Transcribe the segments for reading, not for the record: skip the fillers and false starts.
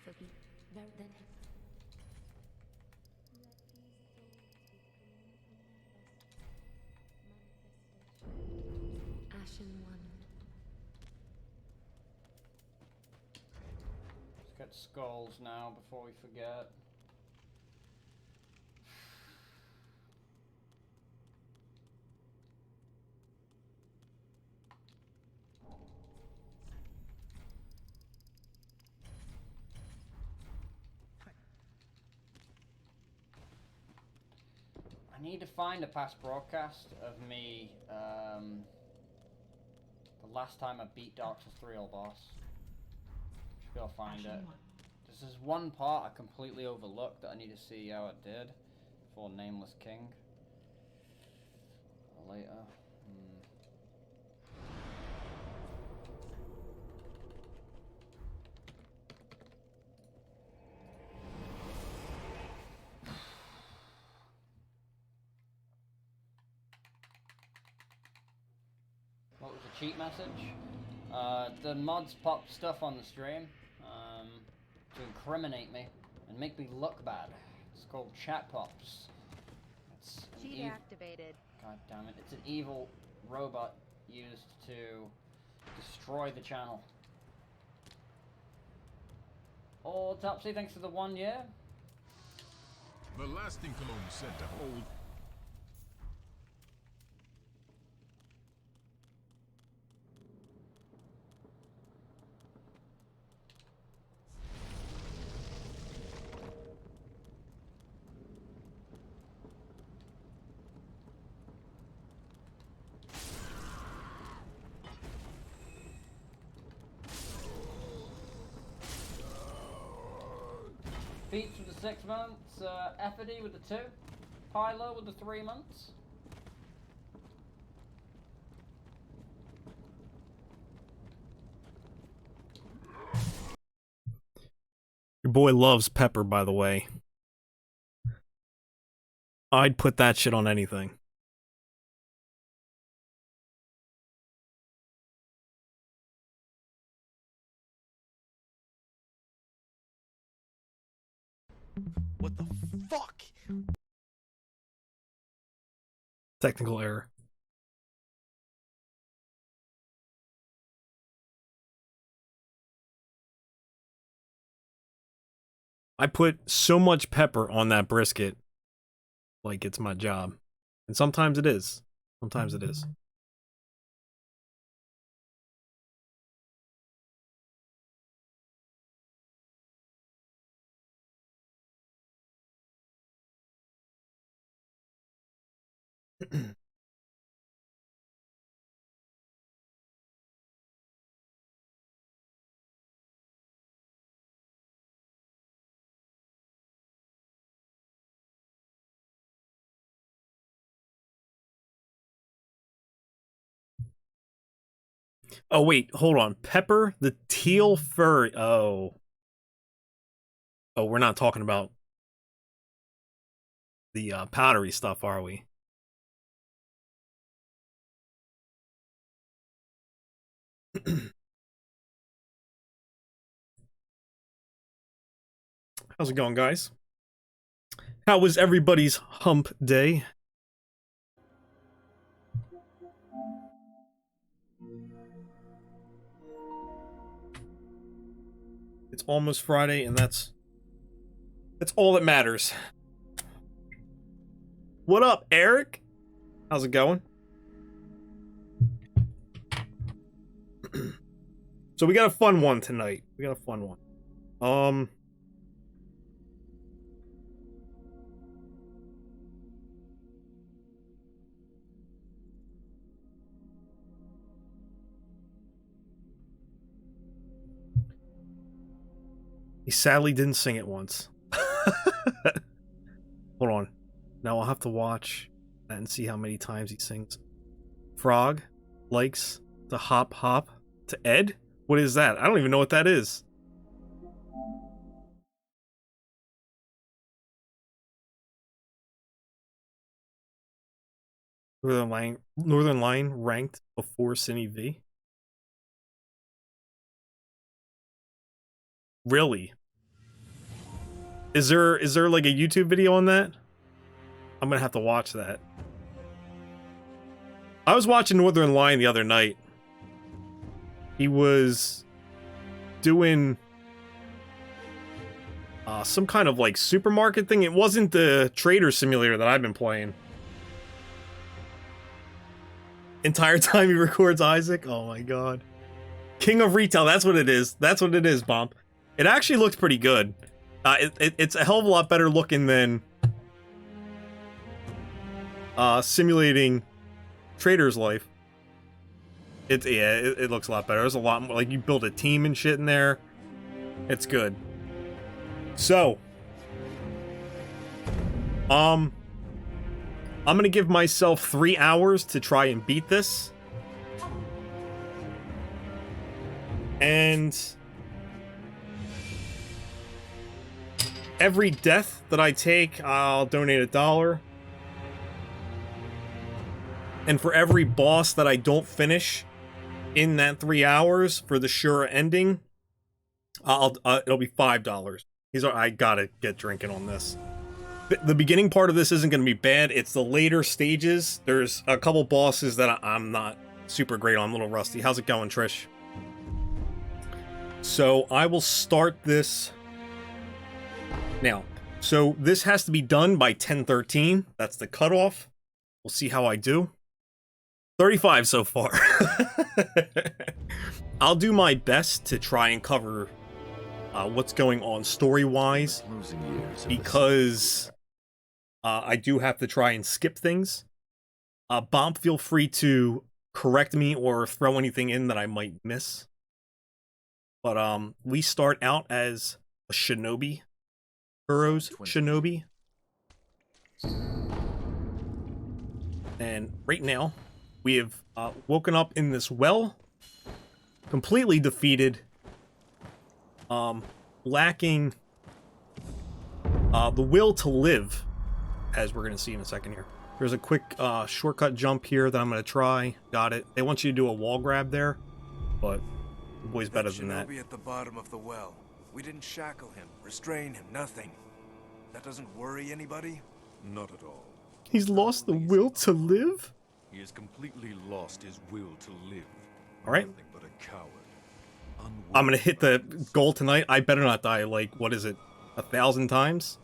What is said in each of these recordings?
Let's get skulls now before we forget. I need to find a past broadcast of me, the last time I beat Dark Souls 3 old boss. Should be able to find it. This is one part I completely overlooked that I need to see how it did for Nameless King. Later. What was the cheat message? The mods pop stuff on the stream to incriminate me and make me look bad. It's called chat pops. It's cheat activated. God damn it! It's an evil robot used to destroy the channel. Oh, Topsy, thanks for the 1 year. The lasting cologne sent to hold. Beats with the 6 months, Effidy with the 2, Pylo with the 3 months. Your boy loves pepper, by the way. I'd put that shit on anything. What the fuck? Technical error. I put so much pepper on that brisket, like it's my job. And sometimes it is. Sometimes it is. Oh, wait, hold on. Pepper, the teal fur. Oh. Oh, we're not talking about the powdery stuff, are we? How's it going, guys? How was everybody's hump day? It's almost Friday, and that's all that matters. What up, Eric? How's it going? So we got a fun one tonight. We got a fun one. He sadly didn't sing it once. Hold on. Now I'll have to watch that and see how many times he sings. Frog likes to hop hop to Ed? What is that? I don't even know what that is. Northern Line ranked before Cine V? Really? Is there like a YouTube video on that? I'm gonna have to watch that. I was watching Northern Lion the other night. He was doing some kind of like supermarket thing. It wasn't the Trader Simulator that I've been playing. Entire time he records Isaac. Oh my god. King of Retail, that's what it is. That's what it is, Bomb. It actually looks pretty good. It's a hell of a lot better looking than simulating Trader's life. It looks a lot better. There's a lot more, like, you build a team and shit in there. It's good. So, I'm gonna give myself 3 hours to try and beat this. And every death that I take, I'll donate $1. And for every boss that I don't finish in that 3 hours for the sure ending, it'll be $5. I gotta get drinking on this. The beginning part of this isn't gonna be bad. It's the later stages. There's a couple bosses that I'm not super great on. I'm a little rusty. How's it going, Trish? So I will start this now. So this has to be done by 10:13. That's the cutoff. We'll see how I do. 35 so far. I'll do my best to try and cover what's going on story-wise, because I do have to try and skip things. Bomb, feel free to correct me or throw anything in that I might miss. But we start out as a shinobi. Kuro's shinobi. And right now, we have woken up in this well, completely defeated, lacking the will to live, as we're going to see in a second here. There's a quick shortcut jump here that I'm going to try. Got it. They want you to do a wall grab there, but the boy's better than that. At the bottom of the well. We didn't shackle him, restrain him, nothing. That doesn't worry anybody? Not at all. He's lost the will to live? He has completely lost his will to live. Alright. Nothing but a coward. I'm gonna hit the goal tonight. I better not die, like, what is it, 1,000 times?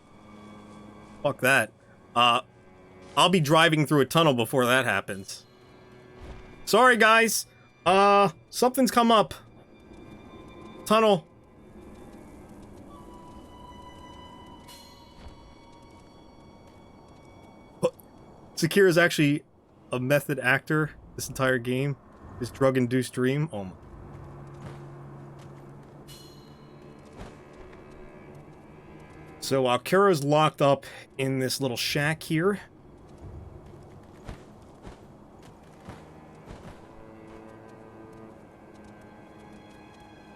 Fuck that. I'll be driving through a tunnel before that happens. Sorry, guys. Something's come up. Tunnel. Sekiro is actually a method actor this entire game. His drug-induced dream. Oh my. So Kuro's locked up in this little shack here.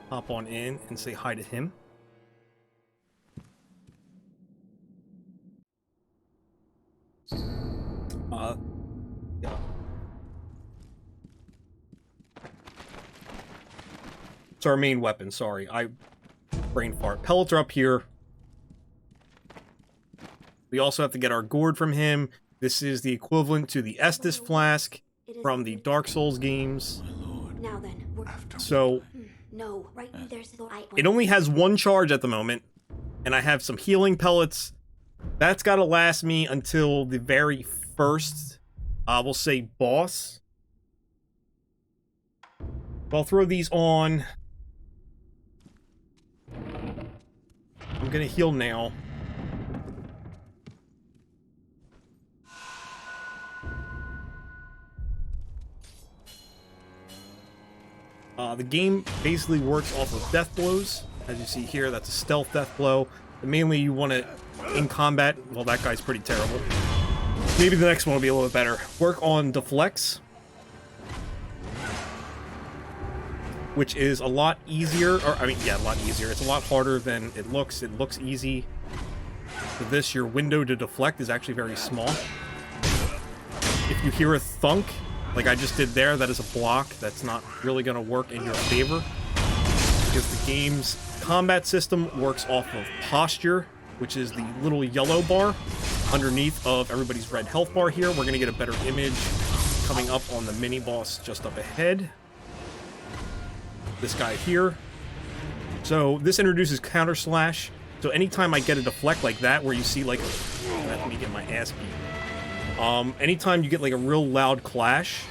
Hop on in and say hi to him. Yeah. It's our main weapon, sorry. I brain fart. Pellets are up here. We also have to get our gourd from him. This is the equivalent to the Estus flask from the Dark Souls games. Now then, So, no, right there's the it only has one charge at the moment, and I have some healing pellets. That's got to last me until the very first, we'll say, boss. I'll throw these on. I'm gonna heal now. The game basically works off of death blows. As you see here, that's a stealth death blow. And mainly you want to, in combat, well, that guy's pretty terrible. Maybe the next one will be a little bit better. Work on deflects, which is a lot easier, or I mean, yeah, a lot easier. It's a lot harder than it looks. It looks easy. For this, your window to deflect is actually very small. If you hear a thunk, like I just did there, that is a block. That's not really going to work in your favor, because the game's combat system works off of posture which is the little yellow bar underneath of everybody's red health bar here. We're going to get a better image coming up on the mini boss just up ahead. This guy here. So this introduces counter slash. So anytime I get a deflect like that, where you see like, let me get my ass beat. Anytime you get like a real loud clash,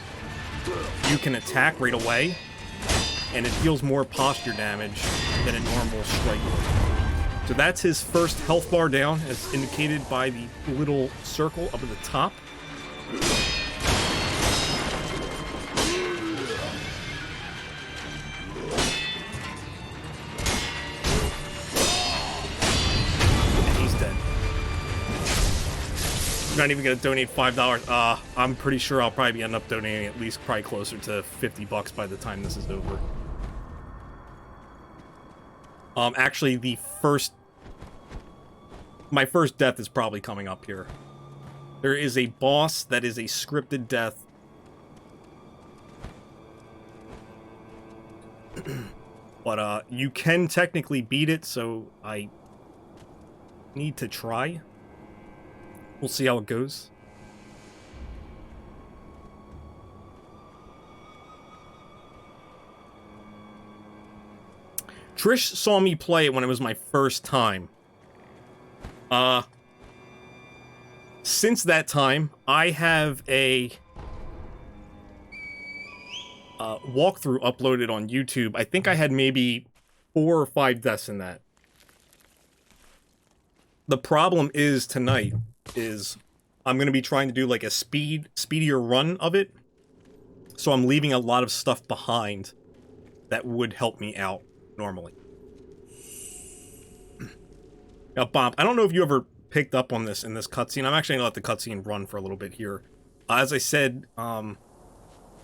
you can attack right away, and it deals more posture damage than a normal strike would. So that's his first health bar down, as indicated by the little circle up at the top. Not even gonna donate $5. I'm pretty sure I'll probably end up donating at least probably closer to $50 by the time this is over. Actually, my first death is probably coming up here. There is a boss that is a scripted death. But, you can technically beat it, so I need to try. We'll see how it goes. Trish saw me play it when it was my first time. Since that time, I have a walkthrough uploaded on YouTube. I think I had maybe 4 or 5 deaths in that. The problem is tonight is I'm going to be trying to do like a speedier run of it. So I'm leaving a lot of stuff behind that would help me out normally. Now, Bob, I don't know if you ever picked up on this in this cutscene. I'm actually going to let the cutscene run for a little bit here. As I said,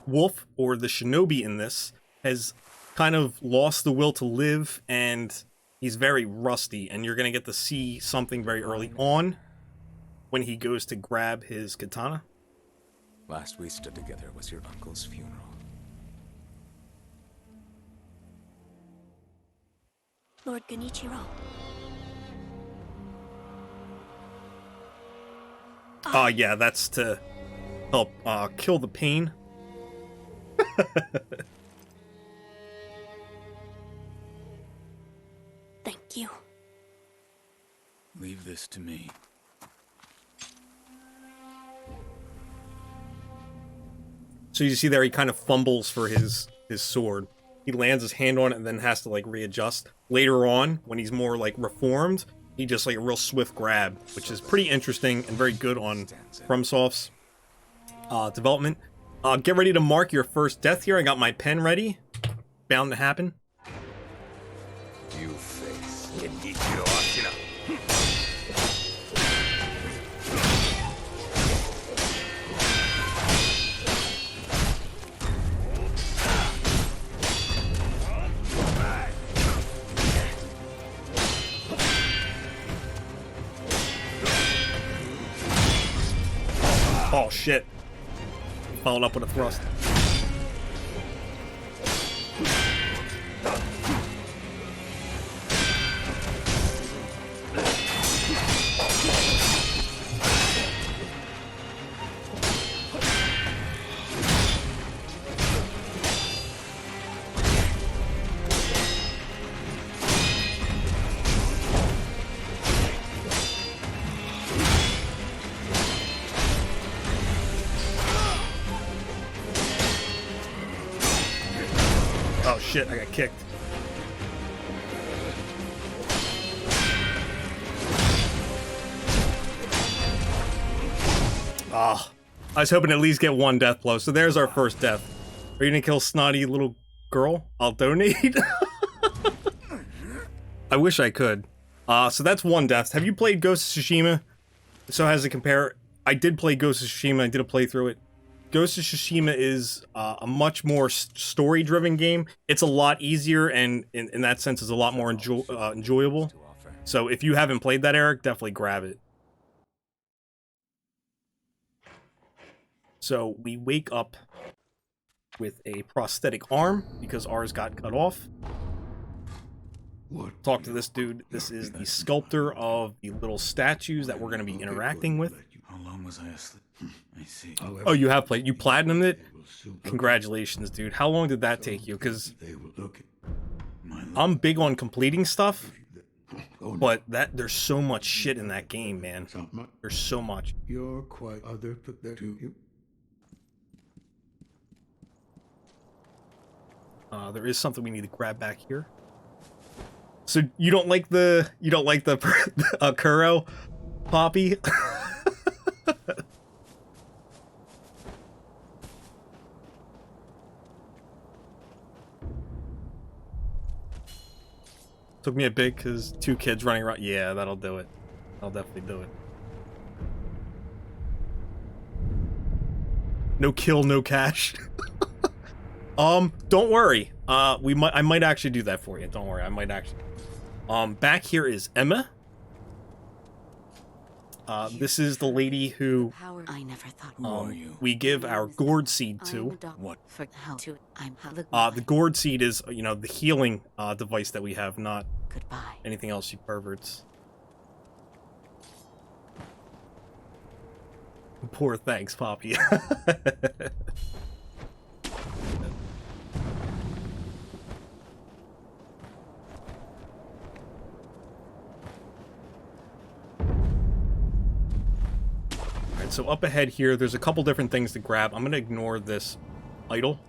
Wolf, or the shinobi in this, has kind of lost the will to live, and he's very rusty, and you're going to get to see something very early on when he goes to grab his katana. Last we stood together was your uncle's funeral. Lord Genichiro. Yeah, that's to help kill the pain. Thank you. Leave this to me. So you see there, he kind of fumbles for his sword. He lands his hand on it and then has to like readjust. Later on, when he's more like reformed, he just like a real swift grab, which is pretty interesting and very good on FromSoft's development. Get ready to mark your first death here. I got my pen ready. Bound to happen. You face Genichiro Ashina. Oh shit. Followed up with a thrust. Oh shit, I got kicked. Ah, I was hoping to at least get one death blow. So there's our first death. Are you gonna kill snotty little girl? I'll donate. I wish I could. So that's one death. Have you played Ghost of Tsushima? So as a compare, I did play Ghost of Tsushima. I did a playthrough it. Ghost of Tsushima is a much more story-driven game. It's a lot easier, and in that sense, is a lot more enjoyable. So if you haven't played that, Eric, definitely grab it. So we wake up with a prosthetic arm, because ours got cut off. talk to this dude. This is the sculptor of the little statues that we're going to be interacting with. How long was I asleep? I see. Oh, you have played. You platinumed it? Congratulations, dude. How long did that take you? Because I'm big on completing stuff, but there's so much shit in that game, man. There's so much. You're quite other to There is something we need to grab back here. So you don't like the Kuro, Poppy? Took me a bit because 2 kids running around. Yeah, that'll do it. I'll definitely do it. No kill, no cash. Don't worry. I might actually do that for you. Don't worry, I might actually. Back here is Emma. This is the lady who I never thought. we give our gourd seed to. What? For how to. I'm The gourd seed is, you know, the healing device that we have, not Goodbye. anything else, you perverts. Poor thanks, Poppy. Alright, so up ahead here, there's a couple different things to grab. I'm going to ignore this idol.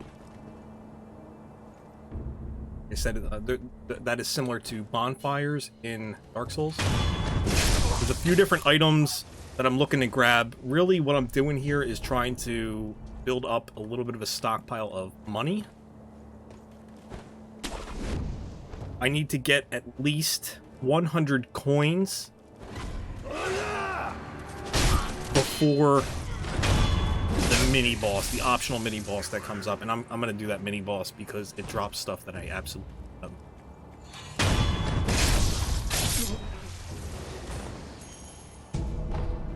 I said that is similar to bonfires in Dark Souls. There's a few different items that I'm looking to grab. Really, what I'm doing here is trying to build up a little bit of a stockpile of money. I need to get at least 100 coins before the mini boss, the optional mini boss that comes up, and I'm gonna do that mini boss because it drops stuff that I absolutely love.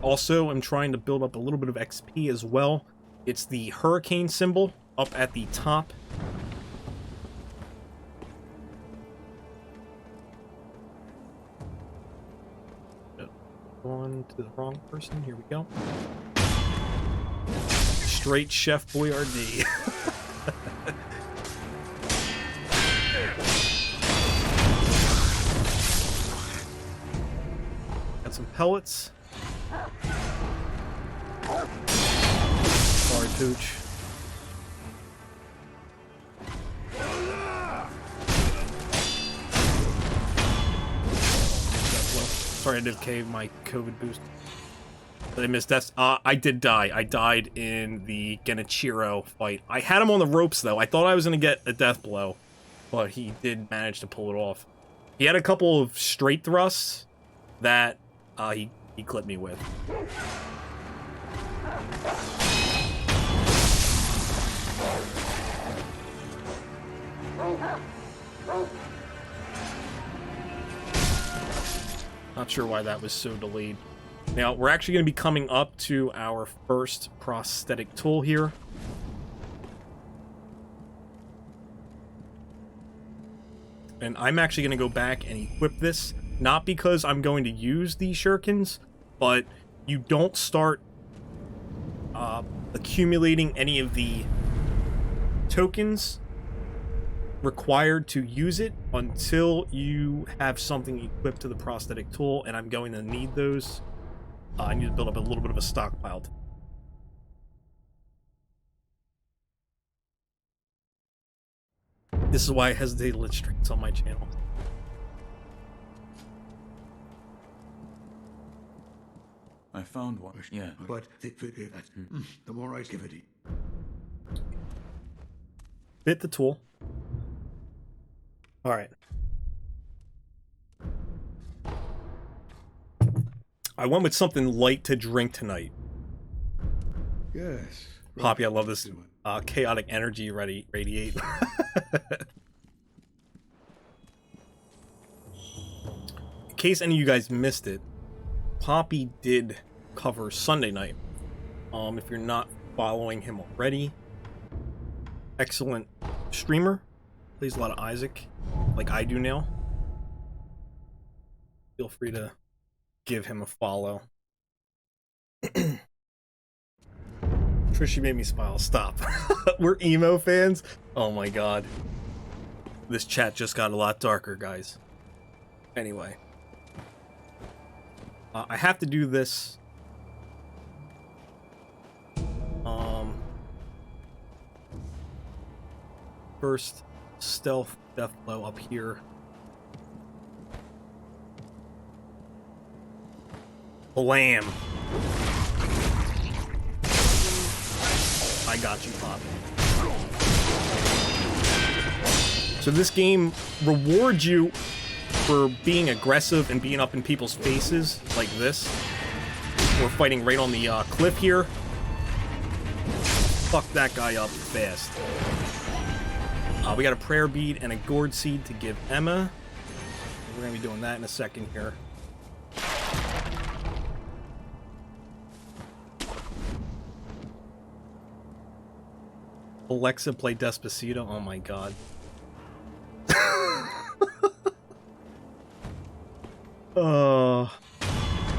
Also, I'm trying to build up a little bit of XP as well. It's the hurricane symbol up at the top. On to the wrong person. Here we go. Straight Chef Boyardee. Got some pellets. Sorry, Pooch. Sorry, I did cave my COVID boost. But I missed that. I did die. I died in the Genichiro fight. I had him on the ropes, though. I thought I was going to get a death blow, but he did manage to pull it off. He had a couple of straight thrusts that he clipped me with. Not sure why that was so delayed. Now, we're actually going to be coming up to our first prosthetic tool here. And I'm actually going to go back and equip this. Not because I'm going to use these shurikens, but you don't start accumulating any of the tokens required to use it until you have something equipped to the prosthetic tool, and I'm going to need those. I need to build up a little bit of a stockpile. This is why I hesitate to let streams on my channel. I found one. Yeah. But the more I give it. Bit the tool. Alright. I went with something light to drink tonight. Yes. Poppy, I love this chaotic energy radiate. In case any of you guys missed it, Poppy did cover Sunday night. If you're not following him already, excellent streamer. Plays a lot of Isaac, like I do now. feel free to give him a follow. Trishy made me smile. Stop. We're emo fans? Oh my god. This chat just got a lot darker, guys. Anyway. I have to do this. First, stealth death blow up here. Blam! I got you, Pop. So this game rewards you for being aggressive and being up in people's faces like this. We're fighting right on the cliff here. Fuck that guy up fast. We got a prayer bead and a gourd seed to give Emma. We're gonna be doing that in a second here. Alexa, play Despacito. Oh my god.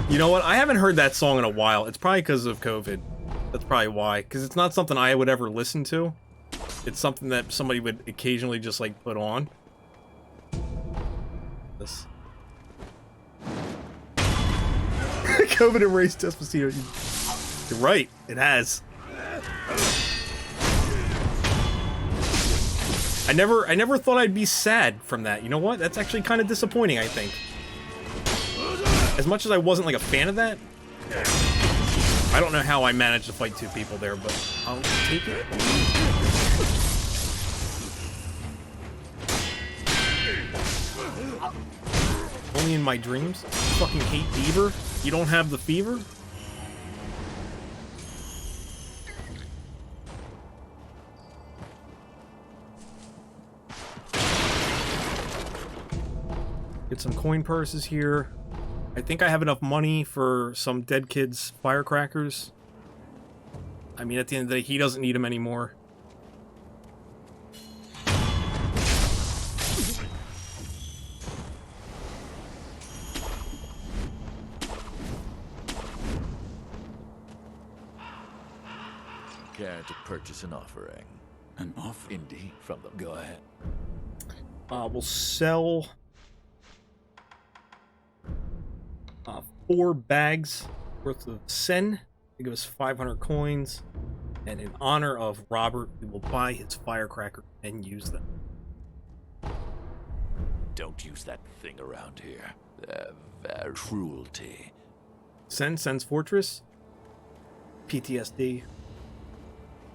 You know what? I haven't heard that song in a while. It's probably because of COVID. That's probably why. Because it's not something I would ever listen to. It's something that somebody would occasionally just, like, put on. This. COVID erased Despacito. You're right. It has. I never thought I'd be sad from that. You know what? That's actually kind of disappointing, I think. As much as I wasn't, like, a fan of that, I don't know how I managed to fight two people there, but I'll take it. Only in my dreams? You fucking hate fever? You don't have the fever? Get some coin purses here. I think I have enough money for some dead kid's firecrackers. I mean, at the end of the day, he doesn't need them anymore. Care to purchase an offering? An offer? Indeed, from them. Go ahead. We'll sell 4 bags worth of sen to give us 500 coins, and in honor of Robert, we will buy his firecracker and use them. Don't use that thing around here. They're cruelty. Sen's Fortress, PTSD,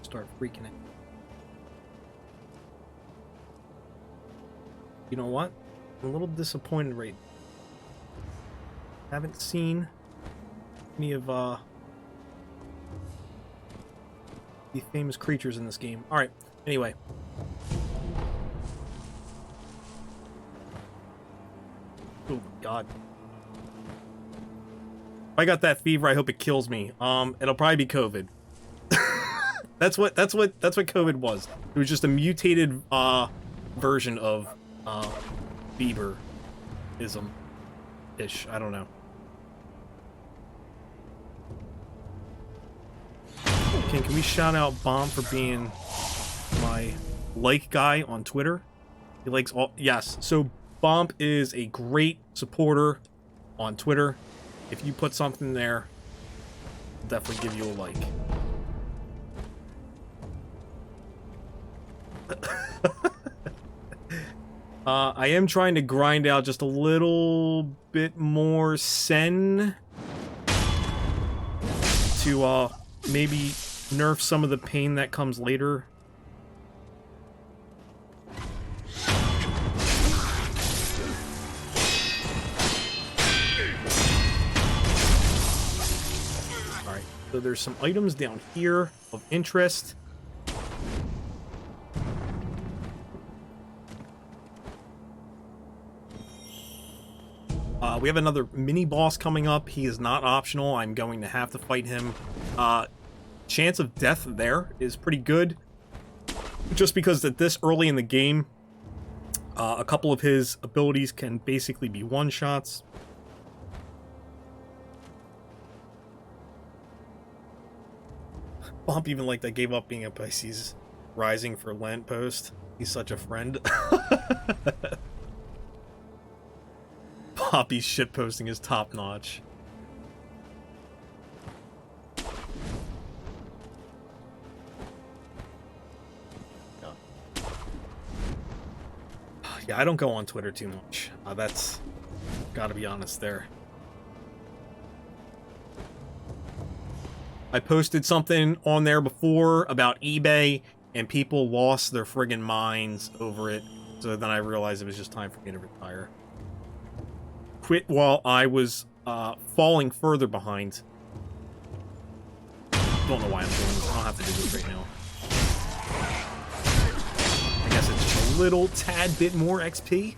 start freaking it. You know what? I'm a little disappointed right now. Haven't seen any of the famous creatures in this game. Alright, anyway. Oh god. If I got that fever, I hope it kills me. It'll probably be COVID. That's what COVID was. It was just a mutated version of Bieber-ism-ish. I don't know. Okay, can we shout out Bomb for being my like guy on Twitter? He likes all... Yes, so Bomb is a great supporter on Twitter. If you put something there, I'll definitely give you a like. I am trying to grind out just a little bit more sen to maybe nerf some of the pain that comes later. Alright, so there's some items down here of interest. We have another mini-boss coming up. He is not optional. I'm going to have to fight him. Chance of death there is pretty good. Just because at this early in the game, a couple of his abilities can basically be one-shots. Bump even like that gave up being a Pisces rising for Lent post. He's such a friend. Poppy's shitposting is top notch. Yeah, I don't go on Twitter too much. That's gotta be honest there. I posted something on there before about eBay, and people lost their friggin' minds over it. So then I realized it was just time for me to retire. Quit while I was falling further behind. Don't know why I'm doing this. I don't have to do this right now. I guess it's just a little tad bit more XP.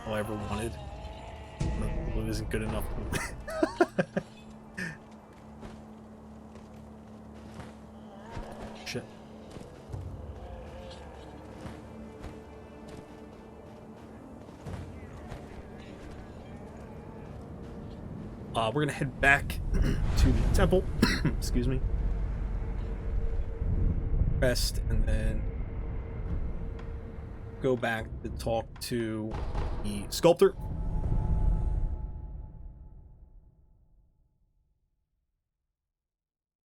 All I ever wanted. It isn't good enough. Shit. We're gonna head back to the temple. Excuse me. Rest, and then go back to talk to the sculptor.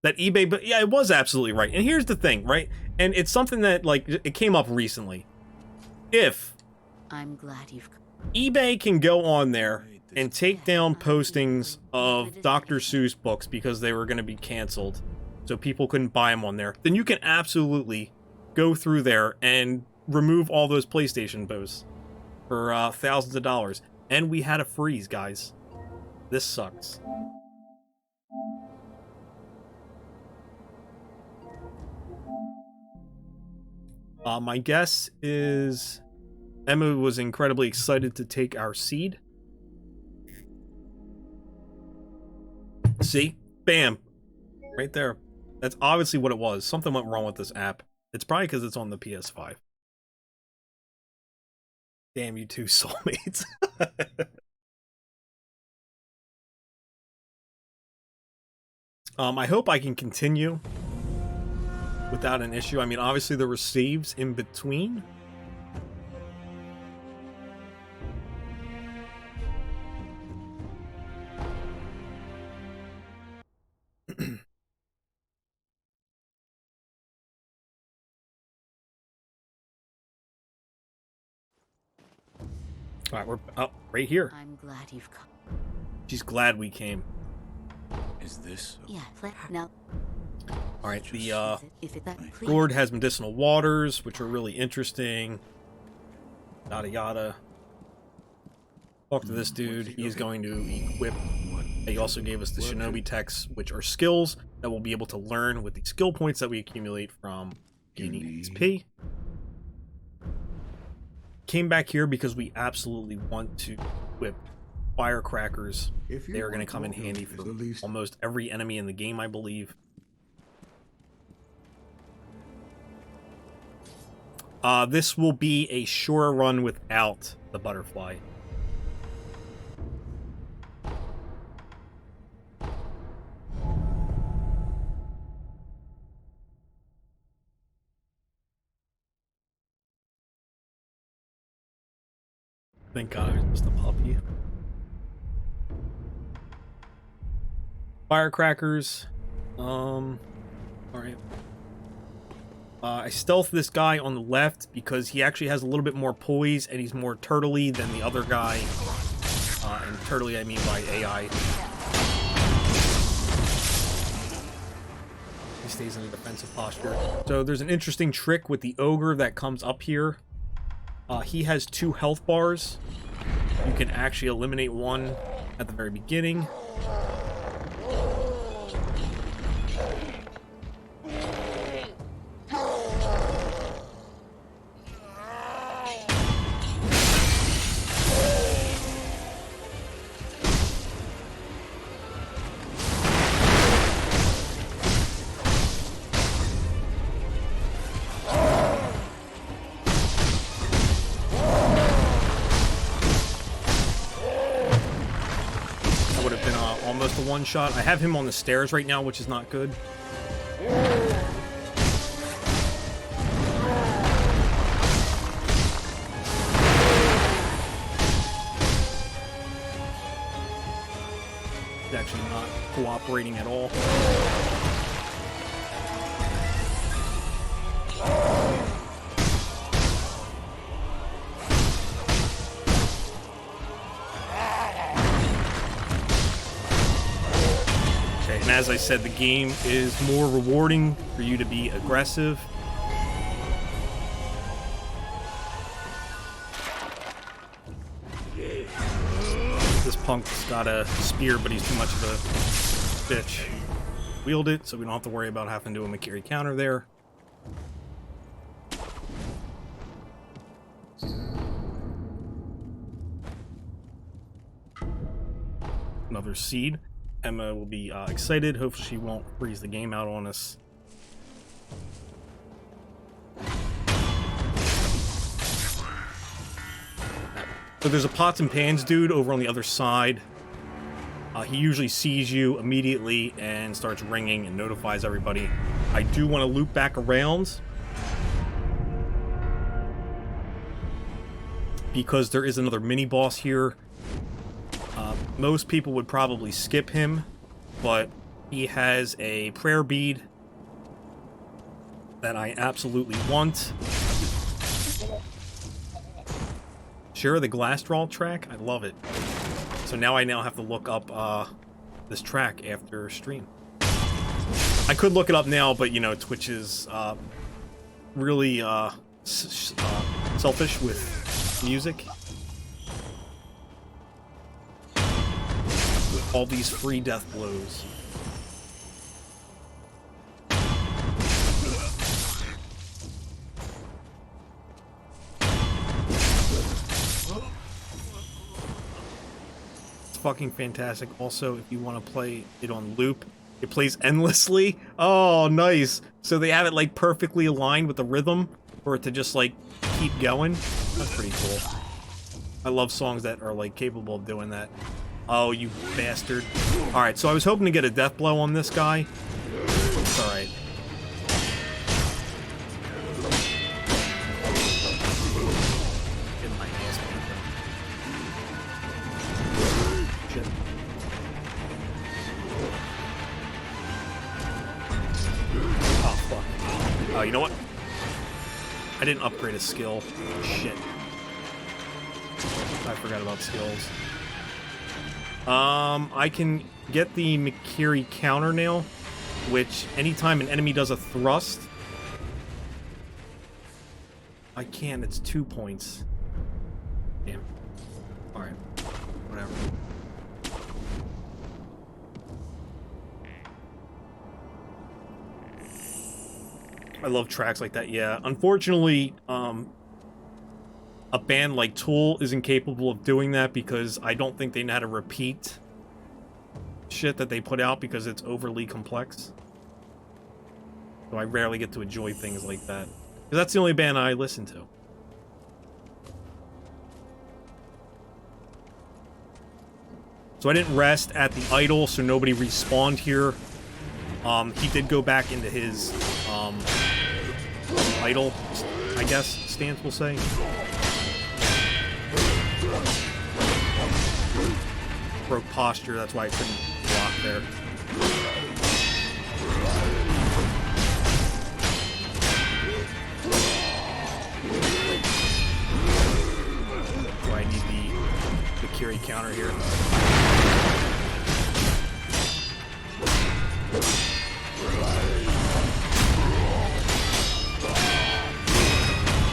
That eBay, but yeah, it was absolutely right. And here's the thing, right? And it's something that, like, it came up recently. If I'm glad you've eBay can go on there and take down postings of Dr. Seuss books because they were going to be canceled, so people couldn't buy them on there, then you can absolutely go through there and remove all those PlayStation posts for thousands of dollars. And we had a freeze, guys. This sucks. My guess is Emma was incredibly excited to take our seed. See? Bam. Right there. That's obviously what it was. Something went wrong with this app. It's probably because it's on the PS5. Damn you two soulmates. I hope I can continue without an issue. I mean, obviously there were saves in between. All right, we're up right here. I'm glad you've come. She's glad we came. Is this? Yeah, let her now. All right, the If it that please. gourd has medicinal waters, which are really interesting. Yada yada. Talk to this dude. He's going to equip. He also gave us the shinobi techs, which are skills that we'll be able to learn with the skill points that we accumulate from gaining XP. Came back here because we absolutely want to equip firecrackers. They are going to come in handy for almost every enemy in the game, I believe. This will be a sure run without the butterfly. Thank God it was the puppy. Firecrackers. Alright. I stealth this guy on the left because he actually has a little bit more poise and he's more turtley than the other guy. And turtley I mean by AI. He stays in a defensive posture. So there's an interesting trick with the ogre that comes up here. He has 2 health bars. You can actually eliminate one at the very beginning. almost a one-shot. I have him on the stairs right now, which is not good. He's actually not cooperating at all. Okay, and as I said, the game is more rewarding for you to be aggressive. This punk's got a spear, but he's too much of a bitch. Wield it, so we don't have to worry about having to do a Makiri counter there. Another seed. Emma will be excited. Hopefully she won't freeze the game out on us. So there's a pots and pans dude over on the other side. He usually sees you immediately and starts ringing and notifies everybody. I do want to loop back around because there is another mini boss here. Most people would probably skip him, but he has a prayer bead that I absolutely want. Sure, the glass draw track, I love it. So now I have to look up this track after stream. I could look it up now, but you know, Twitch is really selfish with music. With all these free death blows. Fucking fantastic. Also, if you want to play it on loop, it plays endlessly. Oh, nice. So they have it like perfectly aligned with the rhythm for it to just like keep going. That's pretty cool. I love songs that are like capable of doing that. Oh, you bastard. Alright, so I was hoping to get a death blow on this guy. It's alright. Get my ass beat. Shit. Oh, fuck. Oh, you know what? I didn't upgrade a skill. Shit. I forgot about skills. I can get the Makiri counter now, which anytime an enemy does a thrust, I can. It's 2 points. Damn. Alright. Whatever. I love tracks like that, yeah. Unfortunately, a band like Tool isn't capable of doing that because I don't think they know how to repeat shit that they put out because it's overly complex. So I rarely get to enjoy things like that. Because that's the only band I listen to. So I didn't rest at the idol, so nobody respawned here. He did go back into his idol, I guess, stance we'll say. Broke posture, that's why I couldn't block there. So I need the Makiri counter here.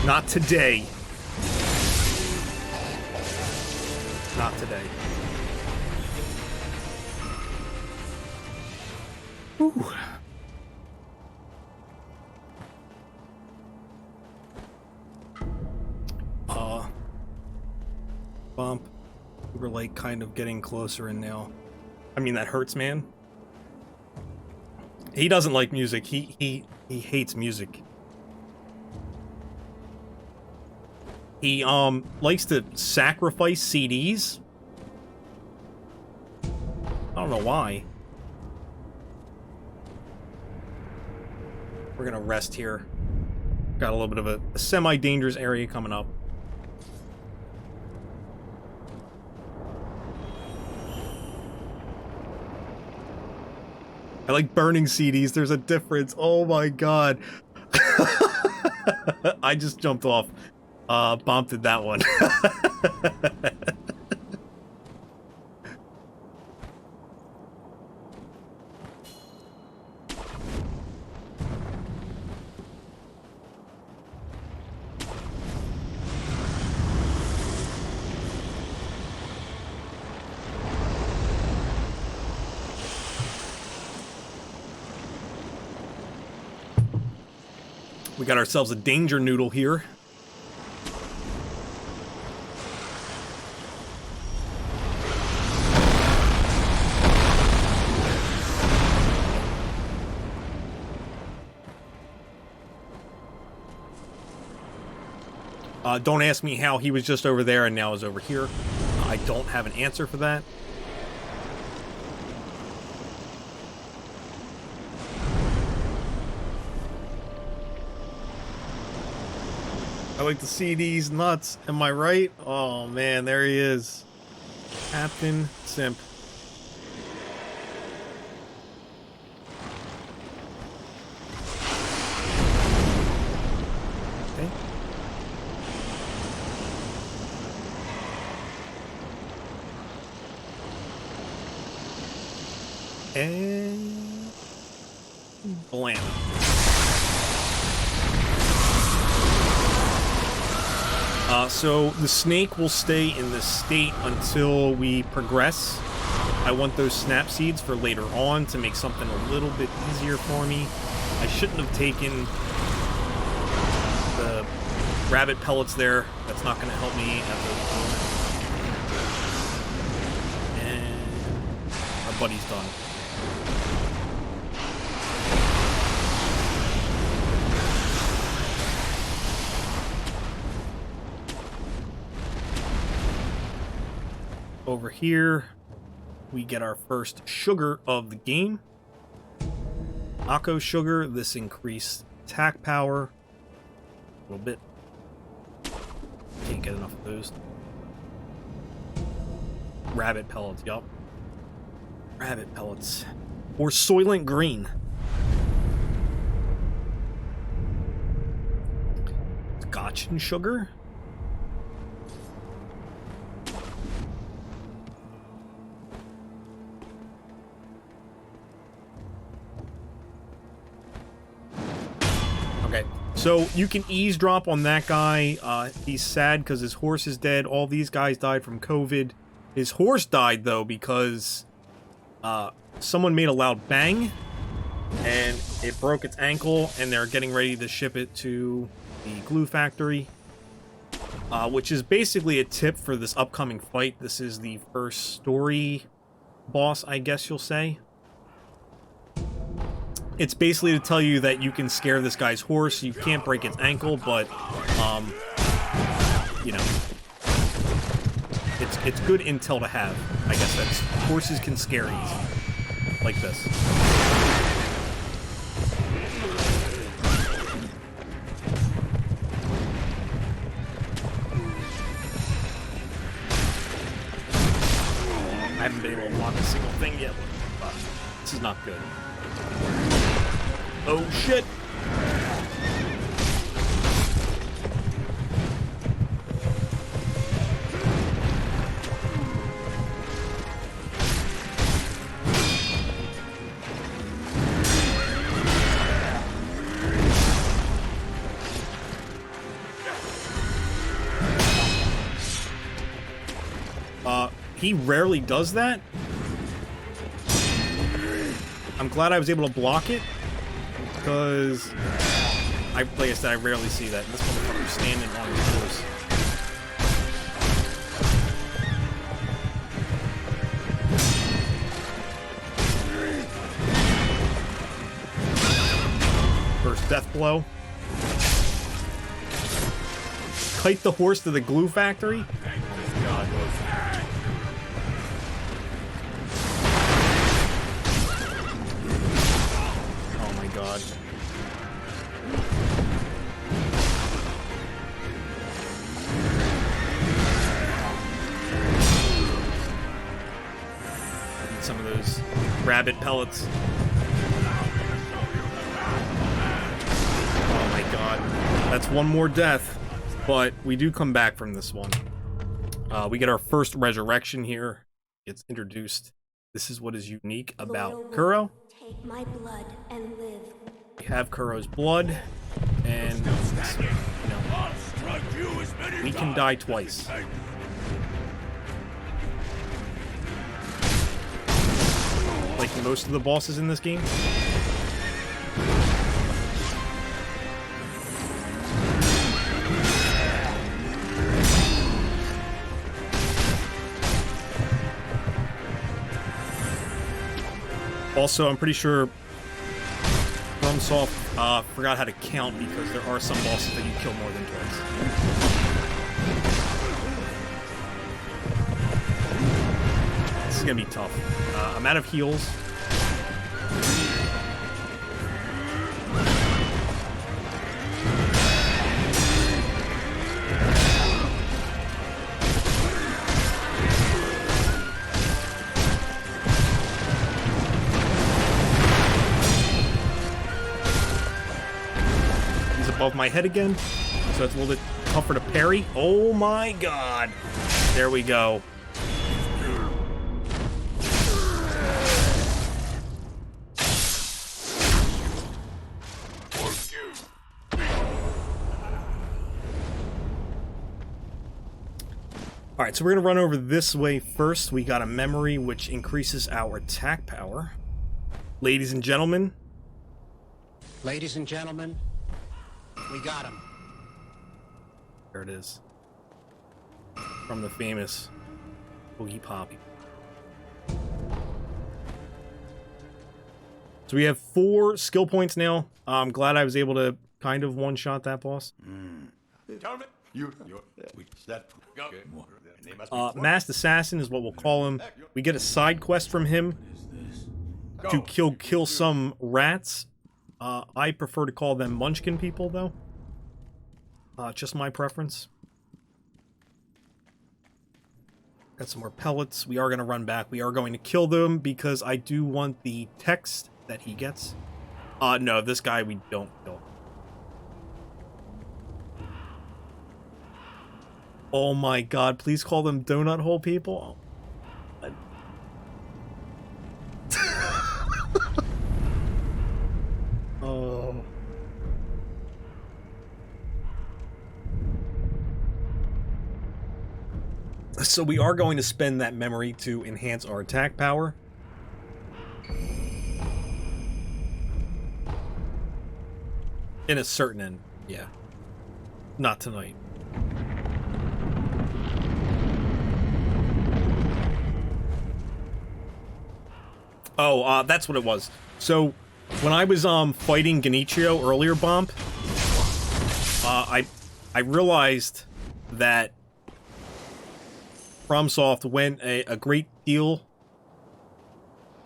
Not today. Not today. Whew. Bump. We're like kind of getting closer in now. I mean, that hurts, man. He doesn't like music. He hates music. He likes to sacrifice CDs. I don't don't know why. We're gonna rest here. Got a little bit of a semi-dangerous area coming up. I like burning CDs. There's a difference. Oh my god. I just jumped off. Bombed that one. We got ourselves a danger noodle here. Don't ask me how he was just over there and now is over here. I don't have an answer for that. I like to see these nuts. Am I right? Oh man, there he is. Captain Simp. Okay. And blam. So the snake will stay in this state until we progress. I want those snap seeds for later on to make something a little bit easier for me. I shouldn't have taken the rabbit pellets there. That's not going to help me at the moment. And our buddy's done. Over here, we get our first sugar of the game. Akko sugar, this increased attack power. A little bit. Can't get enough of those. Rabbit pellets, yup. Rabbit pellets. Or Soylent Green. Scotch and sugar. So you can eavesdrop on that guy. He's sad because his horse is dead. All these guys died from COVID. His horse died, though, because someone made a loud bang, and it broke its ankle, and they're getting ready to ship it to the glue factory, which is basically a tip for this upcoming fight. This is the first story boss, I guess you'll say. It's basically to tell you that you can scare this guy's horse. You can't break its ankle, but, you know, it's good intel to have. I guess that's horses can scare easy, like this. I haven't been able to block a single thing yet. This is not good. Oh shit! He rarely does that. I'm glad I was able to block it. Because, like I said, I rarely see that. This motherfucker's standing on his horse. First death blow. Kite the horse to the glue factory. Oh my god. some of those rabbit pellets. Oh my god. That's one more death. But we do come back from this one. We get our first resurrection here. It's introduced. This is what is unique about Kuro. Take my blood and live. We have Kuro's blood, and you know, we can die twice. Like most of the bosses in this game. Also, I'm pretty sure FromSoft forgot how to count because there are some bosses that you kill more than twice. This is gonna be tough. I'm out of heals. Above my head again, so it's a little bit tougher to parry. Oh my god. There we go. Alright, so we're going to run over this way first. We got a memory which increases our attack power. Ladies and gentlemen. Ladies and gentlemen. We got him. There it is. From the famous Boogie Poppy. So we have 4 skill points now. I'm glad I was able to kind of one-shot that boss. Masked Assassin is what we'll call him. We get a side quest from him to kill some rats. I prefer to call them Munchkin people, though. Just my preference. Got some more pellets. We are going to run back. We are going to kill them because I do want the text that he gets. No, this guy we don't kill. Oh my god, please call them donut hole people. Oh. So we are going to spend that memory to enhance our attack power. In a certain end, yeah. Not tonight. Oh, that's what it was. So, when I was fighting Genichiro earlier, Bomb, I realized that FromSoft went a great deal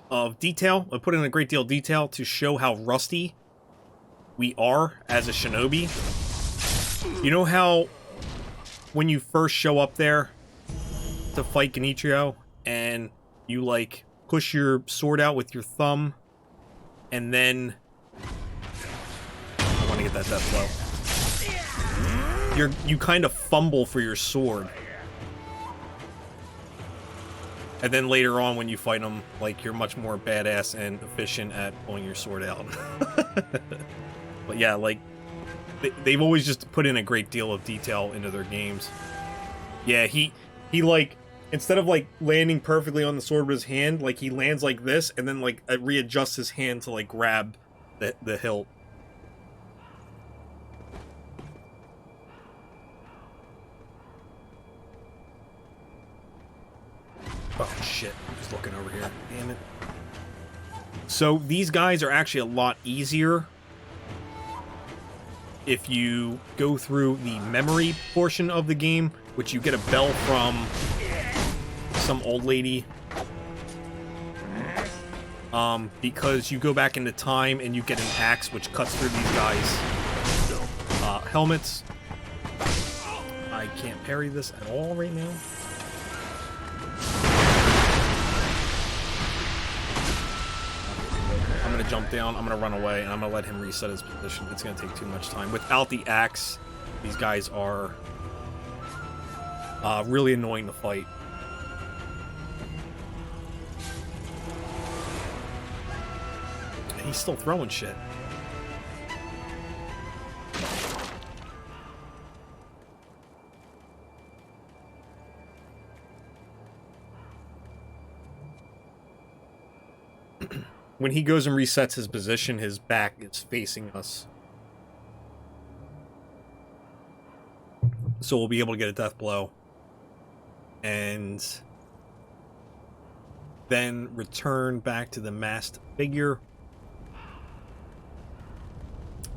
of detail, put in a great deal of detail to show how rusty we are as a shinobi. You know how when you first show up there to fight Genichiro and you like push your sword out with your thumb and then I want to get that death blow. You kind of fumble for your sword. And then later on when you fight them, like, you're much more badass and efficient at pulling your sword out. But yeah, like, they've always just put in a great deal of detail into their games. Yeah, he like, instead of, like, landing perfectly on the sword with his hand, like, he lands like this, and then, like, readjusts his hand to, like, grab the hilt. Oh, shit. I'm just looking over here. Damn it. So, these guys are actually a lot easier if you go through the memory portion of the game, which you get a bell from some old lady. Because you go back into time and you get an axe which cuts through these guys' helmets. I can't parry this at all right now. jump down, I'm going to run away, and I'm going to let him reset his position. It's going to take too much time. Without the axe, these guys are really annoying to fight. And he's still throwing shit. When he goes and resets his position, his back is facing us. So we'll be able to get a death blow. And then return back to the masked figure.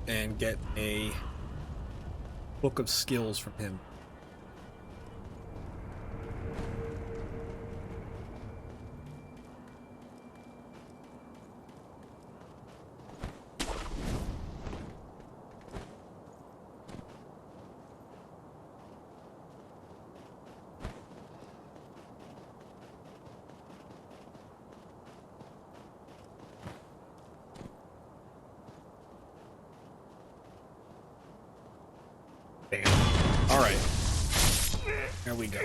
And get a book of skills from him. Alright. There we go.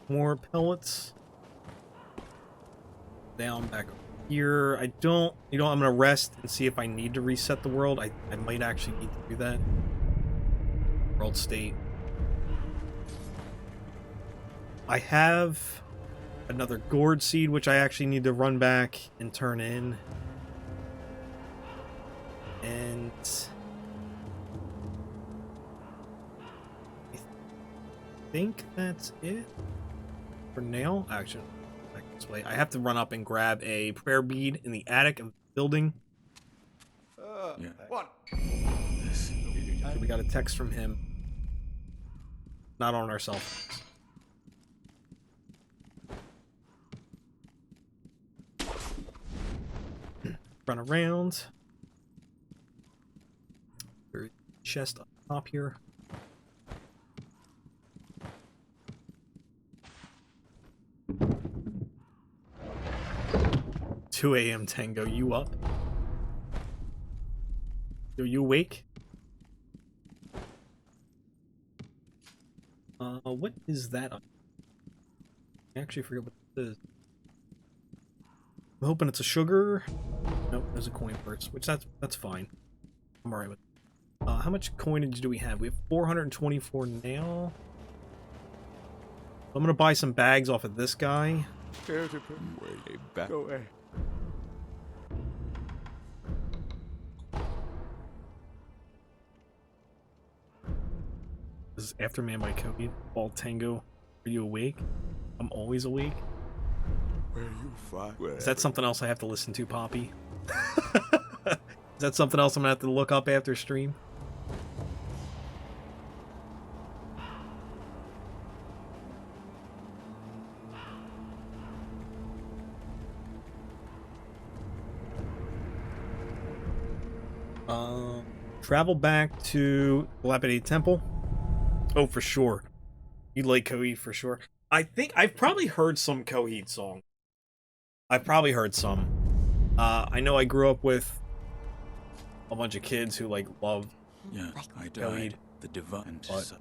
More pellets. Down back here. I don't... You know, I'm gonna rest and see if I need to reset the world. I might actually need to do that. World state. I have another gourd seed, which I actually need to run back and turn in. And I think that's it for now. Actually, back this way. I have to run up and grab a prayer bead in the attic of the building. What? So we got a text from him. Not on our cell phones. Run around. Chest up top here. 2 a.m. Tango, you up? Are you awake? What is that? I actually forget what this is. I'm hoping it's a sugar. Nope, there's a coin first, which that's fine. I'm alright with it. How much coinage do we have? We have 424 now. I'm gonna buy some bags off of this guy. Way back. Go away. This is Afterman by Cody. Ball Tango. Are you awake? I'm always awake. Where you find? Is that something else I have to listen to, Poppy? Is that something else I'm gonna have to look up after stream? Travel back to Dilapidated Temple. Oh, for sure. You like Coheed for sure. I think I've probably heard some Coheed song. I've probably heard some. I know I grew up with a bunch of kids who like loved Coheed. The divine, but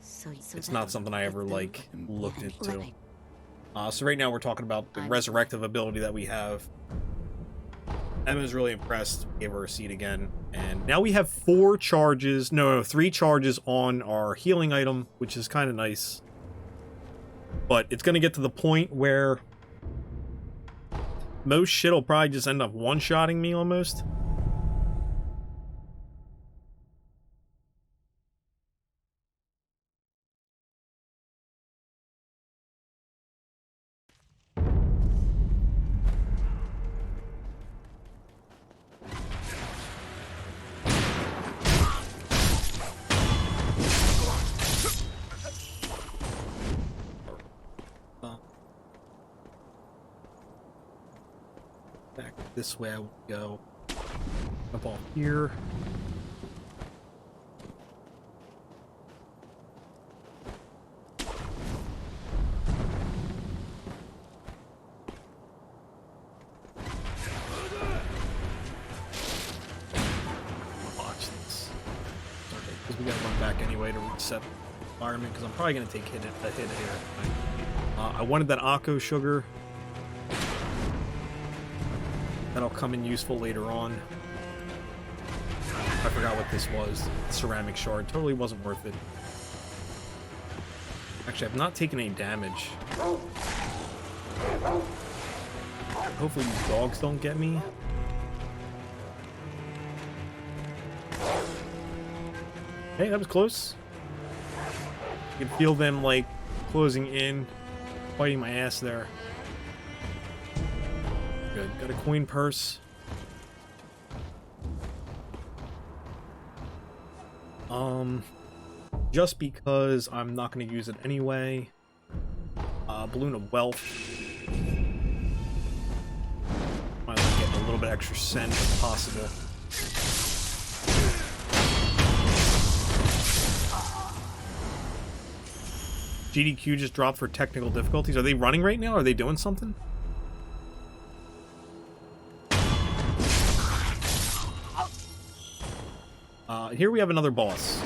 it's not something I ever like looked into. So right now we're talking about the resurrective ability that we have. Emma's really impressed. Gave her a seat again. And now we have 3 charges on our healing item, which is kind of nice. But it's going to get to the point where most shit will probably just end up one-shotting me almost. Back this way I will go. Up all here. back anyway to reset the environment because I'm probably going to take a hit here. I wanted that Akko sugar. That'll come in useful later on. I forgot what this was. Ceramic shard. Totally wasn't worth it. Actually, I've not taken any damage. Hopefully these dogs don't get me. Hey, that was close. You can feel them, like, closing in, fighting my ass there. Good. Got a coin purse. Just because I'm not going to use it anyway. Balloon of Wealth. Might get a little bit extra scent if possible. GDQ just dropped for technical difficulties. Are they running right now? Are they doing something? Here we have another boss.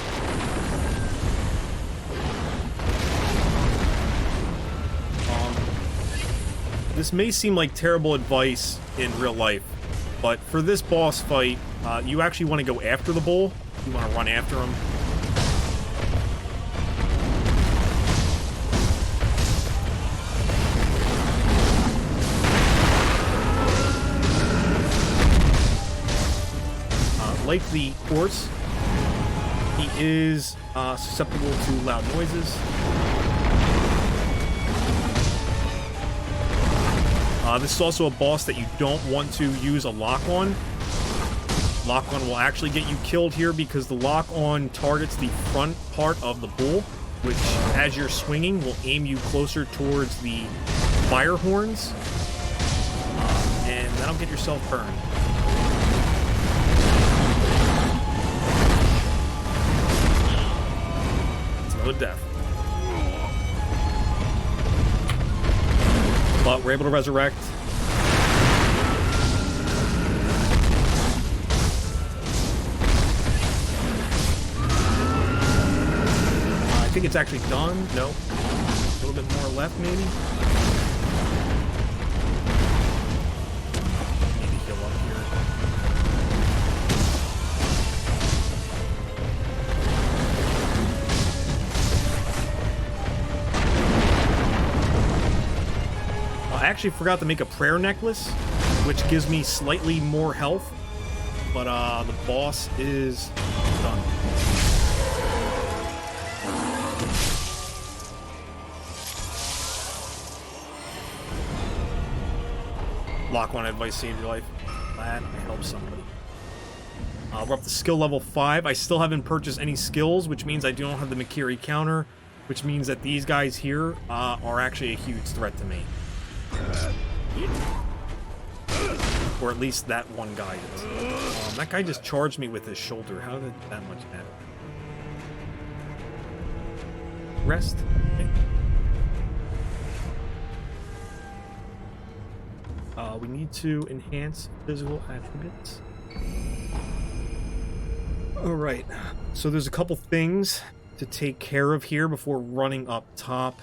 This may seem like terrible advice in real life, but for this boss fight, you actually want to go after the bull. You want to run after him. Like the horse, he is susceptible to loud noises. This is also a boss that you don't want to use a lock-on. Lock-on will actually get you killed here because the lock-on targets the front part of the bull, which, as you're swinging, will aim you closer towards the fire horns, and that'll get yourself burned. Another death. But we're able to resurrect. I think it's actually done. No. A little bit more left, maybe. Maybe heal up here. I actually forgot to make a prayer necklace, which gives me slightly more health, but the boss is done. Lock-on advice saved your life. Glad I helped somebody. We're up to skill level 5. I still haven't purchased any skills, which means I don't have the Makiri counter, which means that these guys here are actually a huge threat to me. Or at least that one guy is. That guy just charged me with his shoulder. How did that much happen? Rest. Okay. We need to enhance physical attributes. Alright, so there's a couple things to take care of here before running up top.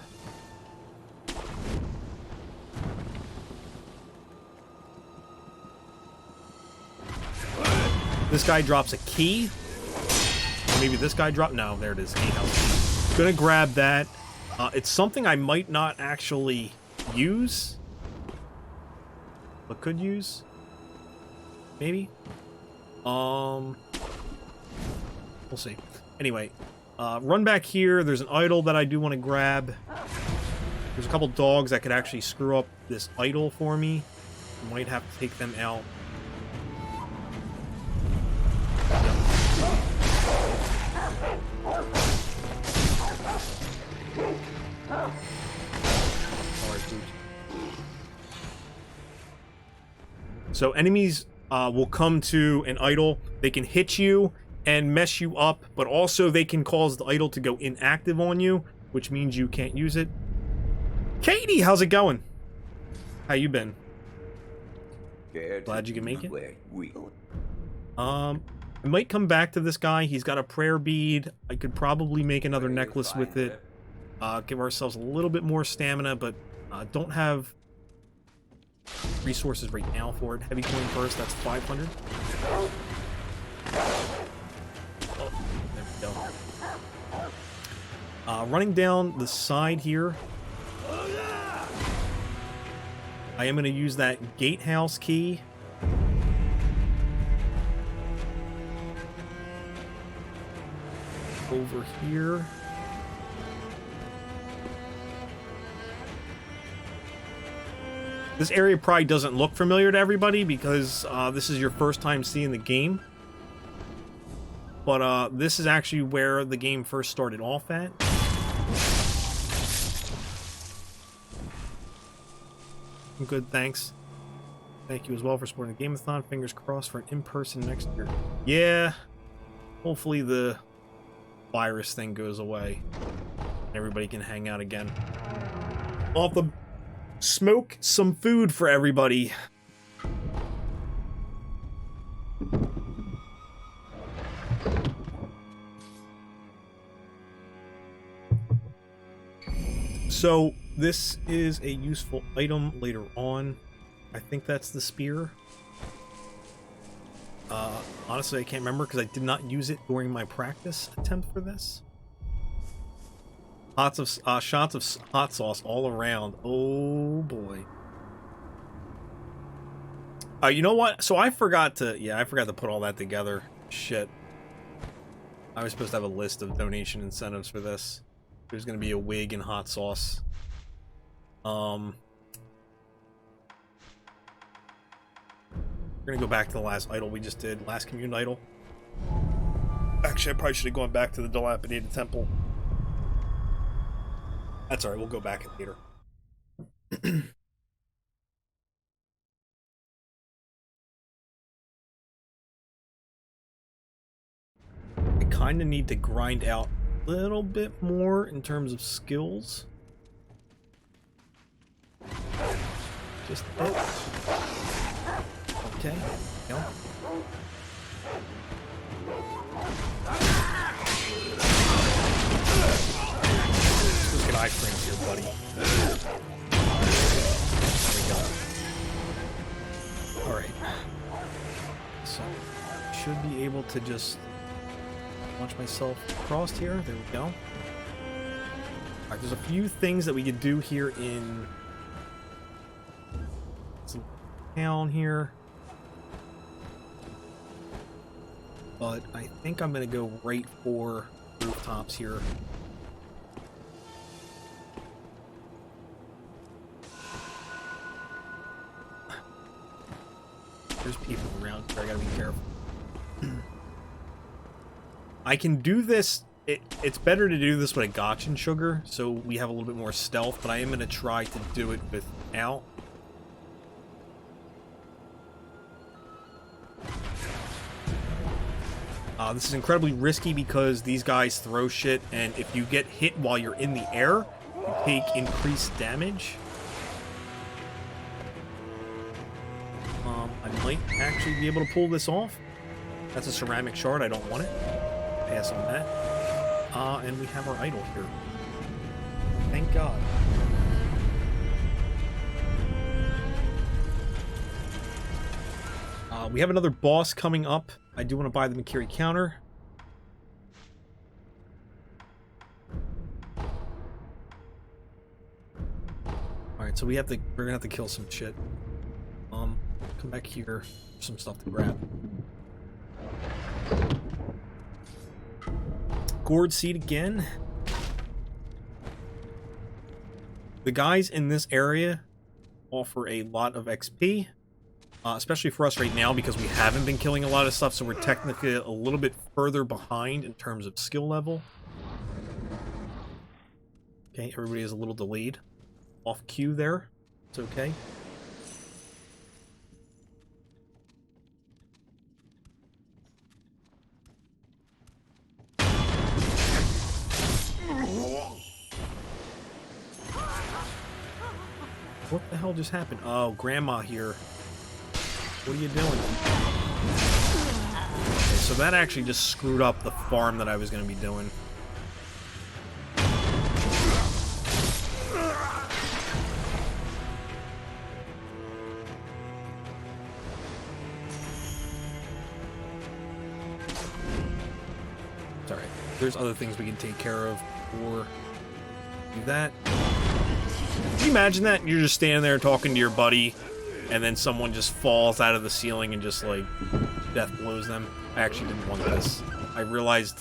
This guy drops a key. Maybe this guy dropped... No, there it is. Gatehouse. Gonna grab that. It's something I might not actually use. But could use. Maybe. We'll see. Anyway. Run back here. There's an idol that I do want to grab. There's a couple dogs that could actually screw up this idol for me. Might have to take them out. So enemies will come to an idol. They can hit you and mess you up, but also they can cause the idol to go inactive on you, which means you can't use it. Katie, how's it going? How you been? Glad you can make it. I might come back to this guy. He's got a prayer bead. I could probably make another necklace with it. Give ourselves a little bit more stamina, but don't have resources right now for it. Heavy coin first, that's 500. Oh, there we go. Running down the side here, I am going to use that gatehouse key. Over here. This area probably doesn't look familiar to everybody because this is your first time seeing the game. But this is actually where the game first started off at. Good, thanks. Thank you as well for supporting the Game-a-thon. Fingers crossed for an in-person next year. Yeah. Hopefully the virus thing goes away. Everybody can hang out again. I'll have to smoke some food for everybody. So this is a useful item later on. I think that's the spear. Honestly, I can't remember because I did not use it during my practice attempt for this. Lots of shots of hot sauce all around. Oh boy. You know what? So I forgot to put all that together. Shit. I was supposed to have a list of donation incentives for this. There's gonna be a wig and hot sauce. We're gonna go back to the last idol we just did, last commune idol. Actually, I probably should have gone back to the dilapidated temple. That's alright, we'll go back later. I kind of need to grind out a little bit more in terms of skills. Just okay, no. Let's get iframes here, buddy. There we go. Alright. So, should be able to just launch myself across here. There we go. Alright, there's a few things that we could do here in some town here. But I think I'm going to go right for rooftops here. There's people around here. I gotta be careful. I can do this. It's better to do this with a gotcha sugar, so we have a little bit more stealth, but I am going to try to do it without. This is incredibly risky because these guys throw shit, and if you get hit while you're in the air, you take increased damage. I might actually be able to pull this off. That's a ceramic shard. I don't want it. Pass on that. And we have our idol here. Thank God. We have another boss coming up. I do want to buy the Makiri counter. Alright, so we're gonna have to kill some shit. Come back here. Some stuff to grab. Gourd seed again. The guys in this area offer a lot of XP. Especially for us right now because we haven't been killing a lot of stuff, so we're technically a little bit further behind in terms of skill level. Okay, everybody is a little delayed. Off cue there. It's okay. What the hell just happened? Oh, Grandma here. What are you doing? so that actually just screwed up the farm that I was going to be doing. It's alright. There's other things we can take care of or do that. Can you imagine that? You're just standing there talking to your buddy, and then someone just falls out of the ceiling and just, like, death blows them. I actually didn't want this. I realized,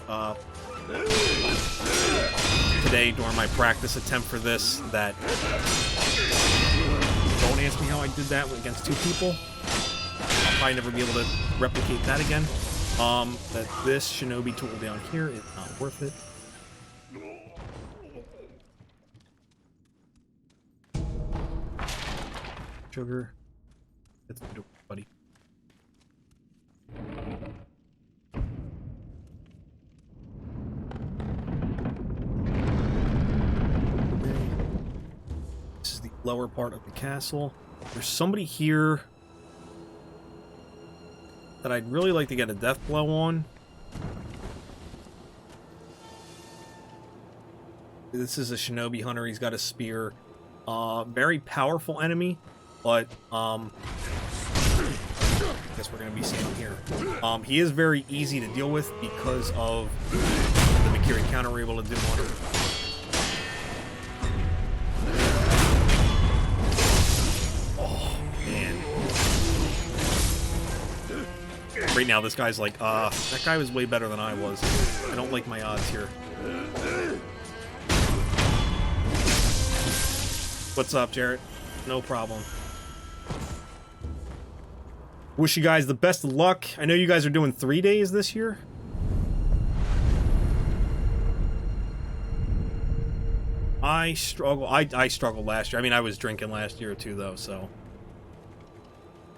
today, during my practice attempt for this, that... Don't ask me how I did that against 2 people. I'll probably never be able to replicate that again. That this shinobi tool down here is not worth it. Sugar. Let's do it, buddy. This is the lower part of the castle. There's somebody here that I'd really like to get a death blow on. This is a shinobi hunter. He's got a spear. Very powerful enemy, but I guess we're gonna be seeing him here. He is very easy to deal with because of the Mikiri counter we're able to do on him. Oh man! Right now, this guy's like, that guy was way better than I was. I don't like my odds here. What's up, Jarrett? No problem. Wish you guys the best of luck. I know you guys are doing 3 days this year. I struggle. I struggled last year. I mean, I was drinking last year too, though, so...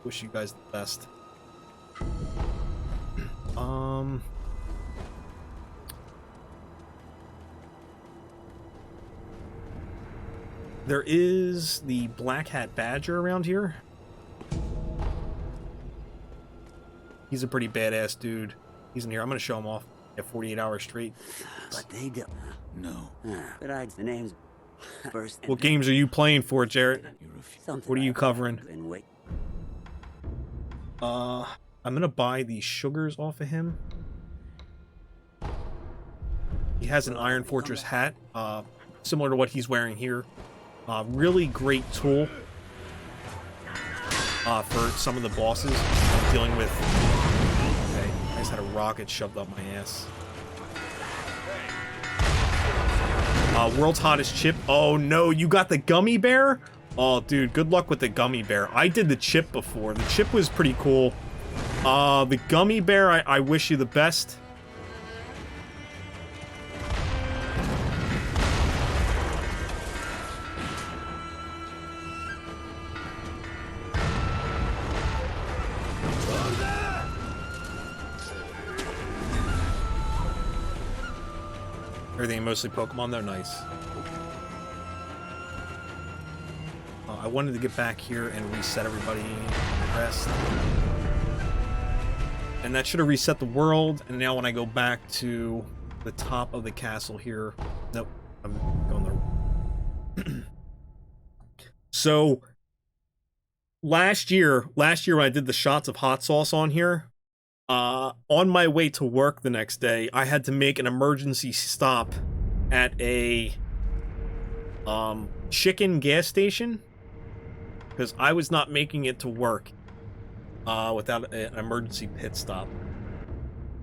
Wish you guys the best. There is the Black Hat Badger around here. He's a pretty badass dude. He's in here. I'm gonna show him off at 48 hours straight. But they don't. No. But the names first. What games are you playing for, Jarrett? What are you covering? I'm gonna buy these sugars off of him. He has an Iron Fortress hat, similar to what he's wearing here. Really great tool for some of the bosses I'm dealing with. Okay, I just had a rocket shoved up my ass. World's hottest chip. Oh no, you got the gummy bear? Oh dude, good luck with the gummy bear. I did the chip before. The chip was pretty cool. The gummy bear, I wish you the best. Everything mostly Pokemon, they're nice. I wanted to get back here and reset everybody. Rest. And that should have reset the world. And now when I go back to the top of the castle here... Nope, I'm going there. So, last year when I did the shots of hot sauce on here, on my way to work the next day, I had to make an emergency stop at a chicken gas station because I was not making it to work without an emergency pit stop.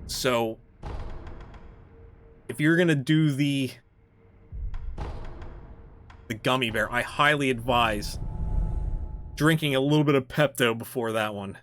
So if you're gonna do the gummy bear, I highly advise drinking a little bit of Pepto before that one.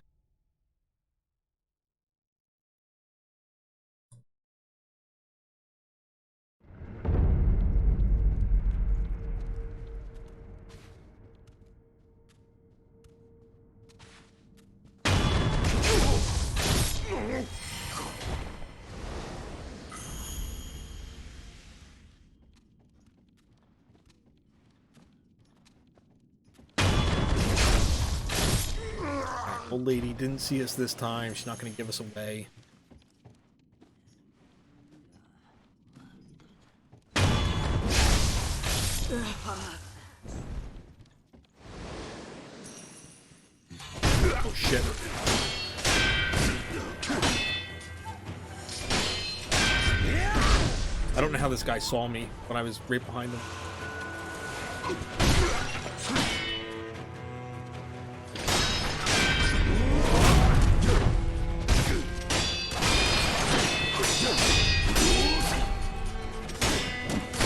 Old lady didn't see us this time. She's not going to give us away. shit. I don't know how this guy saw me when I was right behind him.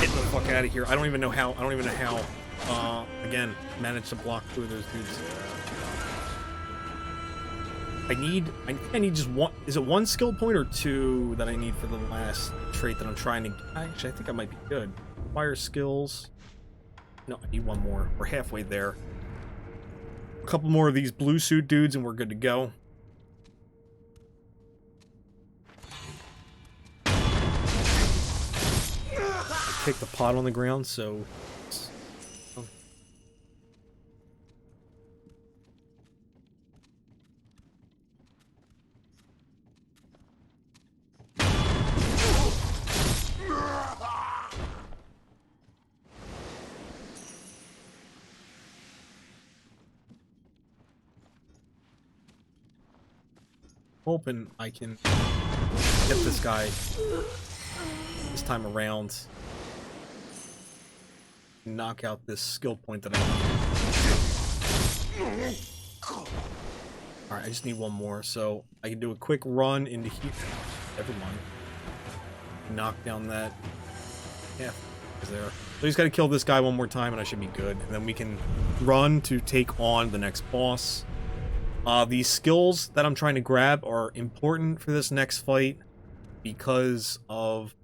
Get the fuck out of here. I don't even know how. Again, managed to block through those dudes. I think I need just one. Is it one skill point or two that I need for the last trait that I'm trying to... Actually, I think I might be good. Fire skills. No, I need one more. We're halfway there. A couple more of these blue suit dudes and we're good to go. I kicked the pot on the ground, so... Hoping I can get this guy this time around. Knock out this skill point that I need. Alright, I just need one more, so I can do a quick run into here. Never mind. Knock down that. Yeah, is there. So I just gotta kill this guy one more time and I should be good. And then we can run to take on the next boss. These skills that I'm trying to grab are important for this next fight because of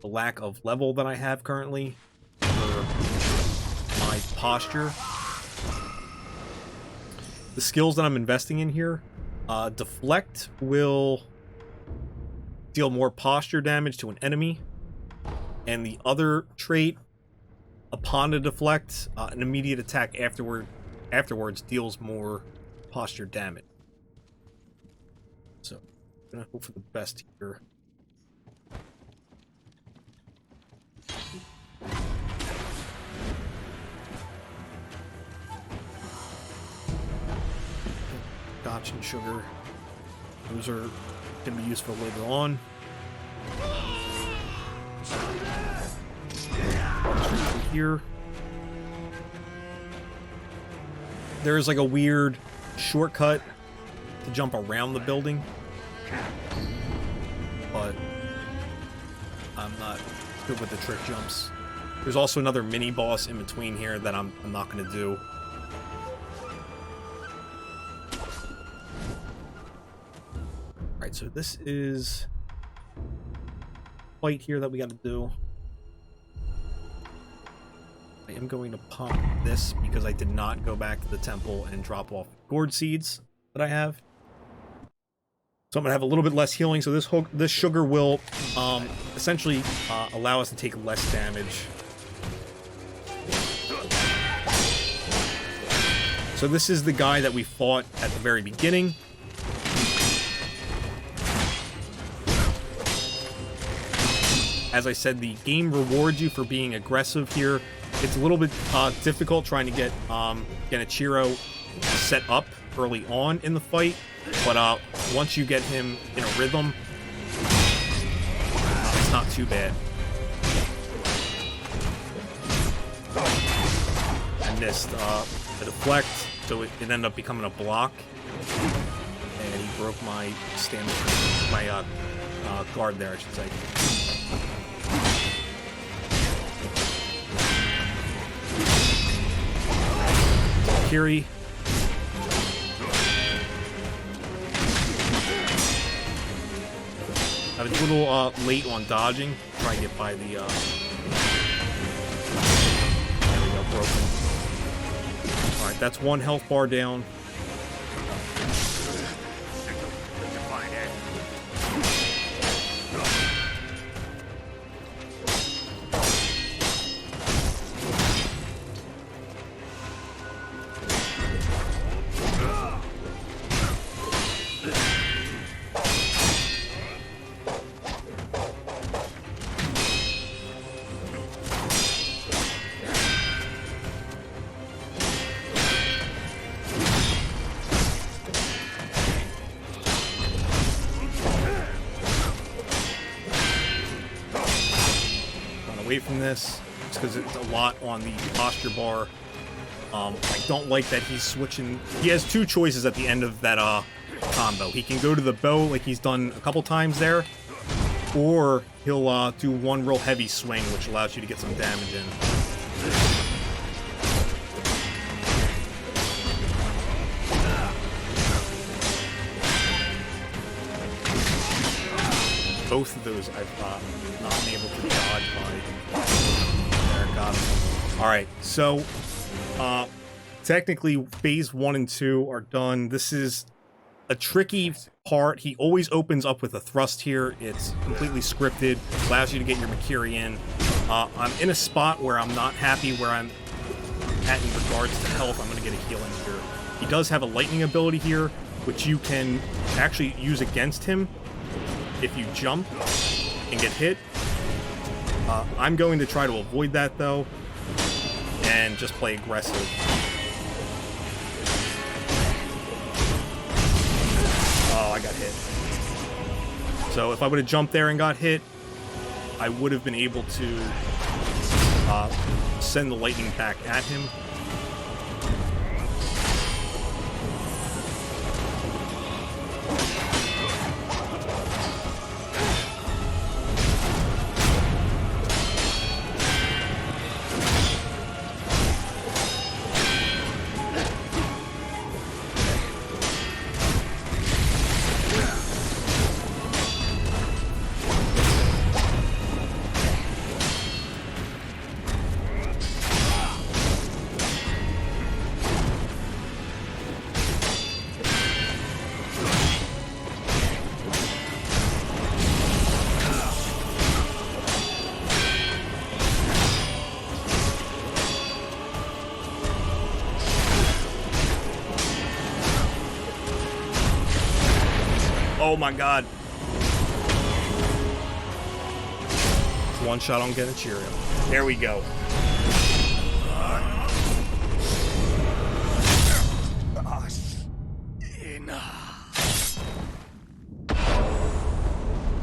the lack of level that I have currently for my posture. The skills that I'm investing in here, deflect will deal more posture damage to an enemy, and the other trait, upon the deflect, an immediate attack afterwards deals more posture damage. So, I'm gonna hope for the best here. Scotch and sugar. Those are gonna be useful later on. Here. There's like a weird shortcut to jump around the building, but I'm not good with the trick jumps. There's also another mini boss in between here that I'm not going to do. Alright, so this is fight here that we got to do. I am going to pump this because I did not go back to the temple and drop off gourd seeds that I have. So I'm going to have a little bit less healing, so this sugar will essentially allow us to take less damage. So this is the guy that we fought at the very beginning. As I said, the game rewards you for being aggressive here. It's a little bit difficult trying to get Genichiro set up early on in the fight, but once you get him in a rhythm, it's not too bad. I missed the deflect, so it ended up becoming a block, and he broke my stamina, my guard there, I should say. Kiri. I was a little late on dodging. Try to get by the there we go, broken. Alright, that's one health bar down. watching this, just because it's a lot on the posture bar. I don't like that he's switching. He has two choices at the end of that combo. He can go to the bow like he's done a couple times there, or he'll do one real heavy swing, which allows you to get some damage in. Both of those I've not been able to dodge by. There, got him. Alright, so technically phase 1 and 2 are done. This is a tricky part. He always opens up with a thrust here. It's completely scripted, allows you to get your Makiri in. I'm in a spot where I'm not happy where I'm at in regards to health. I'm going to get a healing here. He does have a lightning ability here, which you can actually use against him if you jump and get hit. I'm going to try to avoid that though and just play aggressive. Oh, I got hit. So if I would have jumped there and got hit, I would have been able to send the lightning back at him. Oh my god. One shot on Dacetacular. There we go.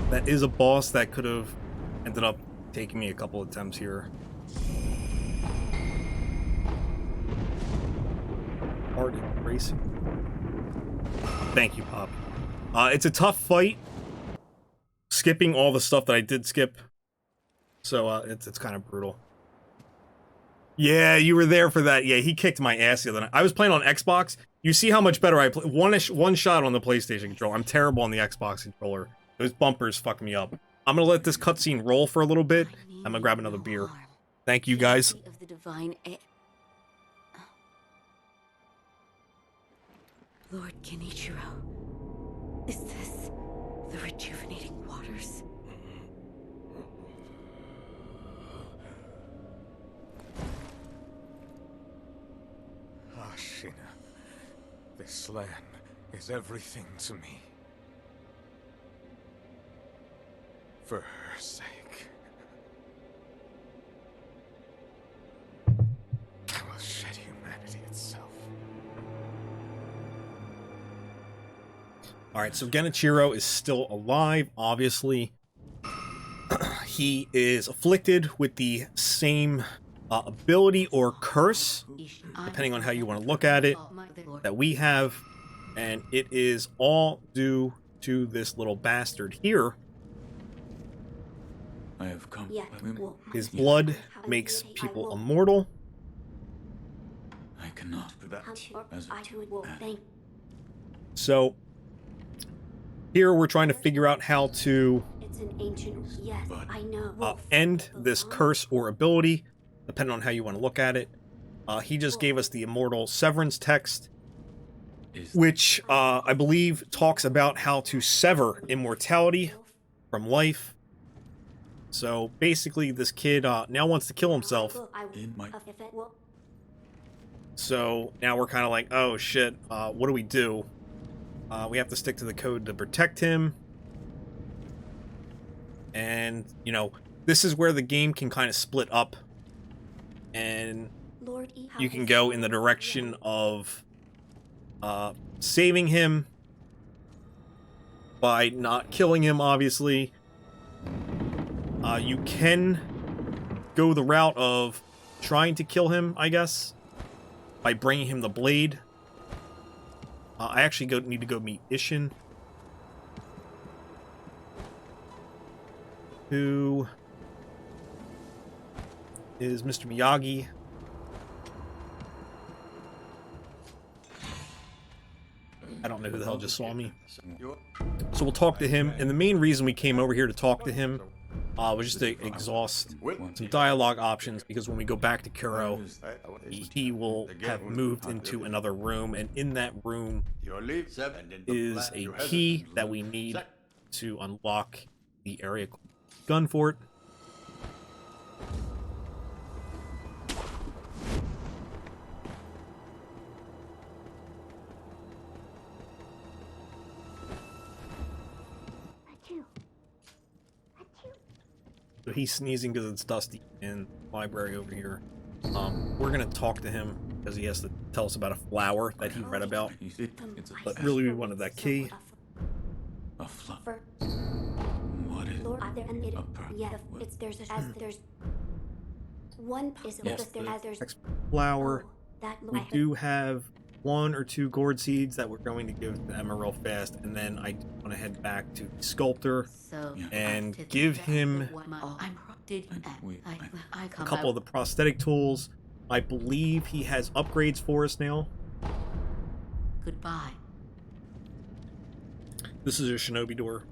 That is a boss that could have ended up taking me a couple attempts here. Hard racing. Thank you, Pop. It's a tough fight, skipping all the stuff that I did skip, so it's kind of brutal. Yeah, you were there for that. Yeah, he kicked my ass the other night. I was playing on Xbox. You see how much better I play. One shot on the PlayStation controller. I'm terrible on the Xbox controller. Those bumpers fuck me up. I'm gonna let this cutscene roll for a little bit. I'm gonna grab another beer. Thank you, guys. Of the divine Lord Kenichiro. Is this the rejuvenating waters? Ashina, this land is everything to me. For her sake. I will shed humanity itself. Alright, so Genichiro is still alive, obviously. He is afflicted with the same ability or curse, depending on how you want to look at it, that we have. And it is all due to this little bastard here. I have come. His blood makes people immortal. I cannot do that. So here we're trying to figure out how to end this curse or ability, depending on how you want to look at it. He just gave us the immortal severance text, which I believe talks about how to sever immortality from life. So basically this kid now wants to kill himself. So now we're kind of like, oh shit, what do we do? We have to stick to the code to protect him. And, you know, this is where the game can kind of split up. And you can go in the direction of saving him by not killing him, obviously. You can go the route of trying to kill him, I guess, by bringing him the blade. I actually need to go meet Ishin, who is Mr. Miyagi. I don't know who the hell just saw me. So we'll talk to him, and the main reason we came over here to talk to him was just to exhaust some dialogue options, because when we go back to Kuro, he will have moved into another room, and in that room is a key that we need to unlock the area gun fort. So he's sneezing because it's dusty in the library over here. We're gonna talk to him because he has to tell us about a flower that he read about. But really, we wanted that key. A flower. What is there's one is there's flower. We do have 1 or 2 gourd seeds that we're going to give to Emma real fast, and then I want to head back to the sculptor and give him a couple of the prosthetic tools. I believe he has upgrades for us now. Goodbye. This is a shinobi door.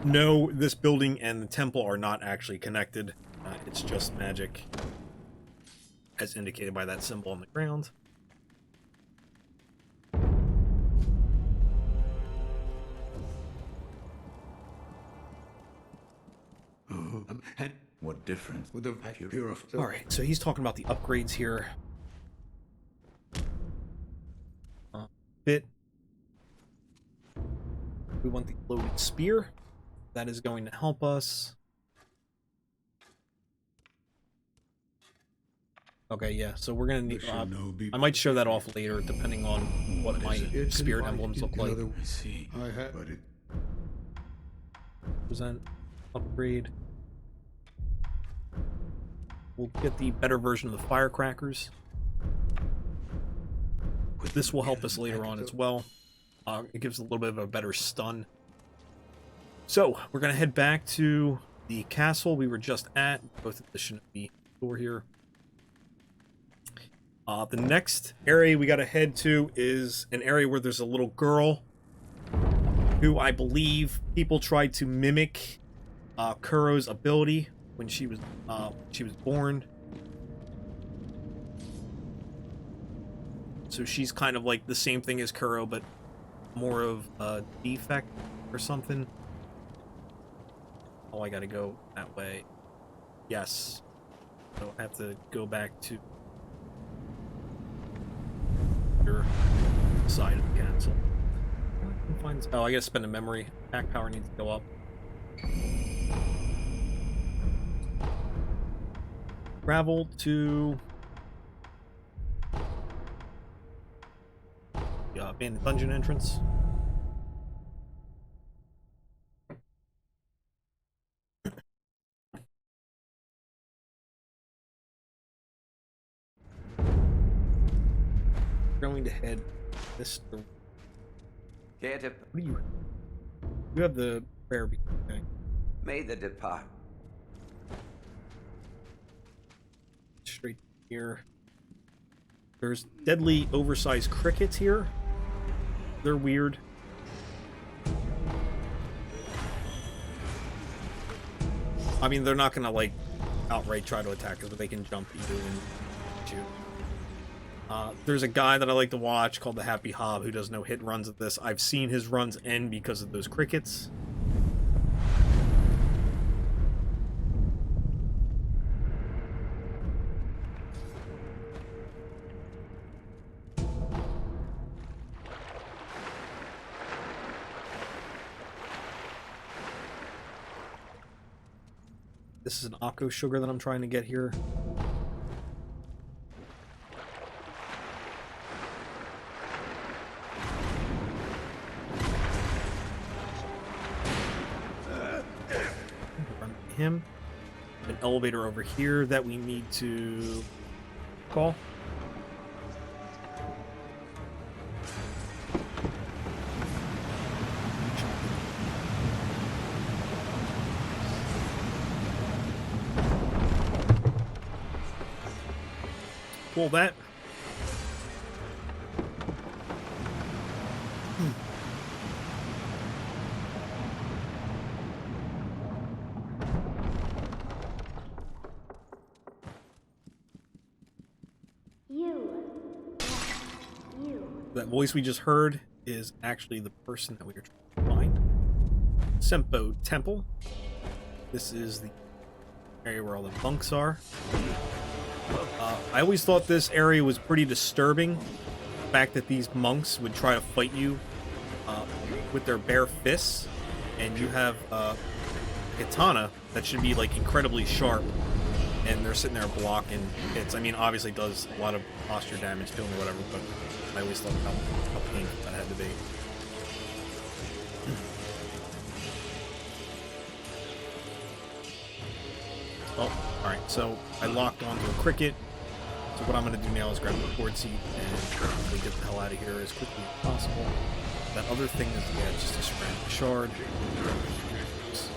No, this building and the temple are not actually connected. It's just magic, as indicated by that symbol on the ground. And what difference? with the purifier. All right, so he's talking about the upgrades here. Bit. We want the loaded spear. That is going to help us. Okay, yeah, so we're gonna need. I might show that off later, depending on what my spirit emblems look like. I see. I have, but it Present, upgrade. We'll get the better version of the firecrackers. This will help us later on as well. It gives a little bit of a better stun. So we're gonna head back to the castle we were just at. Both of the shinobi door here. The next area we gotta head to is an area where there's a little girl who I believe people tried to mimic Kuro's ability when she was born. So she's kind of like the same thing as Kuro, but more of a defect or something. Oh, I gotta go that way. Yes. So I have to go back to your side of the castle. Oh, I gotta spend a memory. Attack power needs to go up. Travel to the abandoned dungeon entrance. Going to head this direction. What do you? You have the prayer beacon. Okay. May the depart. Straight here. There's deadly oversized crickets here. They're weird. I mean, they're not gonna like outright try to attack us, but they can jump you and shoot. There's a guy that I like to watch called the Happy Hob who does no hit runs at this. I've seen his runs end because of those crickets. This is an Akko sugar that I'm trying to get here. Him. elevator over here that we need to call. Pull that. That voice we just heard is actually the person that we are trying to find. Sempo Temple. This is the area where all the bunks are. I always thought this area was pretty disturbing. The fact that these monks would try to fight you with their bare fists, and you have a katana that should be like incredibly sharp, and they're sitting there blocking hits. I mean, obviously it does a lot of posture damage to them or whatever, but I always thought how painful that had to be. Oh, alright, so I locked onto a cricket. So what I'm going to do now is grab the board seat and try to get the hell out of here as quickly as possible. That other thing is, yeah, just a ceramic shard. Oops.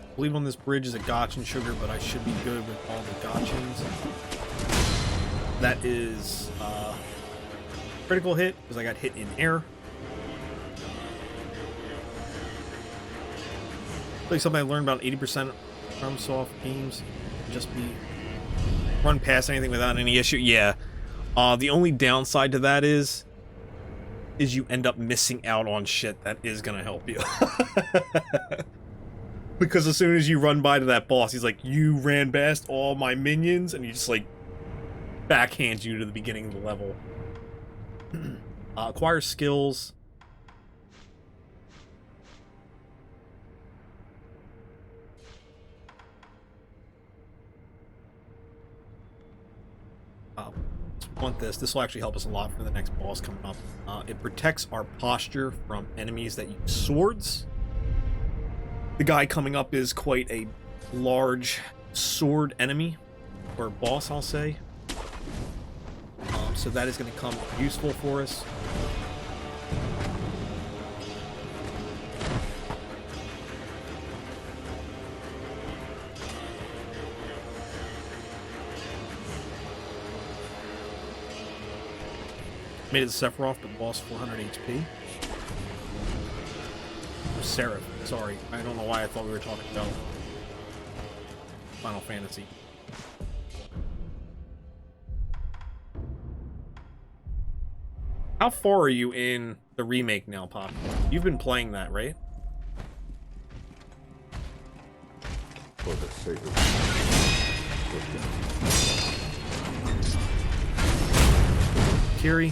I believe on this bridge is a gotchin sugar, but I should be good with all the gotchins. That is critical hit, because I got hit in air. Like something I learned about 80% from soft games. Just be run past anything without any issue. Yeah. The only downside to that is you end up missing out on shit that is gonna help you. Because as soon as you run by to that boss, he's like, you ran past all my minions, and he just like backhands you to the beginning of the level. Acquire skills. Want this. This will actually help us a lot for the next boss coming up. It protects our posture from enemies that use swords. The guy coming up is quite a large sword enemy, or boss, I'll say. So that is going to come useful for us. Made it to Sephiroth, but lost 400 HP. Or Seraph, sorry. I don't know why I thought we were talking about Final Fantasy. How far are you in the remake now, Pop? You've been playing that, right? For the sake of Kiri.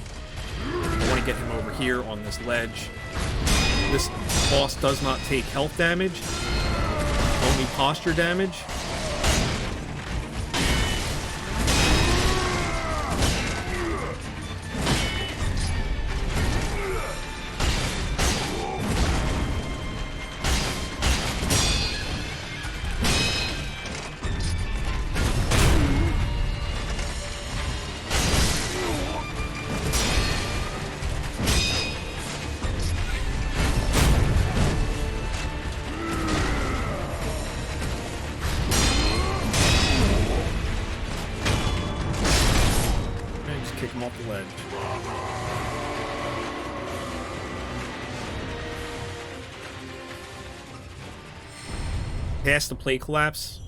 I want to get him over here on this ledge. This boss does not take health damage, only posture damage. Kick him off the ledge. Past the plate collapse.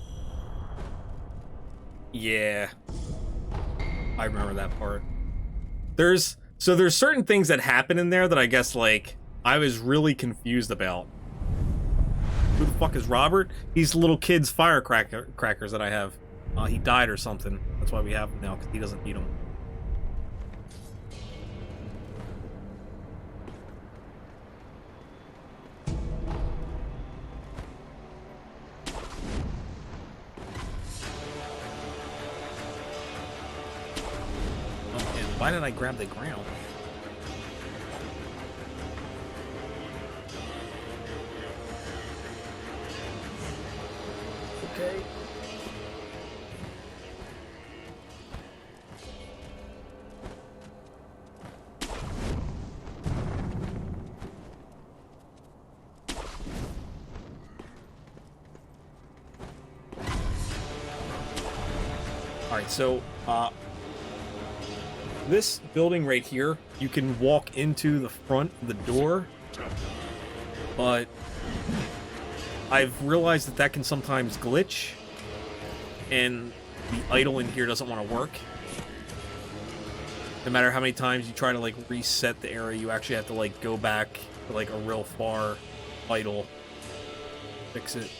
Yeah. I remember that part. There's certain things that happen in there that I guess, like, I was really confused about. Who the fuck is Robert? He's the little kid's firecrackers that I have. He died or something. That's why we have him now, because he doesn't need them. Why did I grab the ground? Okay. Alright, so, this building right here, you can walk into the front of the door, but I've realized that that can sometimes glitch, and the idle in here doesn't want to work. No matter how many times you try to, like, reset the area, you actually have to, like, go back to, like, a real far idle. Fix it.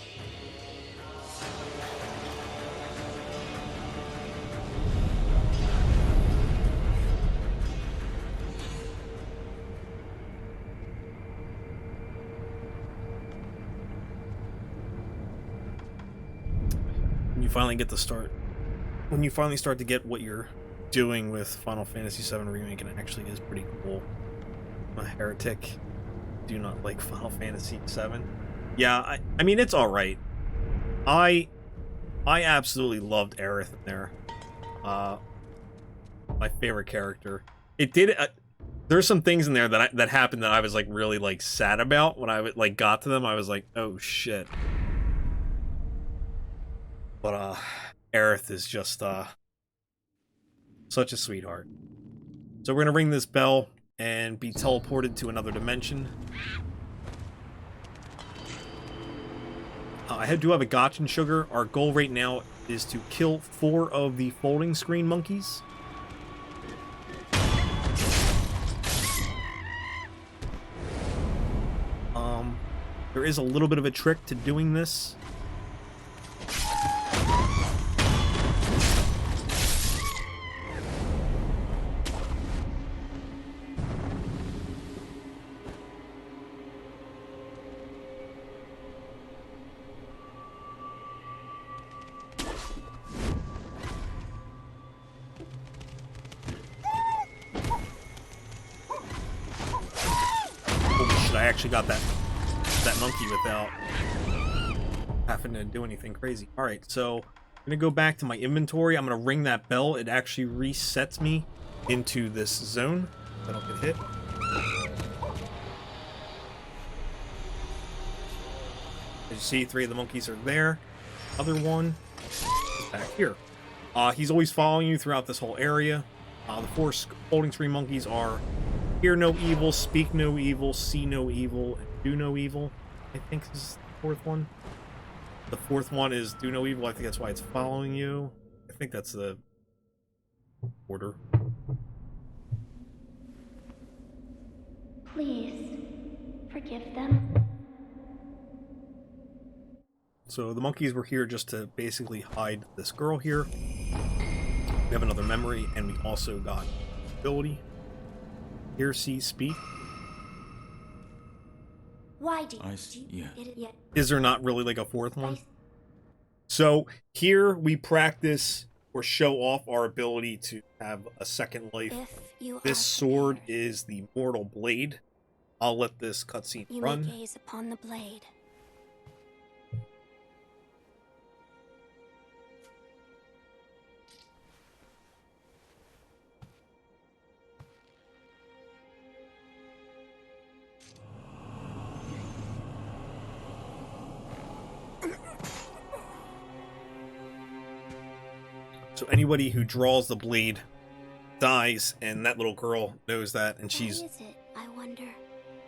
Finally get to start when you finally start to get what you're doing with Final Fantasy VII Remake, and it actually is pretty cool. I'm a heretic. Do not like Final Fantasy VII. Yeah, I mean, it's alright. I absolutely loved Aerith in there. My favorite character. It did there's some things in there that happened that I was like really like sad about. When I like got to them, I was like, oh shit. But, Aerith is just, such a sweetheart. So we're gonna ring this bell and be teleported to another dimension. I do have a gotcha, Sugar. Our goal right now is to kill 4 of the folding screen monkeys. There is a little bit of a trick to doing this. I actually got that monkey without having to do anything crazy. Alright, so I'm gonna go back to my inventory. I'm gonna ring that bell. It actually resets me into this zone. I don't get hit. As you see, 3 of the monkeys are there. Other one is back here. He's always following you throughout this whole area. The 4 folding screen monkeys are hear no evil, speak no evil, see no evil, and do no evil. I think this is the 4th one. The 4th one is do no evil. I think that's why it's following you. I think that's the order. Please, forgive them. So the monkeys were here just to basically hide this girl here. We have another memory, and we also got ability. Hear, see, speak. Why do you Is there not really like a 4th one? So here we practice or show off our ability to have a second life. This sword is the Mortal Blade. I'll let this cutscene run. You may gaze upon the blade. So anybody who draws the blade dies, and that little girl knows that, and she's... Why is it, I wonder?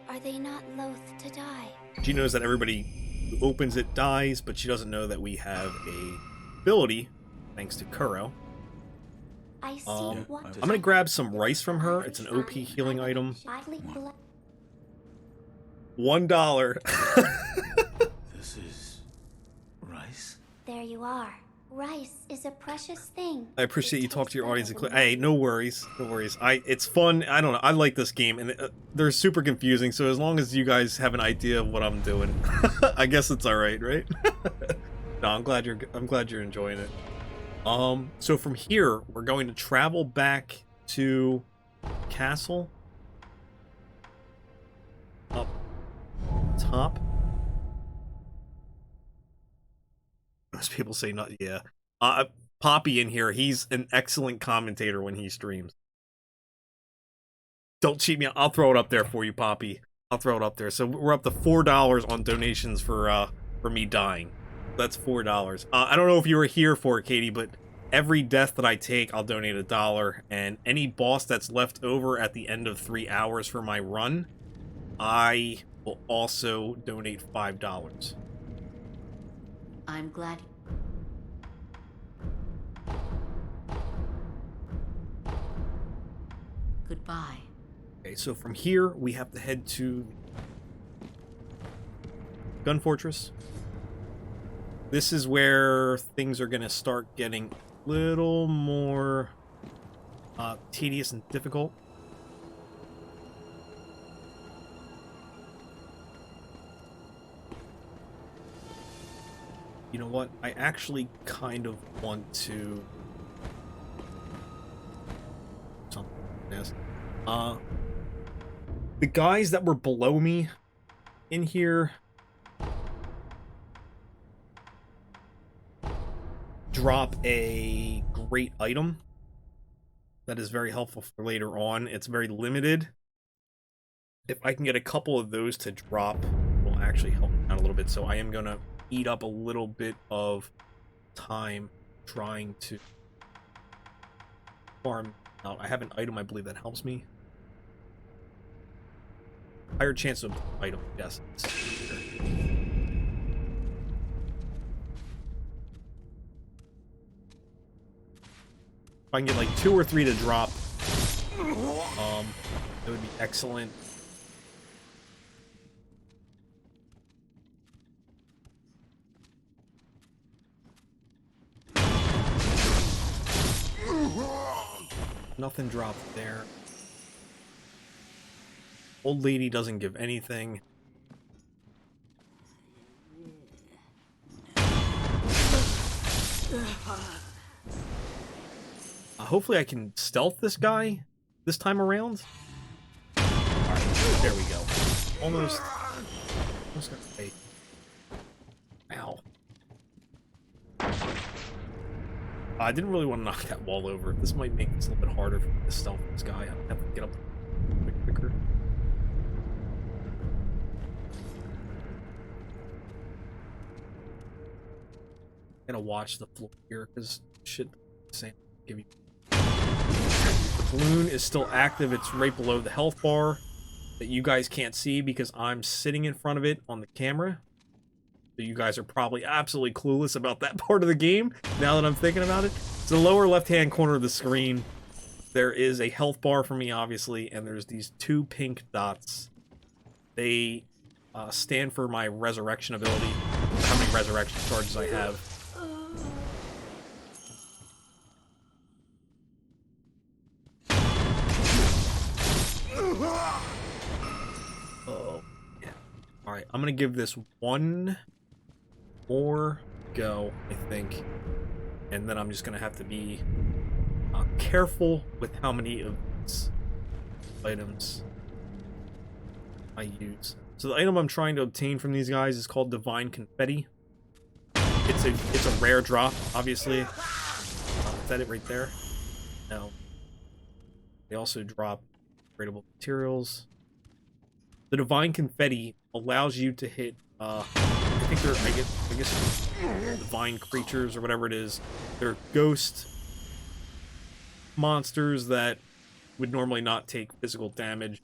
Are they not loath to die? She knows that everybody who opens it dies, but she doesn't know that we have a ability, thanks to Kuro. I see what I'm gonna grab some rice from her. It's an OP healing item. $1. This is rice? There you are. Rice is a precious thing. I appreciate you talk to your audience. Hey, no worries, no worries. It's fun. I don't know. I like this game, and they're super confusing. So as long as you guys have an idea of what I'm doing, I guess it's all right, right? No, I'm glad you're enjoying it. So from here, we're going to travel back to castle. Up top. Most people say not, yeah. Poppy in here, he's an excellent commentator when he streams. Don't cheat me, I'll throw it up there for you, Poppy. I'll throw it up there. So we're up to $4 on donations for me dying. That's $4. I don't know if you were here for it, Katie, but every death that I take, I'll donate $1, and any boss that's left over at the end of 3 hours for my run, I will also donate $5. I'm glad. Goodbye. Okay, so from here, we have to head to Gun Fortress. This is where things are going to start getting a little more tedious and difficult. You know what? I actually kind of want to... something like this. The guys that were below me in here drop a great item that is very helpful for later on. It's very limited. If I can get a couple of those to drop, it will actually help me out a little bit. So I am going to eat up a little bit of time trying to farm out. I have an item, I believe, that helps me. Higher chance of item, yes. If I can get like 2 or 3 to drop, it would be excellent. Nothing dropped there. Old lady doesn't give anything. Hopefully I can stealth this guy this time around. Alright, there we go. Almost got fake. Ow. I didn't really want to knock that wall over. This might make this a little bit harder for me to stealth this guy. I have to get up a bit quicker. I'm gonna watch the floor here because shit same give you. The balloon is still active. It's right below the health bar that you guys can't see because I'm sitting in front of it on the camera. So you guys are probably absolutely clueless about that part of the game now that I'm thinking about it. It's the lower left-hand corner of the screen. There is a health bar for me, obviously, and there's these 2 pink dots. They stand for my resurrection ability, how many resurrection charges I have. Oh, yeah. Alright, I'm gonna give this one more go, I think. And then I'm just gonna have to be careful with how many of these items I use. So the item I'm trying to obtain from these guys is called Divine Confetti. It's a rare drop, obviously. Is that it right there? No. They also drop upgradable materials. The Divine Confetti allows you to hit, I think they're, I guess, divine creatures or whatever it is. They're ghost monsters that would normally not take physical damage.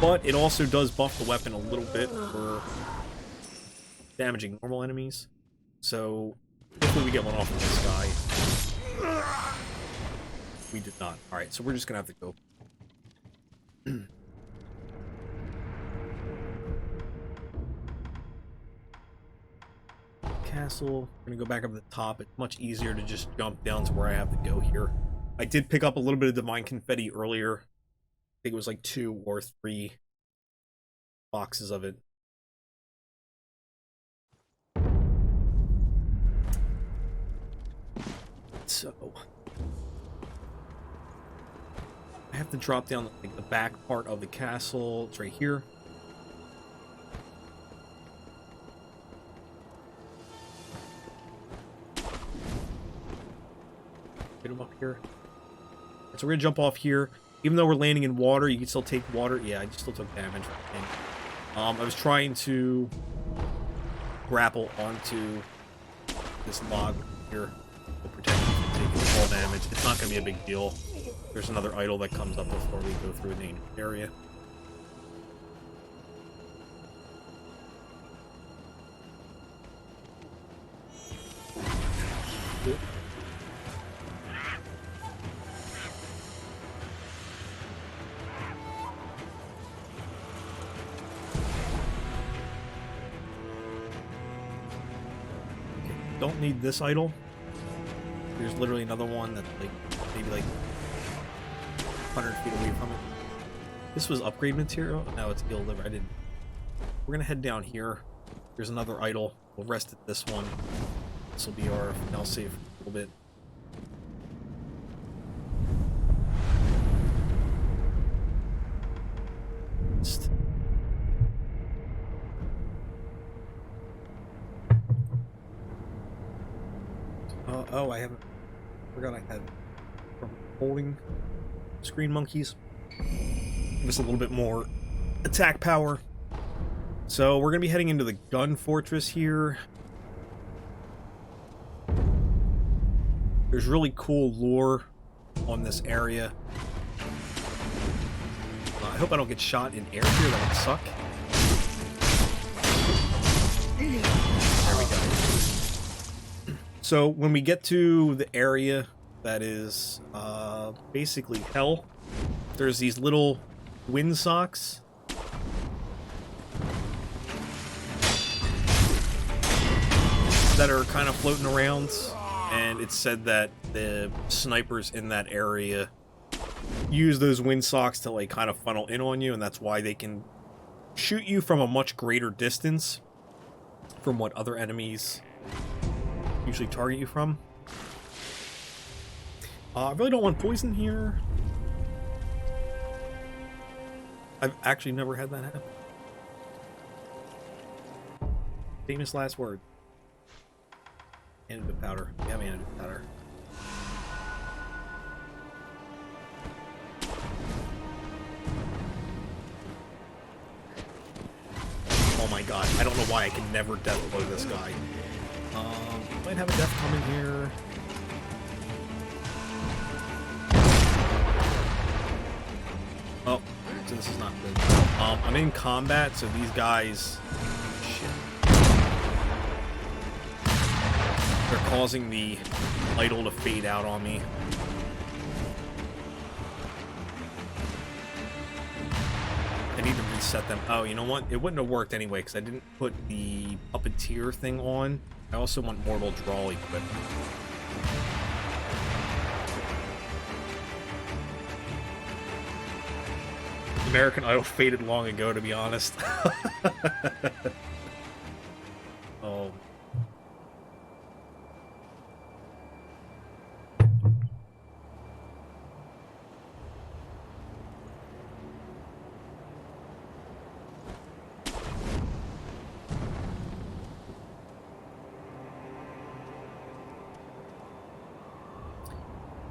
But it also does buff the weapon a little bit for damaging normal enemies. So, hopefully we get one off of this guy. We did not. Alright, so we're just gonna have to go. Castle. I'm gonna go back up to the top. It's much easier to just jump down to where I have to go here. I did pick up a little bit of Divine Confetti earlier. I think it was like 2 or 3 boxes of it. So I have to drop down like the back part of the castle. It's right here. Get him up here. So we're gonna jump off here. Even though we're landing in water, you can still take water. Yeah, I still took damage. I was trying to grapple onto this log here. Will protect me from taking fall damage. It's not gonna be a big deal. There's another idol that comes up before we go through the area. Good. Don't need this idol. There's literally another one that's like maybe like 100 feet away from it. This was upgrade material. No, it's ill liver. I didn't. We're gonna head down here. There's another idol. We'll rest at this one. This will be our now save for a little bit. Oh, I haven't. Forgot I had from holding screen monkeys. Give us a little bit more attack power. So we're gonna be heading into the gun fortress here. There's really cool lore on this area. I hope I don't get shot in air here. That would suck. There we go. So when we get to the area that is basically hell, there's these little windsocks. That are kind of floating around, and it's said that the snipers in that area use those windsocks to like kind of funnel in on you, and that's why they can shoot you from a much greater distance from what other enemies usually target you from. I really don't want poison here. I've actually never had that happen. Famous last word. Antidote powder. We have antidote powder. Oh my god, I don't know why I can never death blow this guy. Might have a death coming here. Oh, so this is not good. I'm in combat, so these guys... Shit. They're causing the idol to fade out on me. I need to reset them. Oh, you know what? It wouldn't have worked anyway, because I didn't put the puppeteer thing on. I also want mortal draw equipment. American Idol faded long ago, to be honest. Oh.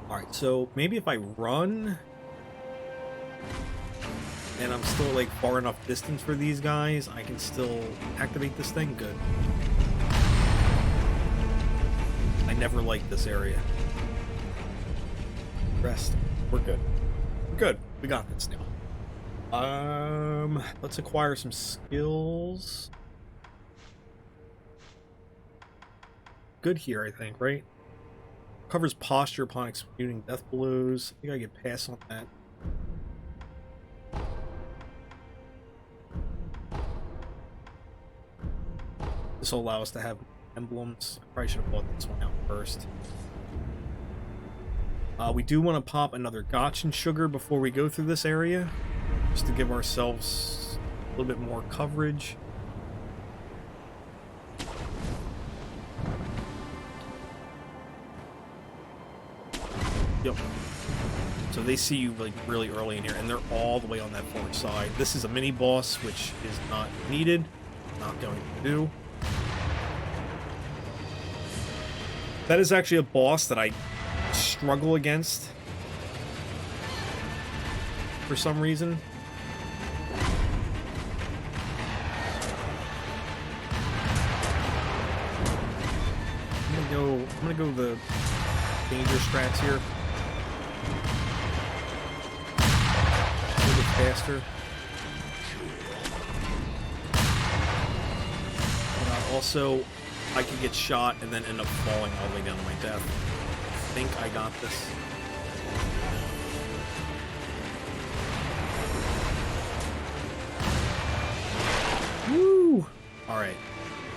Alright, so maybe if I run and I'm still like far enough distance for these guys, I can still activate this thing. Good. I never liked this area. Rest. We're good. We're good. We got this now. Let's acquire some skills. Good here, I think, right? Covers posture upon executing death blows. I think I get pass on that. This will allow us to have emblems. I probably should have bought this one out first. We do want to pop another gotch and sugar before we go through this area, just to give ourselves a little bit more coverage. Yep. So they see you like really early in here, and they're all the way on that far side. This is a mini boss, which is not needed. Not going to do. That is actually a boss that I struggle against for some reason. I'm gonna go the danger strats here. A little bit faster. Also, I could get shot and then end up falling all the way down to my death. I think I got this. Woo! Alright.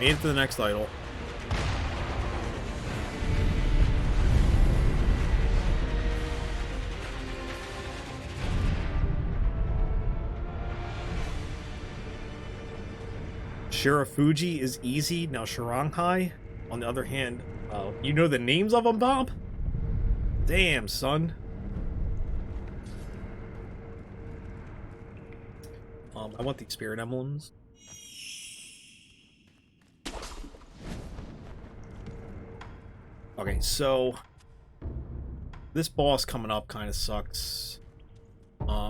Made it to the next idol. Shirafuji is easy. Now Shiranghai, on the other hand, you know the names of them, Bob? Damn, son. I want the spirit emblems. Okay, so this boss coming up kind of sucks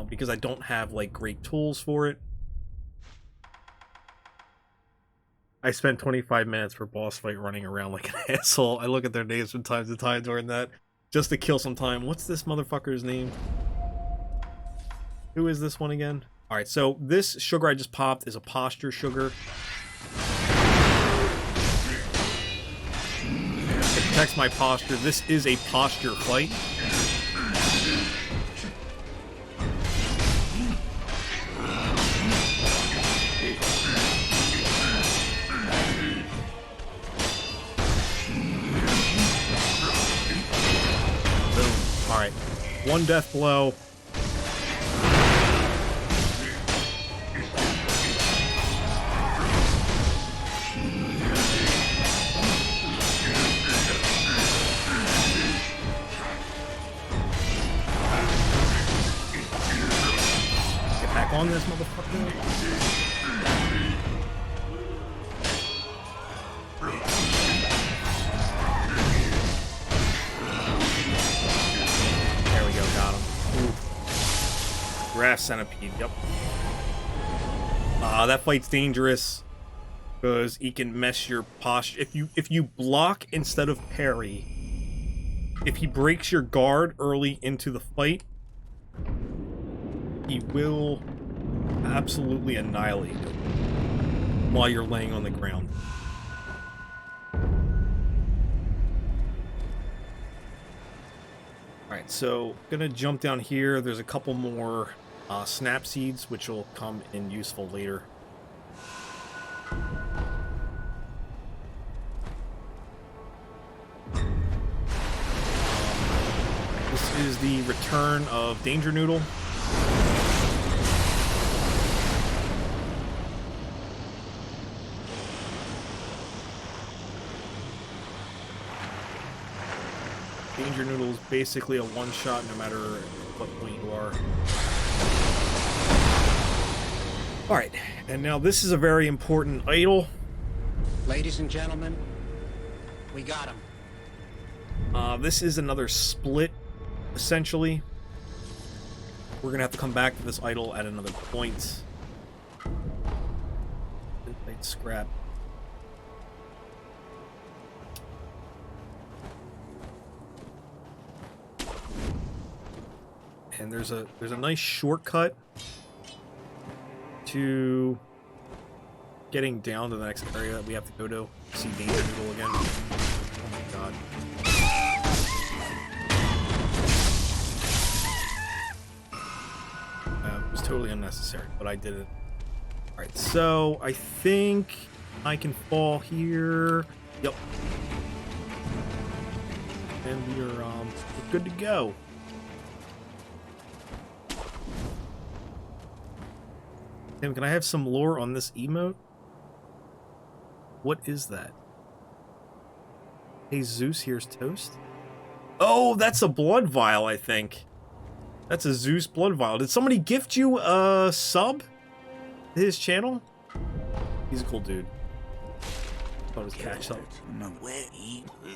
because I don't have like great tools for it. I spent 25 minutes for boss fight running around like an asshole. I look at their names from time to time during that just to kill some time. What's this motherfucker's name? Who is this one again? Alright, so this sugar I just popped is a posture sugar. It protects my posture. This is a posture fight. Alright, one death blow. Get back on this motherfucker. Grass centipede, yep. That fight's dangerous because he can mess your posture. If you block instead of parry, if he breaks your guard early into the fight, he will absolutely annihilate you while you're laying on the ground. Alright, so gonna jump down here. There's a couple more snap seeds, which will come in useful later. This is the return of Danger Noodle. Danger Noodle is basically a one-shot no matter what point you are. Alright, and now this is a very important idol. Ladies and gentlemen, we got him. This is another split, essentially. We're gonna have to come back to this idol at another point. Insight scrap. And there's a nice shortcut to getting down to the next area that we have to go to. See Danger Noodle again. Oh my god. It was totally unnecessary, but I did it. Alright, so I think I can fall here. Yep. And we're good to go. Tim, can I have some lore on this emote? What is that? Hey, Zeus, here's toast. Oh, that's a blood vial, I think. That's a Zeus blood vial. Did somebody gift you a sub to his channel? He's a cool dude. Thought it was catch up.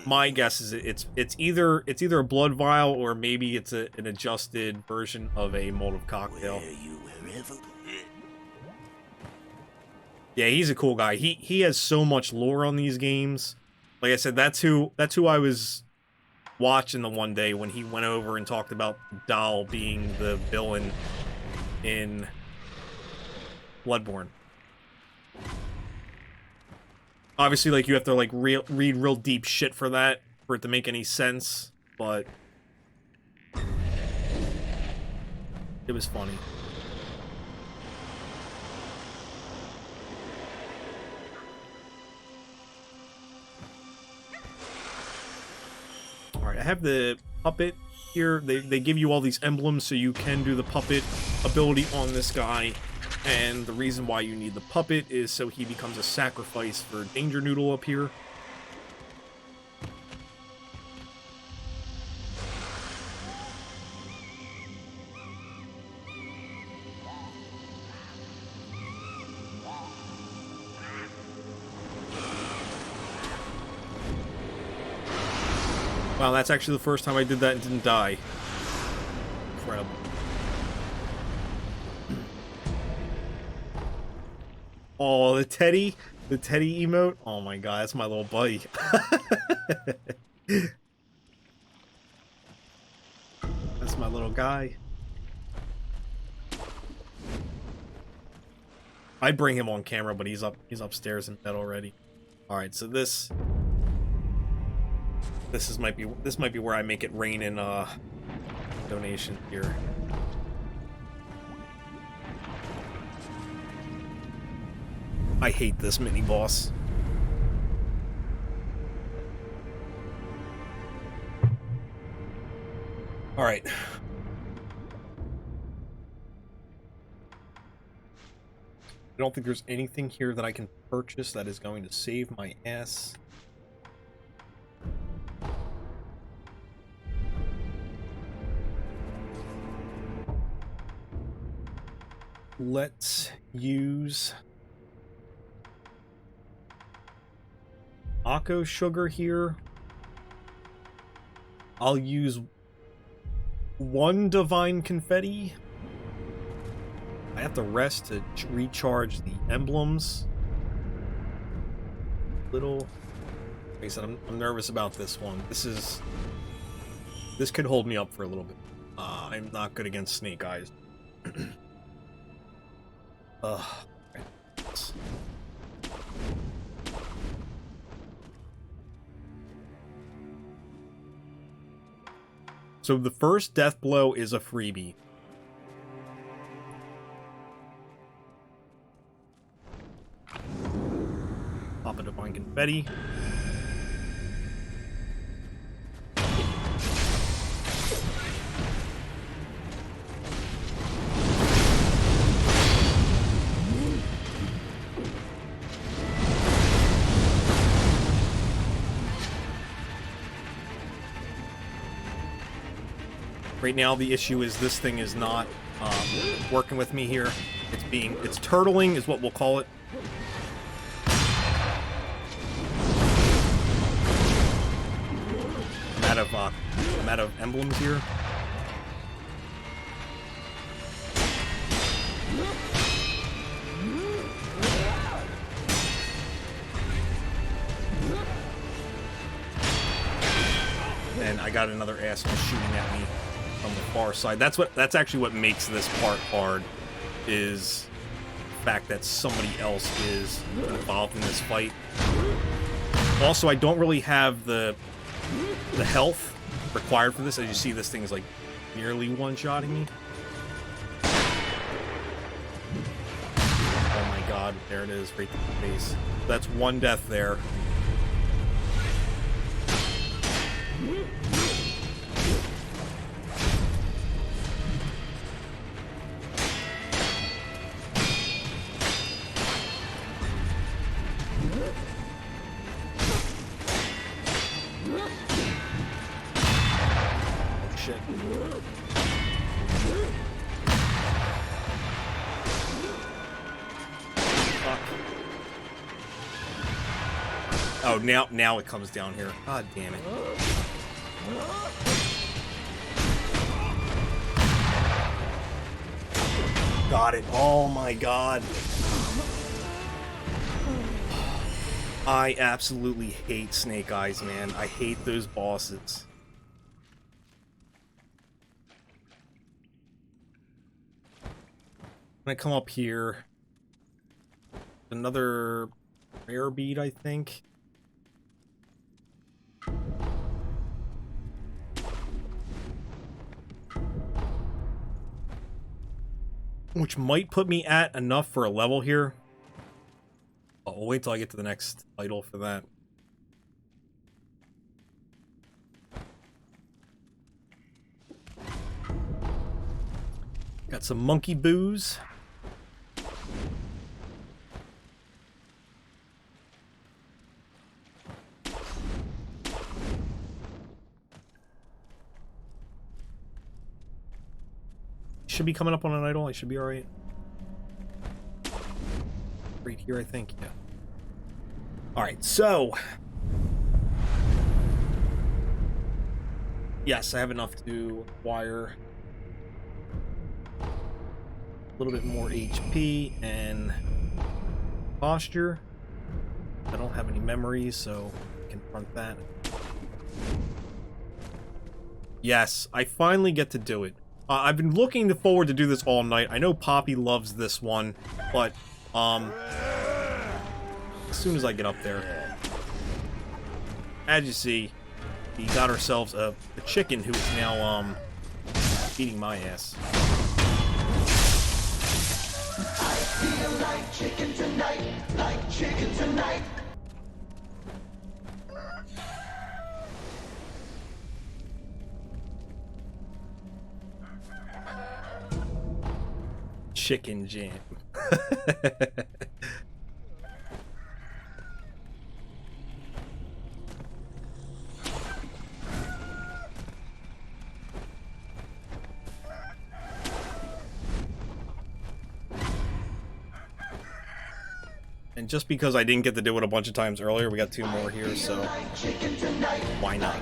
My guess is it's either a blood vial or maybe it's an adjusted version of a Molotov cocktail. Yeah, he's a cool guy. He has so much lore on these games. Like I said, that's who I was watching the one day when he went over and talked about Doll being the villain in Bloodborne. Obviously, like, you have to, like, read real deep shit for that, for it to make any sense, but it was funny. Alright, I have the puppet here. They give you all these emblems so you can do the puppet ability on this guy. And the reason why you need the puppet is so he becomes a sacrifice for Danger Noodle up here. Wow, that's actually the first time I did that and didn't die. Incredible. Oh, the Teddy emote. Oh my god, that's my little buddy. That's my little guy. I'd bring him on camera, but he's upstairs in bed already. All right, so this might be where I make it rain in donation here. I hate this mini boss. All right. I don't think there's anything here that I can purchase that is going to save my ass. Let's use Akko sugar here. I'll use 1 divine confetti. I have to rest to recharge the emblems. Like I said, I'm nervous about this one. This could hold me up for a little bit. I'm not good against snake eyes. Okay. So the first death blow is a freebie. Pop a divine confetti. Right now, the issue is this thing is not working with me here. It's turtling is what we'll call it. I'm out of emblems here. And I got another asshole shooting at me from the far side. That's actually what makes this part hard, is the fact that somebody else is involved in this fight. Also, I don't really have the health required for this. As you see, this thing is like nearly one-shotting me. Oh my god, there it is, right to the face. That's 1 death there. Oh, now it comes down here. God damn it. Got it. Oh my god. I absolutely hate Snake Eyes, man. I hate those bosses. When I come up here, another rare bead, I think. Which might put me at enough for a level here. I'll wait till I get to the next idol for that. Got some monkey booze. Should be coming up on an idol. I should be alright. Right here, I think. Yeah. Alright, so. Yes, I have enough to acquire a little bit more HP and posture. I don't have any memories, so I can front that. Yes, I finally get to do it. I've been looking forward to do this all night. I know Poppy loves this one, but as soon as I get up there, as you see, we got ourselves a chicken who is now eating my ass. I feel like chicken tonight, like chicken tonight. Chicken jam. And just because I didn't get to do it a bunch of times earlier, we got 2 more here, so why not?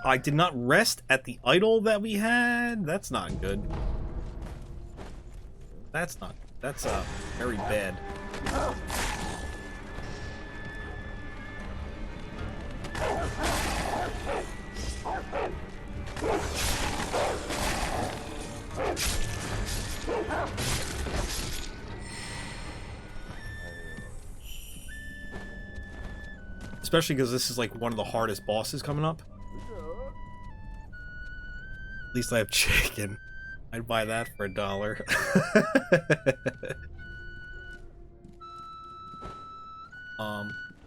I did not rest at the idol that we had. That's not good. That's very bad. Especially because this is like one of the hardest bosses coming up. At least I have chicken. I'd buy that for $1.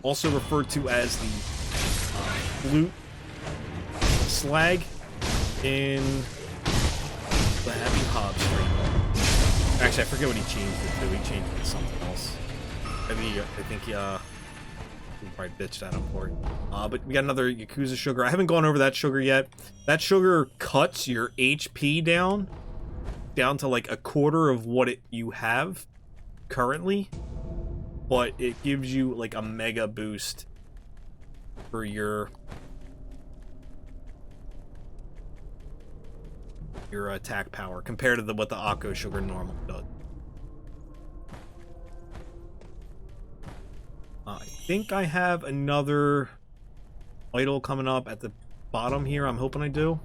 Also referred to as the flute slag in the Happy Hobbs stream. Actually, I forget what he changed it to. He changed it to something else. I think he probably bitched at him for it. But we got another Yakuza sugar. I haven't gone over that sugar yet. That sugar cuts your HP down to like a quarter of what you have currently, but it gives you like a mega boost for your attack power compared to what the Akko sugar normally does. I think I have another idol coming up at the bottom here. I'm hoping I do.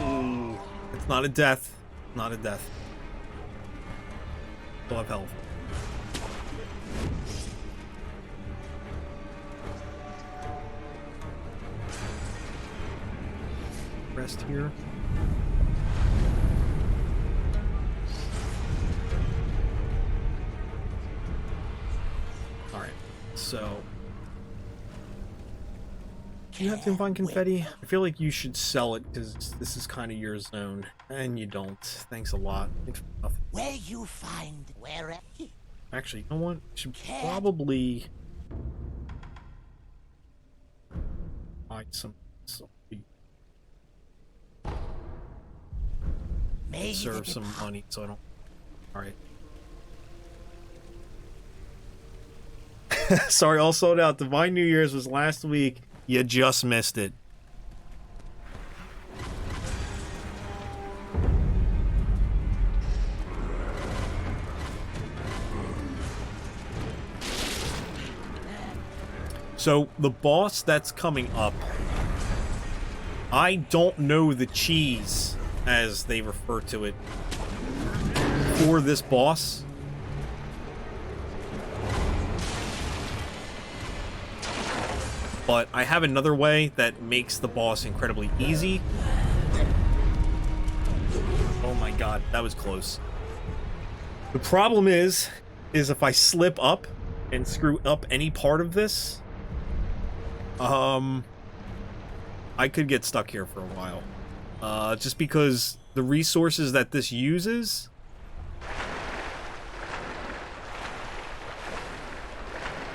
Ooh, it's not a death. Not a death. Still have health. Rest here. Alright, so do you have to find confetti? I feel like you should sell it because this is kind of your zone, and you don't. Thanks a lot. Thanks for nothing. Where you find where Actually, you know what? Should probably buy some serve some money so I don't. All right. Sorry, all sold out. Divine New Year's was last week. You just missed it. So, the boss that's coming up, I don't know the cheese, as they refer to it, for this boss. But I have another way that makes the boss incredibly easy. Oh my god, that was close. The problem is if I slip up and screw up any part of this, I could get stuck here for a while. Just because the resources that this uses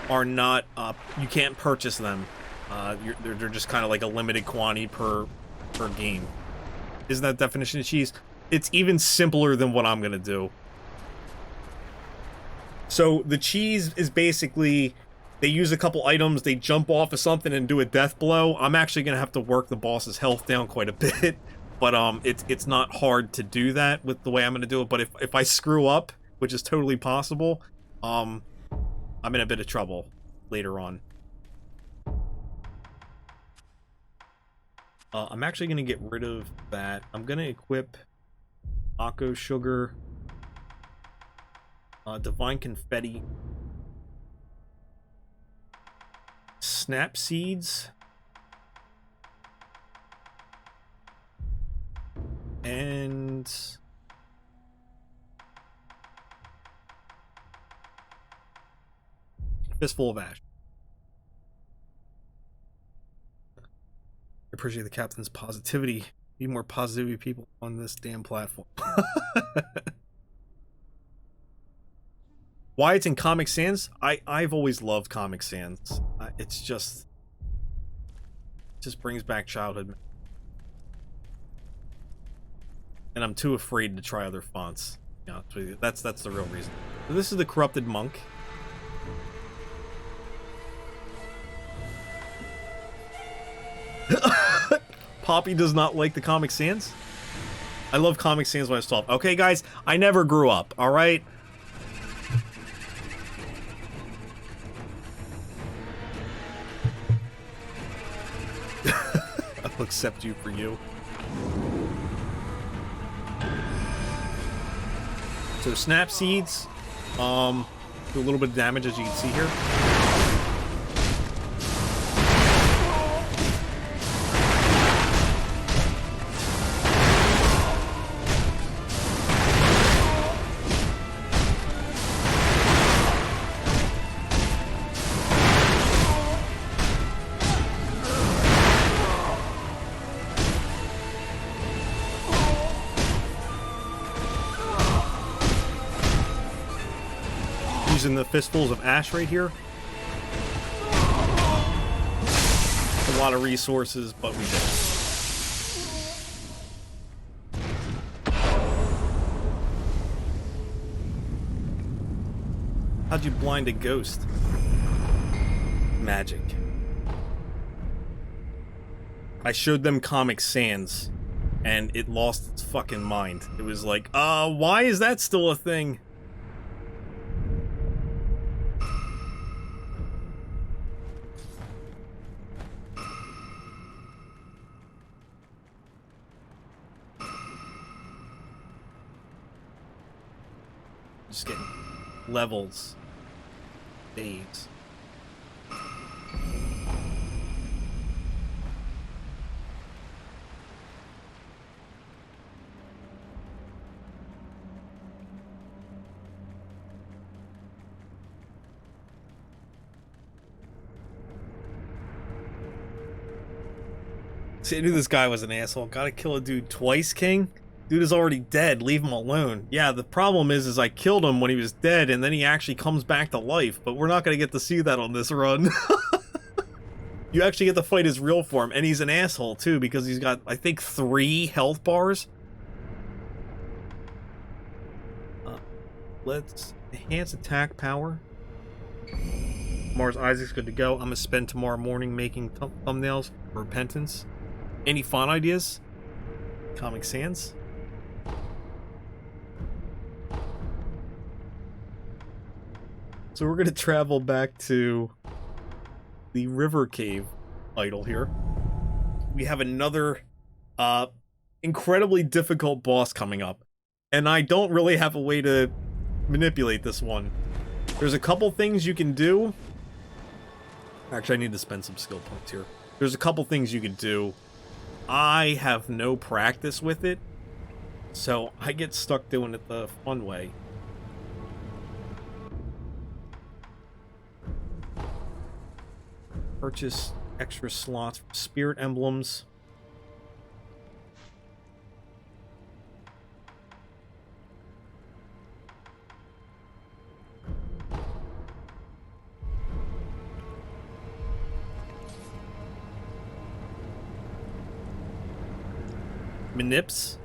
are not up. You can't purchase them. They're just kind of like a limited quantity per game. Isn't that definition of cheese? It's even simpler than what I'm gonna do. So the cheese is basically, they use a couple items, they jump off of something and do a death blow. I'm actually gonna have to work the boss's health down quite a bit, but it's not hard to do that with the way I'm gonna do it. But if I screw up, which is totally possible, I'm in a bit of trouble later on. I'm actually gonna get rid of that. I'm gonna equip Akko Sugar, Divine Confetti, Snap Seeds, and Fistful of Ash. I appreciate the captain's positivity. Need more positivity people on this damn platform. Why it's in Comic Sans? I've always loved Comic Sans. It's just brings back childhood. And I'm too afraid to try other fonts. Yeah, that's the real reason. So this is the Corrupted Monk. Poppy does not like the Comic Sans. I love Comic Sans when I was 12. Okay, guys, I never grew up, alright? I'll accept you for you. So, Snap Seeds, do a little bit of damage, as you can see here. Using the Fistfuls of Ash right here. A lot of resources, but we did. How'd you blind a ghost? Magic. I showed them Comic Sans, and it lost its fucking mind. It was like, why is that still a thing? Just getting levels, days. See, I knew this guy was an asshole. Gotta kill a dude twice, King? Dude is already dead. Leave him alone. Yeah, the problem is I killed him when he was dead, and then he actually comes back to life. But we're not going to get to see that on this run. You actually get to fight his real form, and he's an asshole, too, because he's got, I think, 3 health bars. Let's enhance attack power. Mars Isaac's good to go. I'm going to spend tomorrow morning making thumbnails for Repentance. Any font ideas? Comic Sans? So we're going to travel back to the River Cave idol here. We have another incredibly difficult boss coming up. And I don't really have a way to manipulate this one. There's a couple things you can do. Actually, I need to spend some skill points here. There's a couple things you can do. I have no practice with it, so I get stuck doing it the fun way. Purchase extra slots for spirit emblems. Manips?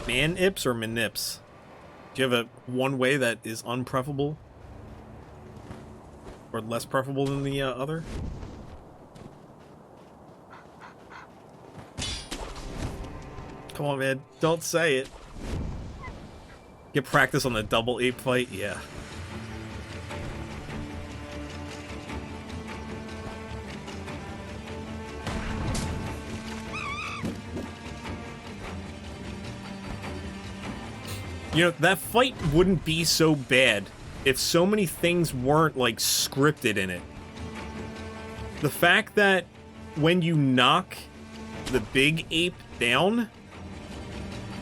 Man-ips or manips? Do you have one way that is unpreferable? Or less preferable than the other? Come on, man. Don't say it. Get practice on the double ape fight? Yeah. You know, that fight wouldn't be so bad if so many things weren't, like, scripted in it. The fact that when you knock the big ape down,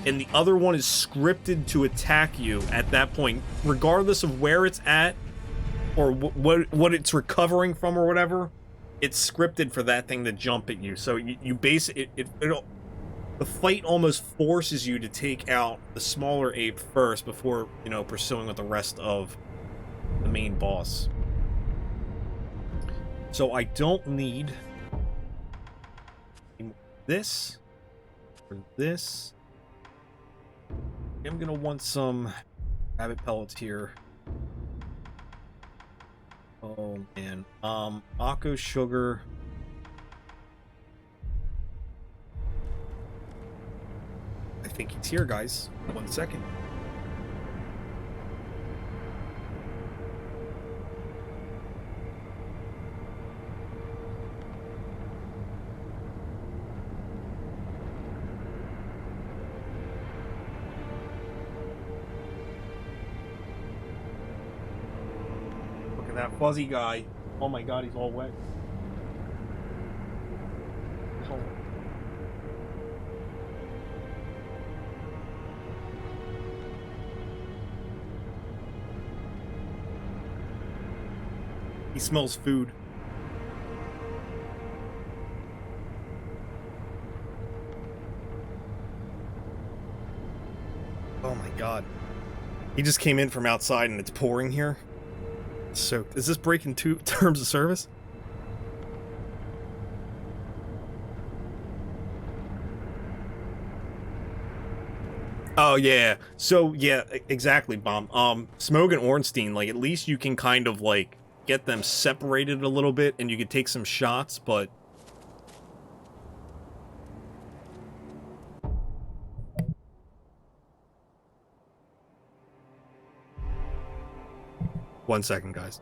and the other one is scripted to attack you at that point, regardless of where it's at, or what it's recovering from or whatever, it's scripted for that thing to jump at you. So you base it the fight almost forces you to take out the smaller ape first before, you know, pursuing with the rest of the main boss. So I don't need this or this. I'm gonna want some rabbit pellets here. Oh man. Akko sugar. I think he's here, guys. 1 second. Look at that fuzzy guy. Oh my god, he's all wet. Oh. He smells food. Oh my god. He just came in from outside and it's pouring here. So, is this breaking terms of service? Oh yeah. So yeah, exactly, Bomb. Smoke and Ornstein, like, at least you can kind of like get them separated a little bit and you could take some shots, but one second, guys.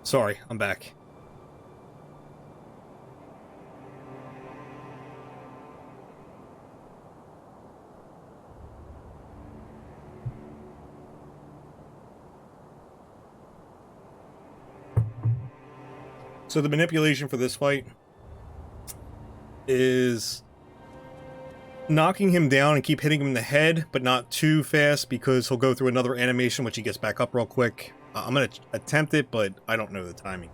Sorry, I'm back. So the manipulation for this fight is knocking him down and keep hitting him in the head, but not too fast because he'll go through another animation which he gets back up real quick. I'm going to attempt it, but I don't know the timing.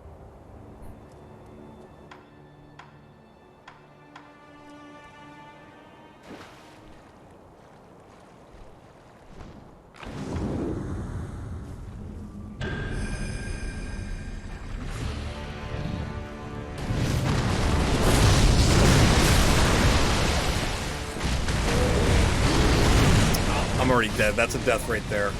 I'm already dead. That's a death right there.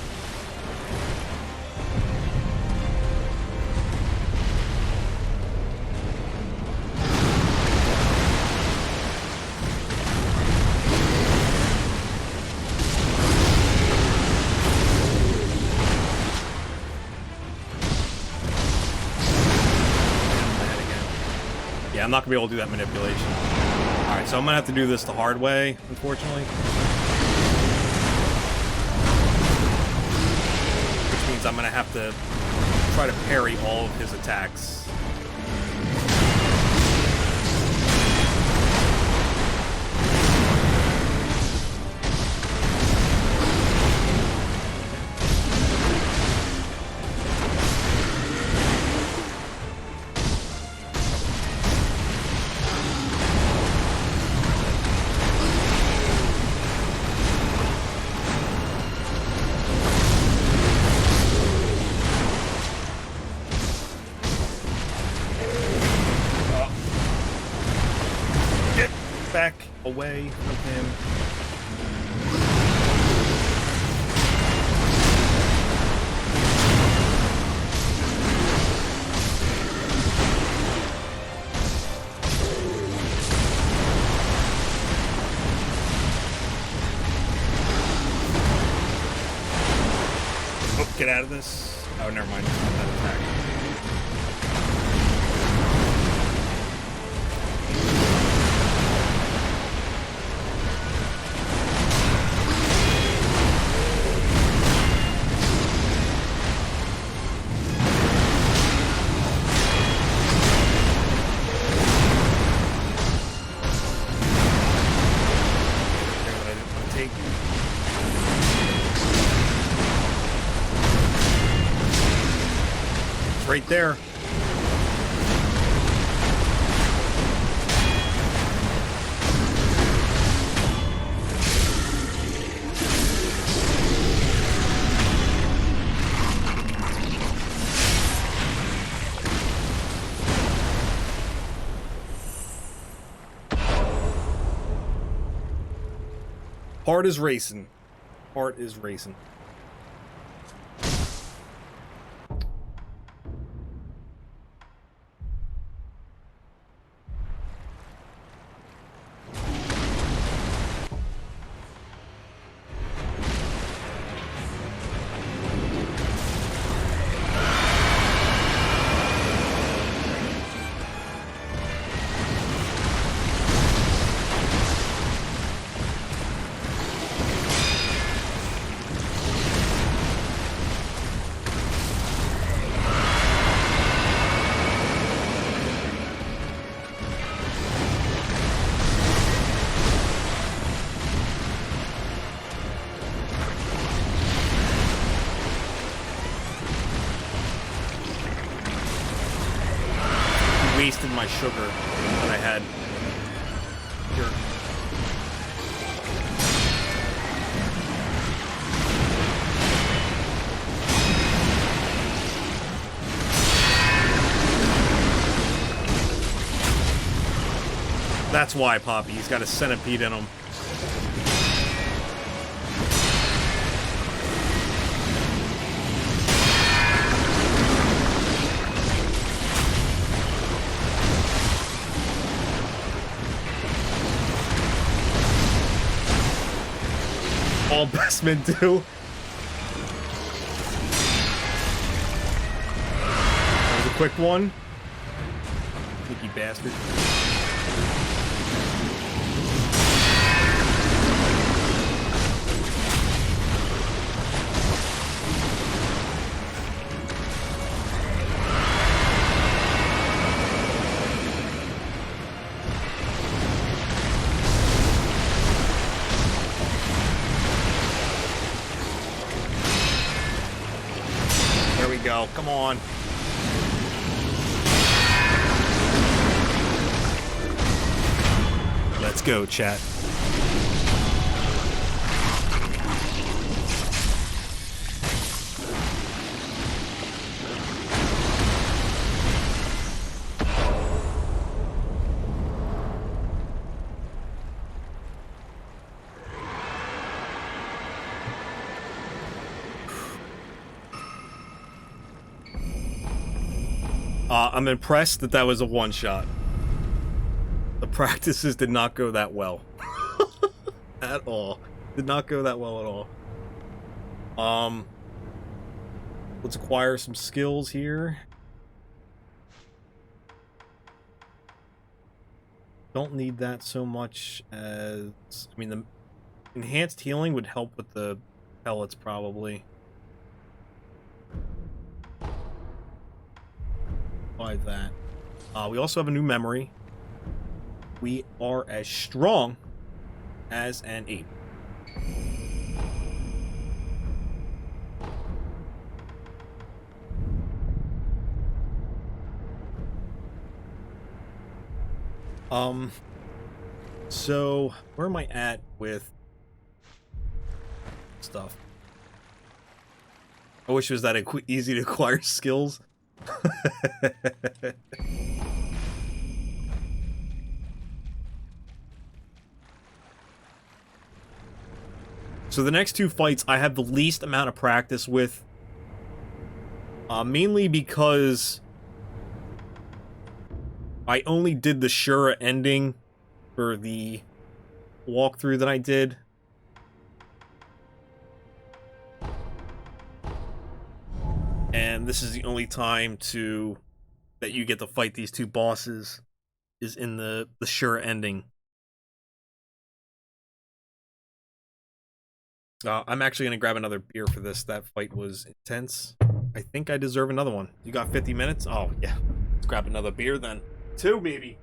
Yeah, I'm not gonna be able to do that manipulation. Alright, so I'm gonna have to do this the hard way, unfortunately. Which means I'm gonna have to try to parry all of his attacks. Back away from him. Oh, get out of this. Oh, never mind. It's not that attack. Right there. Heart is racing. Heart is racing. Wasted my sugar that I had here. That's why, Poppy. He's got a centipede in him. All best men do. That was a quick one. Sneaky bastard. There we go. Come on. Let's go, chat. I'm impressed that that was a one-shot. The practices did not go that well. At all. Did not go that well at all. Let's acquire some skills here. Don't need that so much as... I mean, the enhanced healing would help with the pellets, probably. By that. We also have a new memory. We are as strong as an ape. So where am I at with stuff? I wish it was that easy to acquire skills. So the next two fights I have the least amount of practice with, mainly because I only did the Shura ending for the walkthrough that I did. And this is the only time that you get to fight these two bosses is in the Shura ending. I'm actually going to grab another beer for this. That fight was intense. I think I deserve another one. You got 50 minutes? Oh, yeah. Let's grab another beer then. 2, maybe.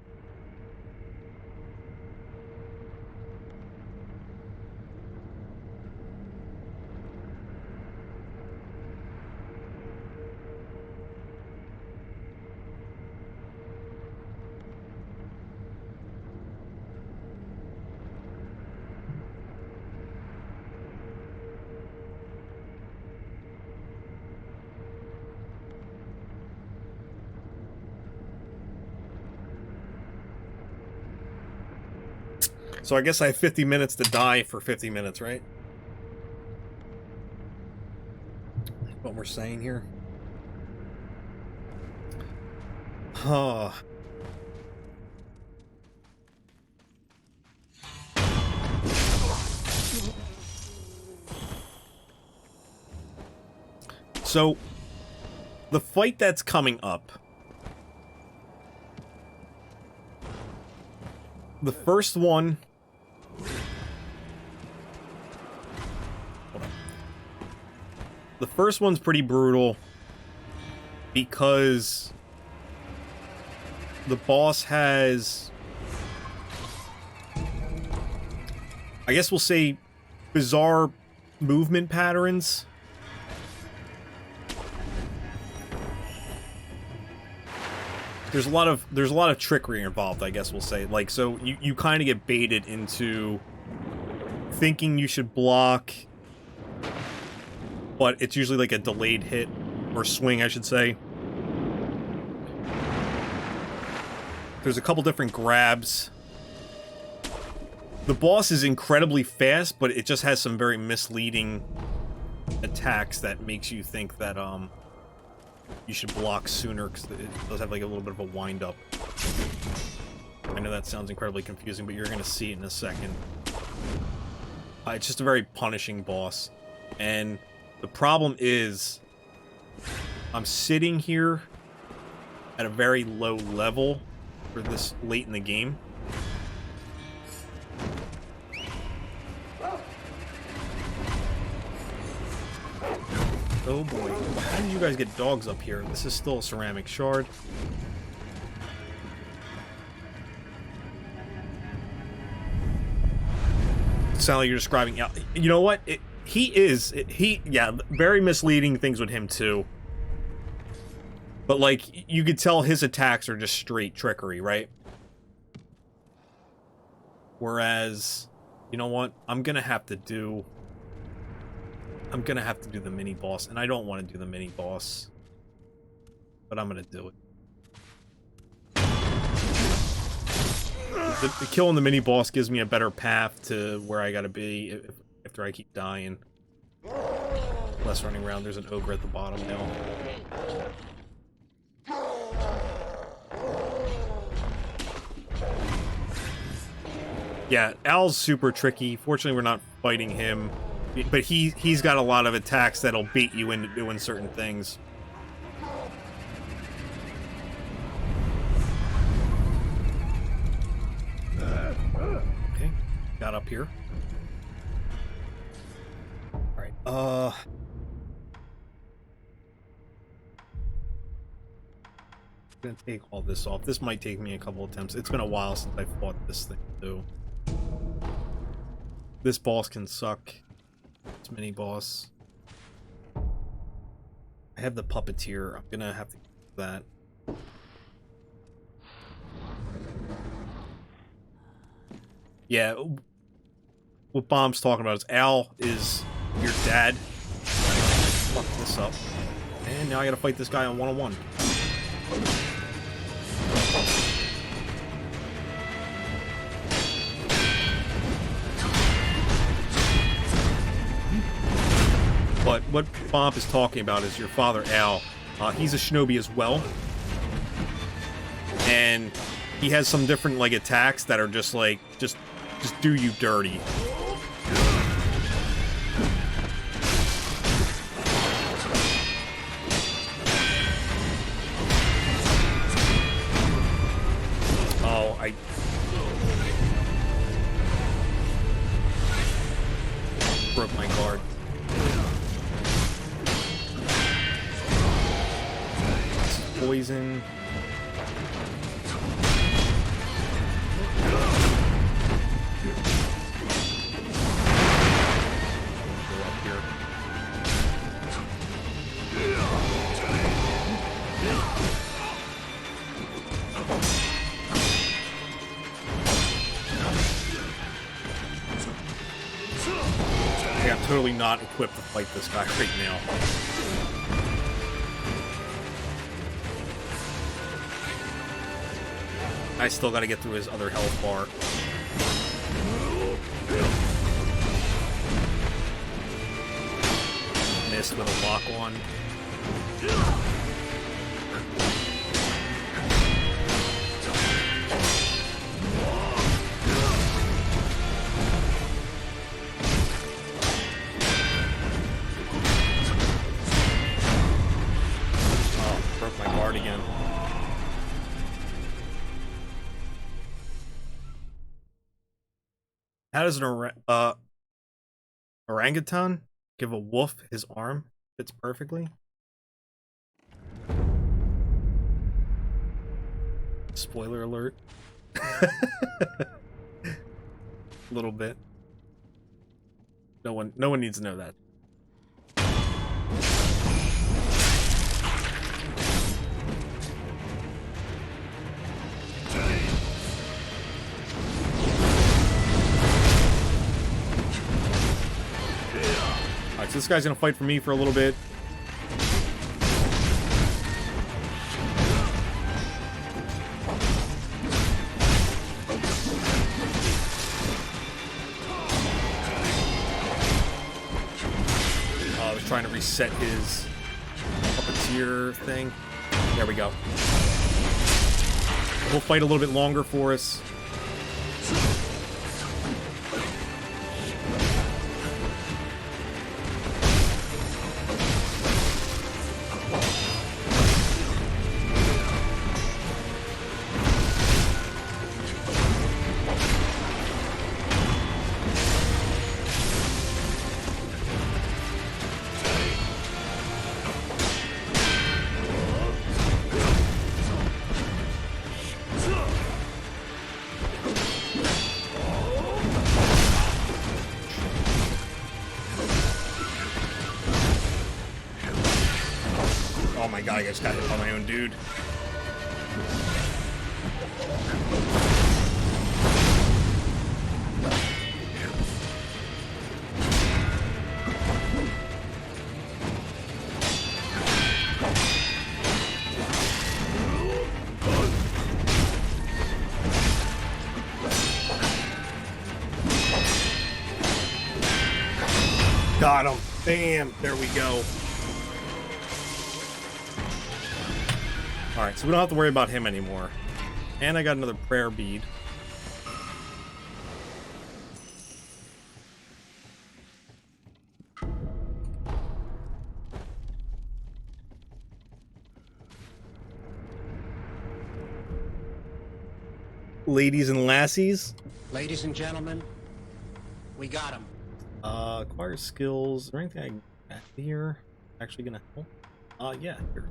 So I guess I have 50 minutes to die for 50 minutes, right? What we're saying here. Huh. So, the fight that's coming up. The first one... The first one's pretty brutal because the boss has, I guess we'll say, bizarre movement patterns. There's a lot of trickery involved, I guess we'll say. Like, so you kind of get baited into thinking you should block, but it's usually like a delayed hit, or swing, I should say. There's a couple different grabs. The boss is incredibly fast, but it just has some very misleading attacks that makes you think that, you should block sooner, because it does have like a little bit of a wind-up. I know that sounds incredibly confusing, but you're going to see it in a second. It's just a very punishing boss. And the problem is, I'm sitting here at a very low level for this late in the game. Oh boy, how do you guys get dogs up here? This is still a ceramic shard. Sound like you're describing. You know what? Yeah, very misleading things with him too. But like, you could tell his attacks are just straight trickery, right? Whereas, you know what? I'm gonna have to do the mini boss, and I don't want to do the mini boss, but I'm gonna do it. The killing the mini boss gives me a better path to where I gotta be after I keep dying. Less running around. There's an ogre at the bottom now. Yeah, Al's super tricky. Fortunately, we're not fighting him, but he's got a lot of attacks that'll bait you into doing certain things. Okay, got up here. Alright, gonna take all this off. This might take me a couple attempts. It's been a while since I fought this thing, too. This boss can suck. This mini boss. I have the puppeteer. I'm gonna have to use that. Yeah, what Bomb's talking about is Al is your dad. Fuck this up. And now I gotta fight this guy on one-on-one. But what Bomb is talking about is your father, Al. He's a shinobi as well. And he has some different, like, attacks that are just, like, just do you dirty. Oh, I broke my guard. Poison. Yeah, I'm totally not equipped to fight this guy right now. I still gotta get through his other health bar. Missed with a lock on. Oh, broke my guard again. How does an orangutan give a wolf his arm? Fits perfectly. Spoiler alert. A little bit. No one needs to know that. Alright, so this guy's gonna fight for me for a little bit. I was trying to reset his puppeteer thing. There we go. We'll fight a little bit longer for us. Oh my god, I just got hit by my own dude. Got him. Bam. There we go. Alright, so we don't have to worry about him anymore. And I got another prayer bead. Ladies and lassies. Ladies and gentlemen, we got him. Acquire skills. Is there anything I can add here? Actually gonna help? Yeah, here.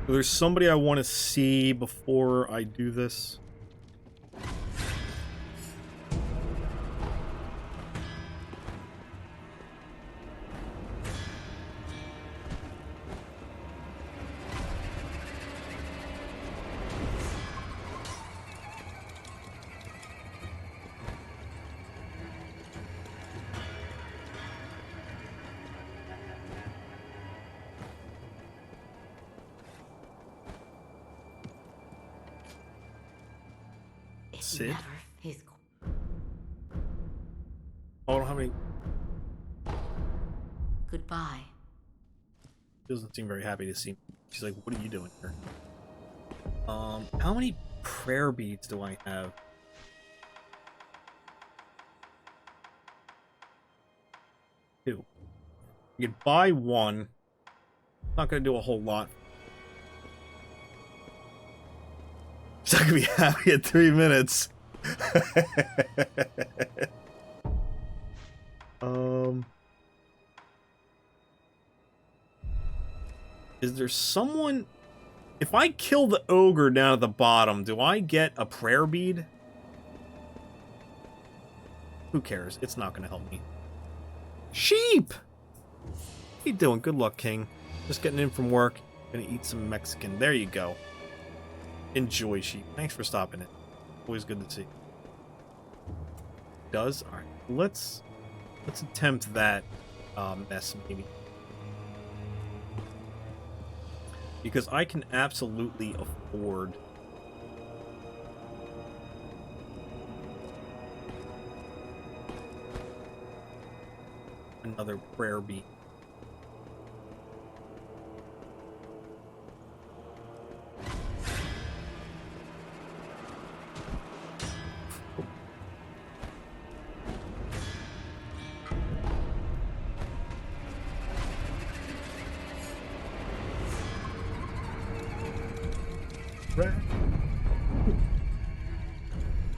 There's somebody I want to see before I do this. Sid? Oh, I don't have any. Goodbye. She doesn't seem very happy to see me. She's like, what are you doing here? How many prayer beads do I have? 2. You could buy 1. Not gonna do a whole lot. She's not gonna be happy at 3 minutes. Is there someone... If I kill the ogre down at the bottom, do I get a prayer bead? Who cares? It's not gonna help me. Sheep! How you doing? Good luck, King. Just getting in from work. Gonna eat some Mexican. There you go. Enjoy, sheep. Thanks for stopping it. Always good to see. Does? Alright. Let's attempt that mess, maybe. Because I can absolutely afford another prayer bead.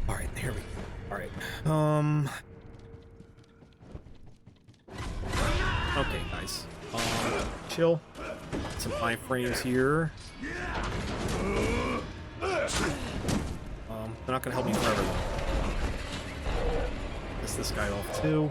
Alright, here we go. Alright. Okay, guys. Chill. Some iframes here. They're not gonna help me forever though. Piss this guy off too.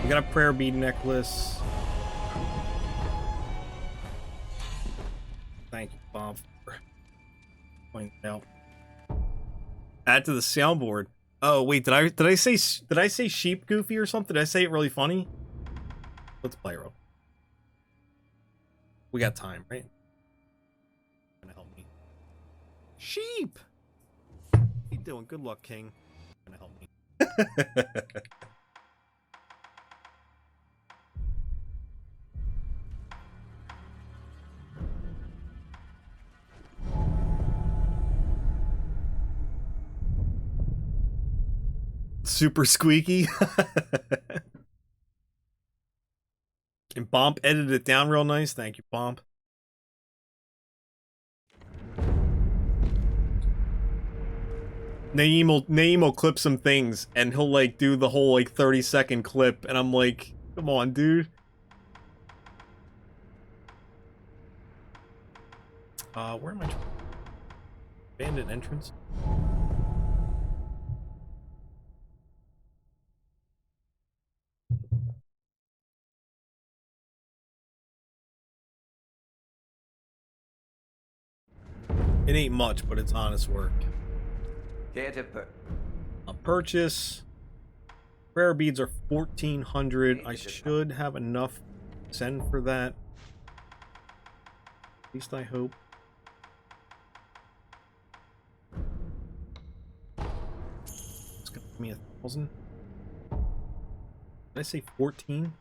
We got a prayer bead necklace. Thank you, Bob, for pointing it out. Add to the soundboard. Oh wait, did I say sheep goofy or something? Did I say it really funny? Let's play real. We got time, right? Gonna help me. Sheep. How you doing? Good luck, King. Gonna help me. Super squeaky. And Bomp edited it down real nice. Thank you, Bomp. Naeem will clip some things and he'll like do the whole like 30-second clip and I'm like, come on, dude. Where am I? Abandoned entrance. It ain't much, but it's honest work. A purchase. Prayer beads are 1,400. I should have enough to send for that. At least I hope. It's gonna give me 1,000. Did I say 14?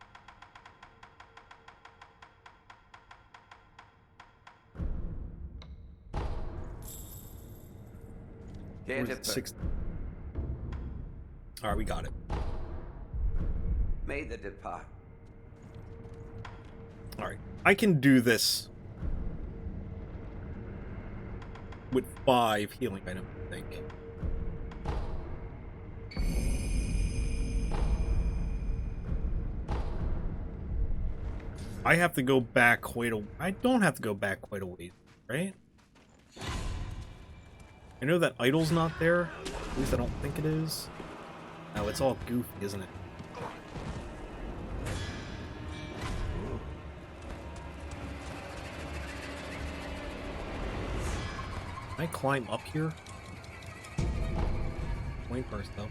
Alright, we got it. May the depart. Alright, I can do this with 5 healing items, I think. I have to go back quite a... I don't have to go back quite a ways, right? I know that idol's not there. At least I don't think it is. No, it's all goofy, isn't it? Can I climb up here? Point first, though.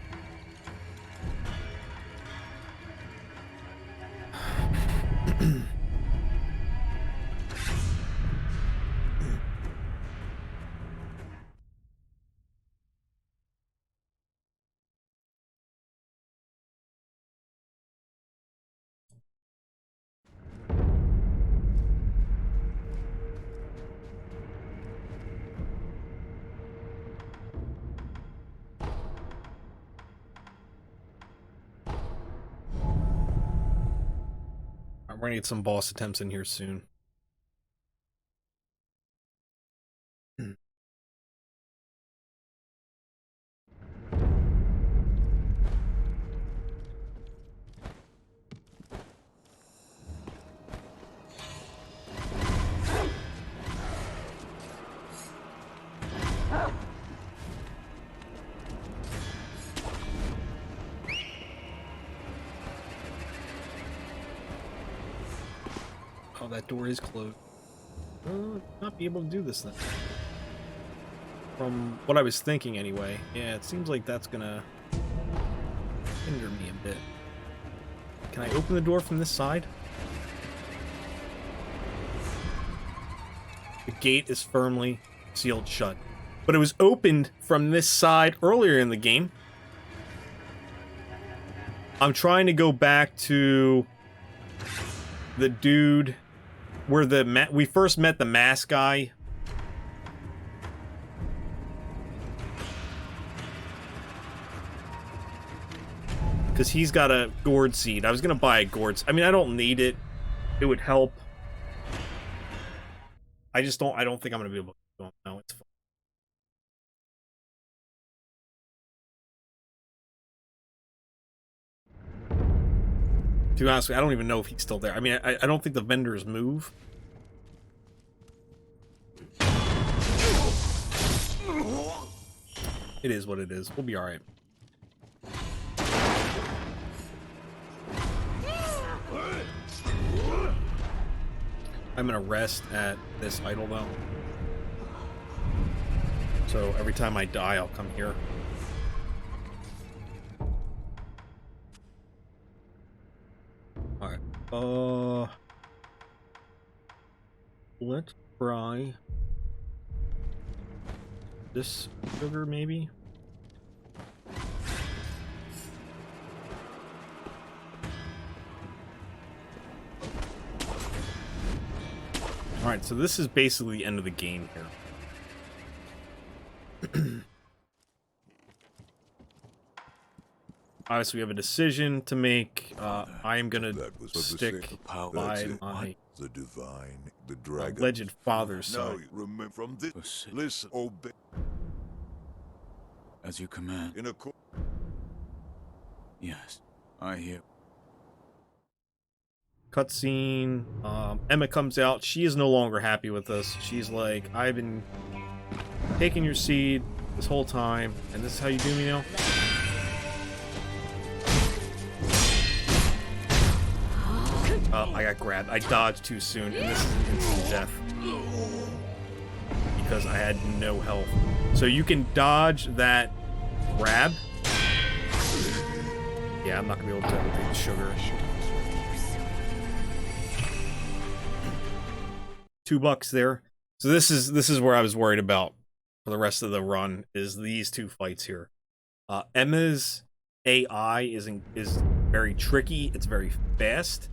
We're gonna get some boss attempts in here soon. Oh, that door is closed. Not be able to do this then. From what I was thinking anyway. Yeah, it seems like that's gonna hinder me a bit. Can I open the door from this side? The gate is firmly sealed shut. But it was opened from this side earlier in the game. I'm trying to go back to the dude where we first met the mask guy. Because he's got a gourd seed. I was going to buy a gourd. I mean, I don't need it. It would help. I don't think I'm going to be able to. No, it's fine. To be honest with you, I don't even know if he's still there. I mean, I don't think the vendors move. It is what it is. We'll be alright. I'm gonna rest at this idol though. So every time I die, I'll come here. Alright. Let's try this sugar maybe. Alright, so this is basically the end of the game here. Obviously, we have a decision to make. I am gonna stick by my the divine, the alleged father's side. No, remember from this. Listen, obey. As you command. In a Yes, I hear. Cutscene. Emma comes out. She is no longer happy with us. She's like, I've been taking your seed this whole time, and this is how you do me now? I got grabbed. I dodged too soon, and this is an instant death. Because I had no health. So you can dodge that grab. Yeah, I'm not gonna be able to take the sugar. $2 there. So this is where I was worried about for the rest of the run, is these two fights here. Emma's AI is very tricky. It's very fast.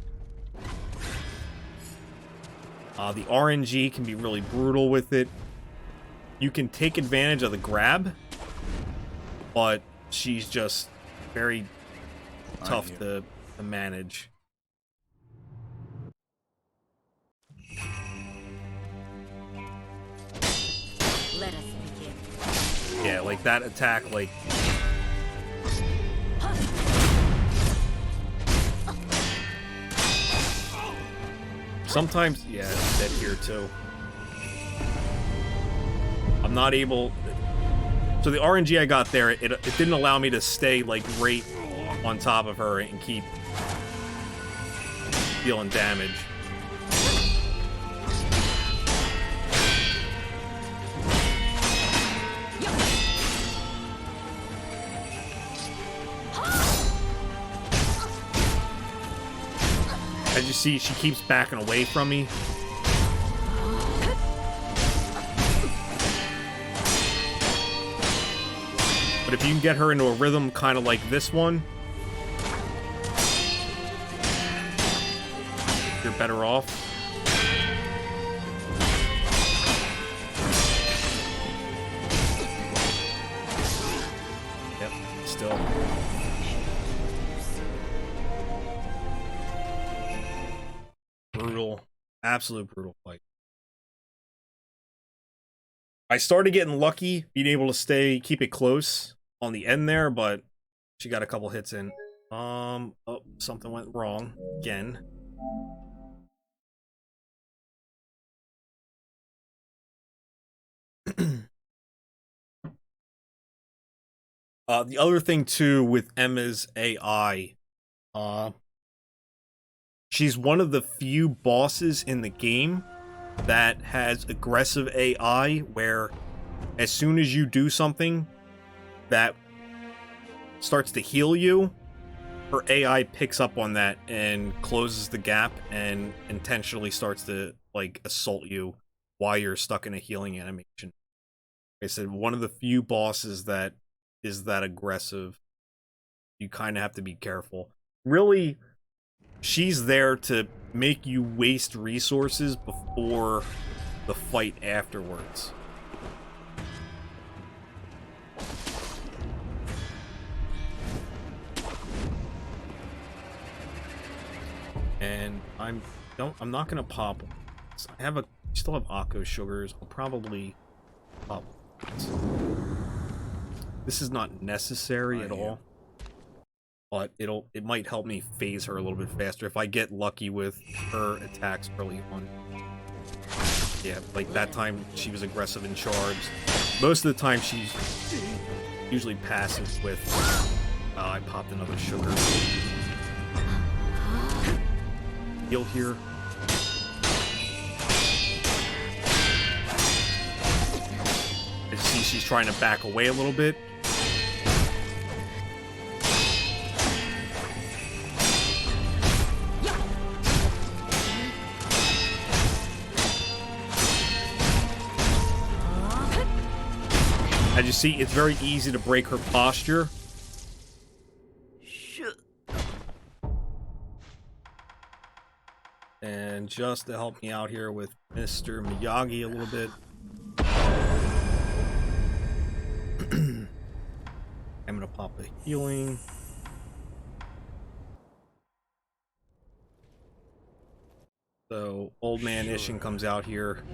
The RNG can be really brutal with it. You can take advantage of the grab, but she's just very tough to manage. Let us begin. Yeah, like that attack, like... Sometimes, yeah, it's dead here too. I'm not able... So the RNG I got there, it didn't allow me to stay, like, right on top of her and keep dealing damage. As you see, she keeps backing away from me. But if you can get her into a rhythm kind of like this one, you're better off. Yep, still. Brutal. Absolute brutal fight. I started getting lucky, being able to keep it close on the end there, but she got a couple hits in. Oh, something went wrong again. The other thing too with Emma's AI, she's one of the few bosses in the game that has aggressive AI, where as soon as you do something that starts to heal you, her AI picks up on that and closes the gap and intentionally starts to, like, assault you while you're stuck in a healing animation. Like I said, one of the few bosses that is that aggressive. You kind of have to be careful. Really, she's there to make you waste resources before the fight afterwards. And I'm not gonna pop. I still have Akko sugars. I'll probably pop. This is not necessary at all, but it might help me phase her a little bit faster if I get lucky with her attacks early on. Yeah, like that time she was aggressive and charged. Most of the time she's usually passive with. I popped another sugar. Heal here. You see she's trying to back away a little bit. As you see, it's very easy to break her posture. And just to help me out here with Mr. Miyagi a little bit, I'm gonna pop a healing. So old man Ishin comes out here.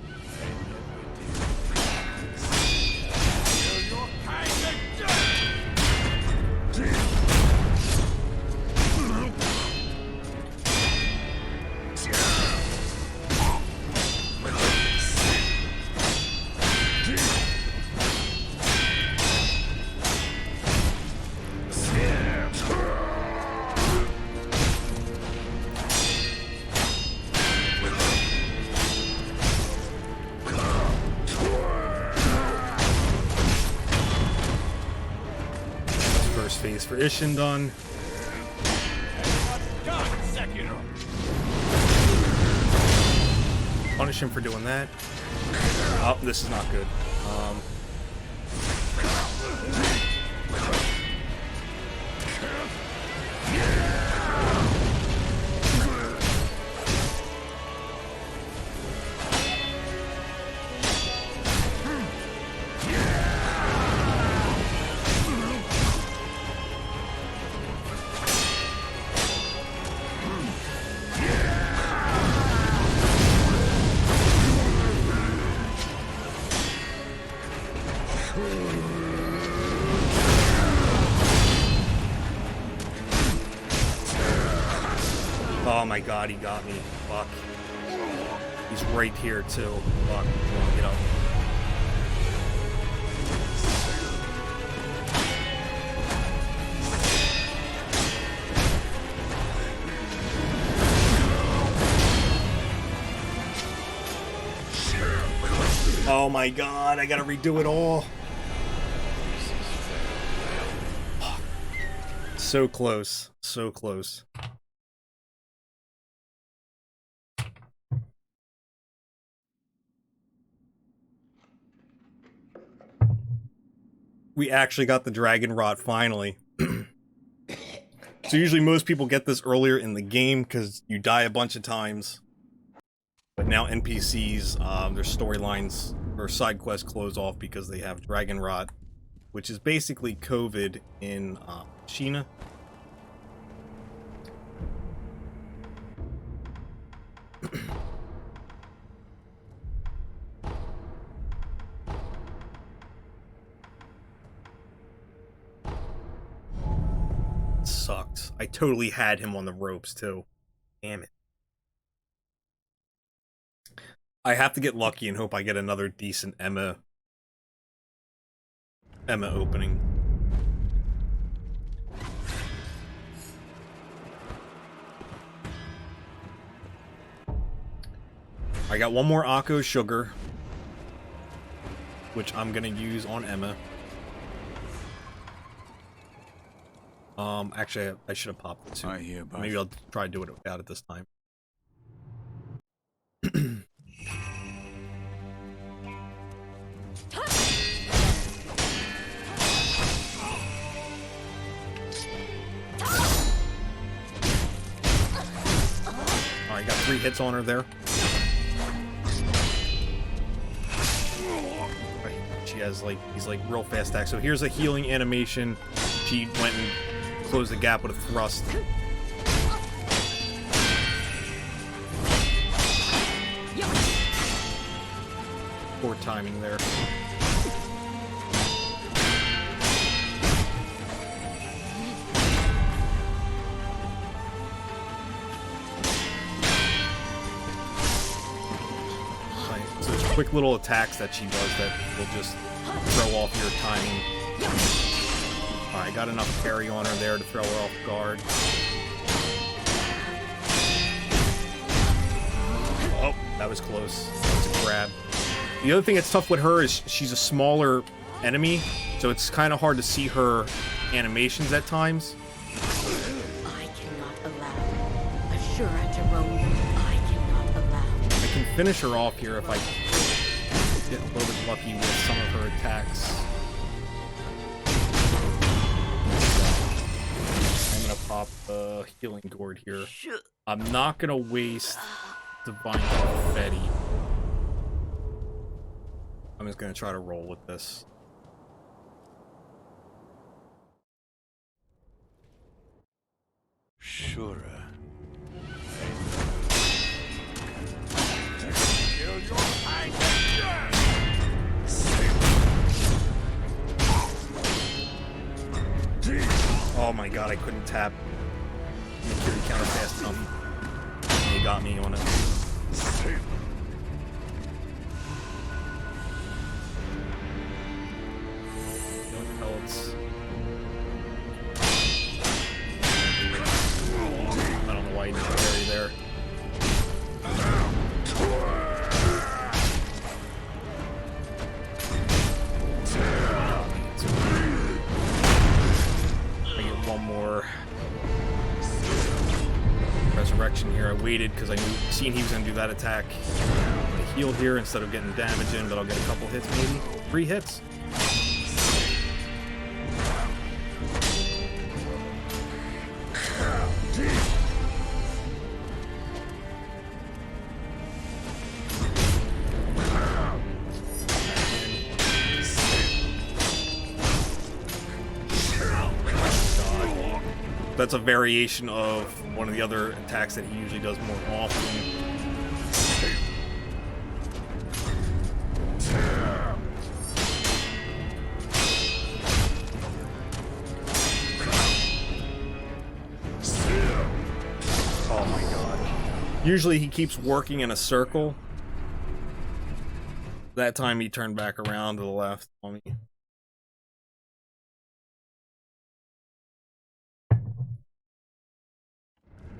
First phase for Ishin done. Sekiro. Punish him for doing that. Oh, this is not good. Oh my god, he got me. Fuck. He's right here too. Fuck. Come on, get up. Oh my god, I gotta redo it all. So close. So close. We actually got the dragon rot finally. So usually most people get this earlier in the game because you die a bunch of times. But now NPCs, their storylines or side quests close off because they have dragon rot, which is basically COVID in China. Sucked. I totally had him on the ropes too. Damn it. I have to get lucky and hope I get another decent Emma opening. I got one more Akko sugar, which I'm gonna use on Emma. Actually, I should have popped it too. Maybe I'll try to do it without it this time. Alright, got 3 hits on her there. She has he's real fast attack. So here's a healing animation. She went and closed the gap with a thrust. Poor timing there. So there's quick little attacks that she does that will just throw off your timing. Alright, got enough carry on her there to throw her off guard. Oh, that was close. That was a grab. The other thing that's tough with her is she's a smaller enemy, so it's kind of hard to see her animations at times. I cannot allow Ashura to roam. I cannot allow. I can finish her off here if I get a little bit lucky with some of her attacks. I'm gonna pop the healing gourd here. I'm not gonna waste Divine Confetti. I'm just gonna try to roll with this. Sure. Oh my god, I couldn't tap security counter fast enough. He got me on it. I don't know why he didn't carry there. I get one more resurrection here. I waited because I seen he was gonna do that attack. I heal here instead of getting damage in, but I'll get a couple hits maybe. 3 hits. That's a variation of one of the other attacks that he usually does more often. Oh my god. Usually he keeps working in a circle. That time he turned back around to the left on me.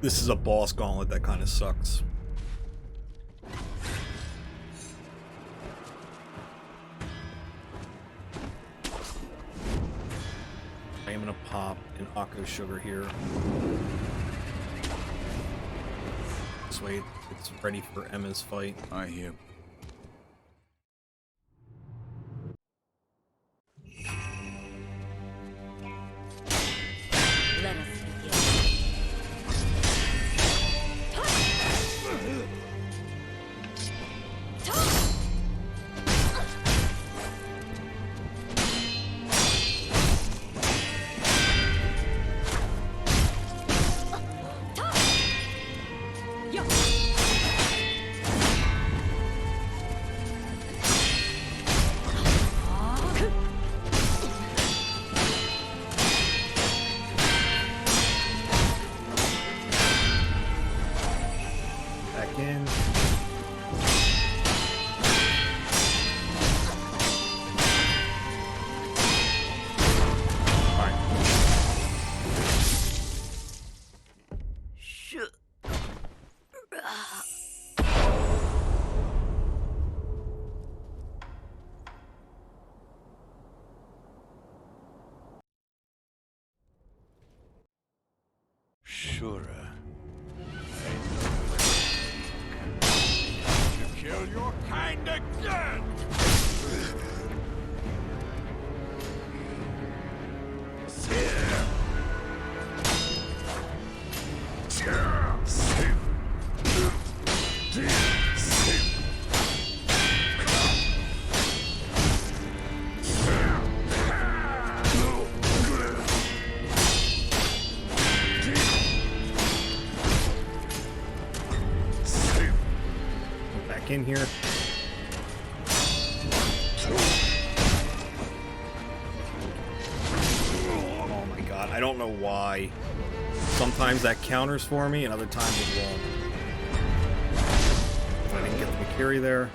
This is a boss gauntlet that kind of sucks. I am gonna pop an Akko sugar here. This way it's ready for Emma's fight. I hear. Let us begin. Back in. Alright. Sure. Kill your kind again! Back in here. Oh my god, I don't know why. Sometimes that counters for me and other times it won't. I didn't get the Mikiri there.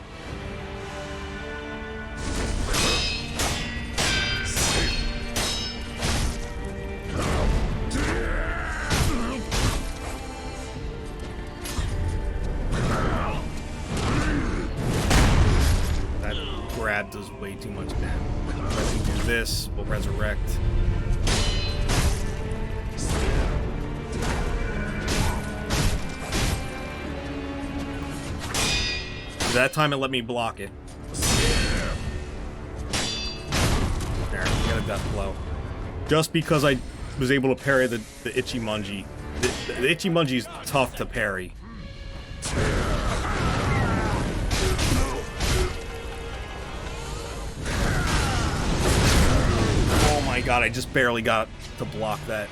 That this. We'll resurrect. That time it let me block it. There, get a death blow. Just because I was able to parry the Itchy Mungie. The Itchy Mungie is tough to parry. Oh my god, I just barely got to block that.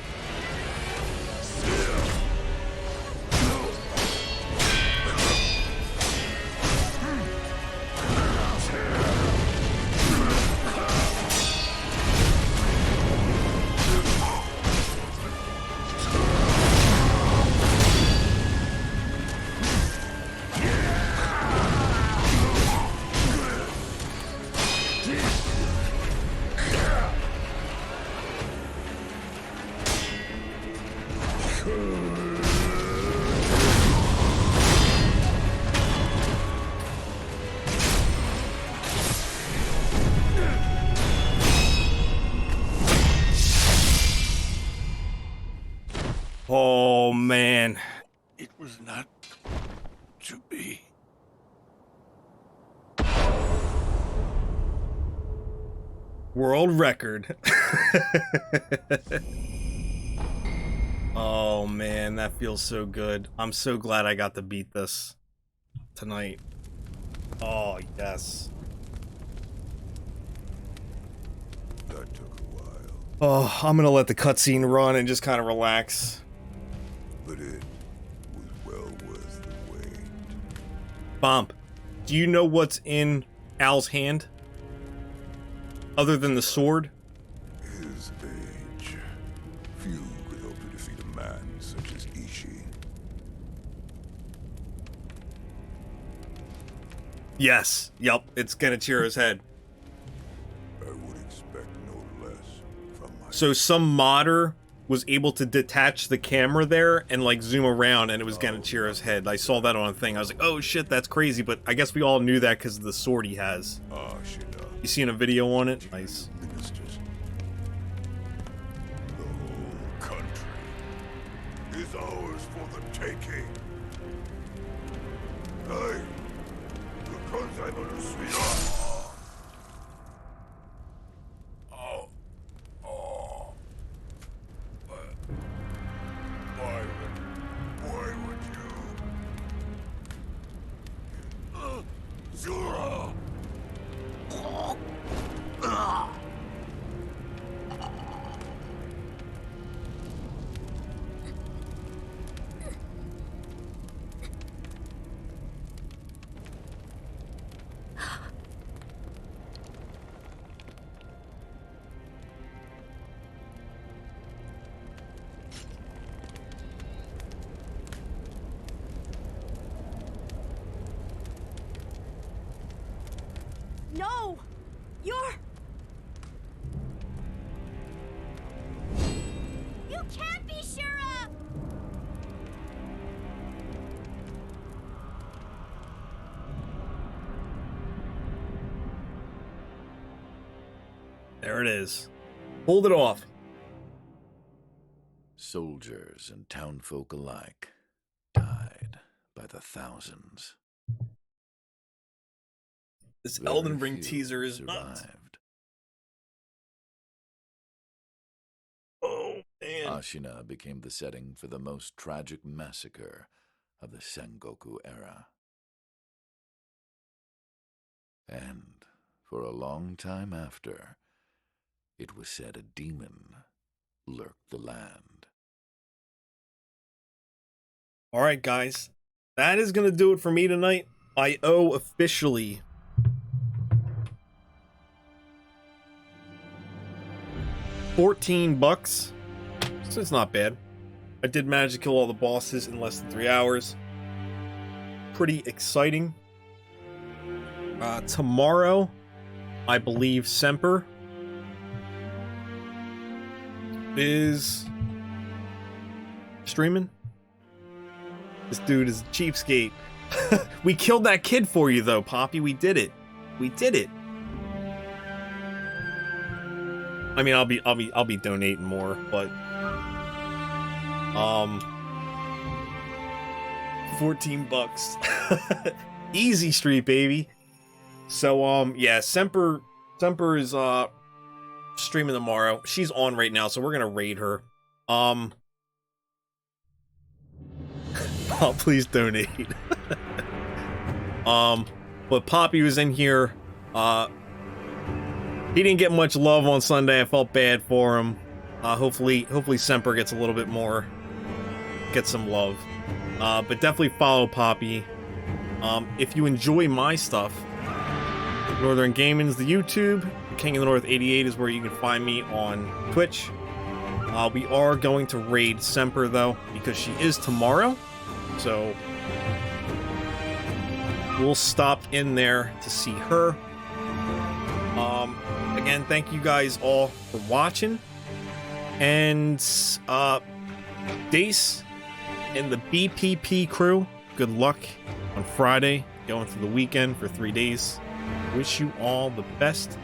Oh, man. It was not to be. World record. Oh, man, that feels so good. I'm so glad I got to beat this tonight. Oh, yes. That took a while. Oh, I'm gonna let the cutscene run and just kind of relax. But it was well worth the wait. Bomb, do you know what's in Al's hand? Other than the sword? His age. Few could hope to defeat a man such as Ishii. Yes. Yup, it's Genichiro's head. I would expect no less from my... So some modder was able to detach the camera there and like zoom around, and it was Genichiro's head. I saw that on a thing. I was like, oh shit, that's crazy, but I guess we all knew that because of the sword he has. You seen a video on it? Nice. Ministers. The whole country is ours for the taking. Hey, the Konzaimaru Suya. Why would you? Zura! No! You're... You can't be Shura! There it is. Hold it off. Soldiers and townfolk alike died by the thousands. This Very Elden Ring few teaser is nuts. survived. Oh, man. Ashina became the setting for the most tragic massacre of the Sengoku era. And for a long time after, it was said a demon lurked the land. Alright, guys. That is going to do it for me tonight. I owe officially $14, so it's not bad. I did manage to kill all the bosses in less than 3 hours. Pretty exciting. Tomorrow, I believe Semper is streaming. This dude is a cheapskate. We killed that kid for you, though, Poppy. We did it. We did it. I mean, I'll be donating more, but 14 bucks. Easy street, baby. So yeah, Semper is streaming tomorrow. She's on right now, so we're gonna raid her. Oh, please donate. But Poppy was in here. He didn't get much love on Sunday. I felt bad for him. Hopefully Semper gets a little bit more, gets some love. But definitely follow Poppy. If you enjoy my stuff, Northern Gaming's the YouTube. King of the North 88 is where you can find me on Twitch. We are going to raid Semper though, because she is tomorrow. So we'll stop in there to see her. Again, thank you guys all for watching. And Dace and the BPP crew, good luck on Friday, going through the weekend for 3 days. Wish you all the best.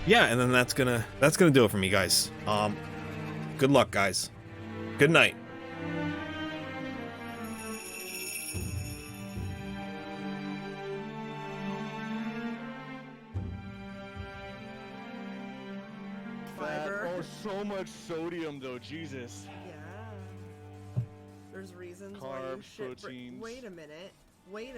Yeah, and then that's gonna do it for me, guys. Good luck, guys. Good night. Oh, so much sodium though, Jesus. There's reasons why you Carbs, should. proteins. Wait a minute. Wait.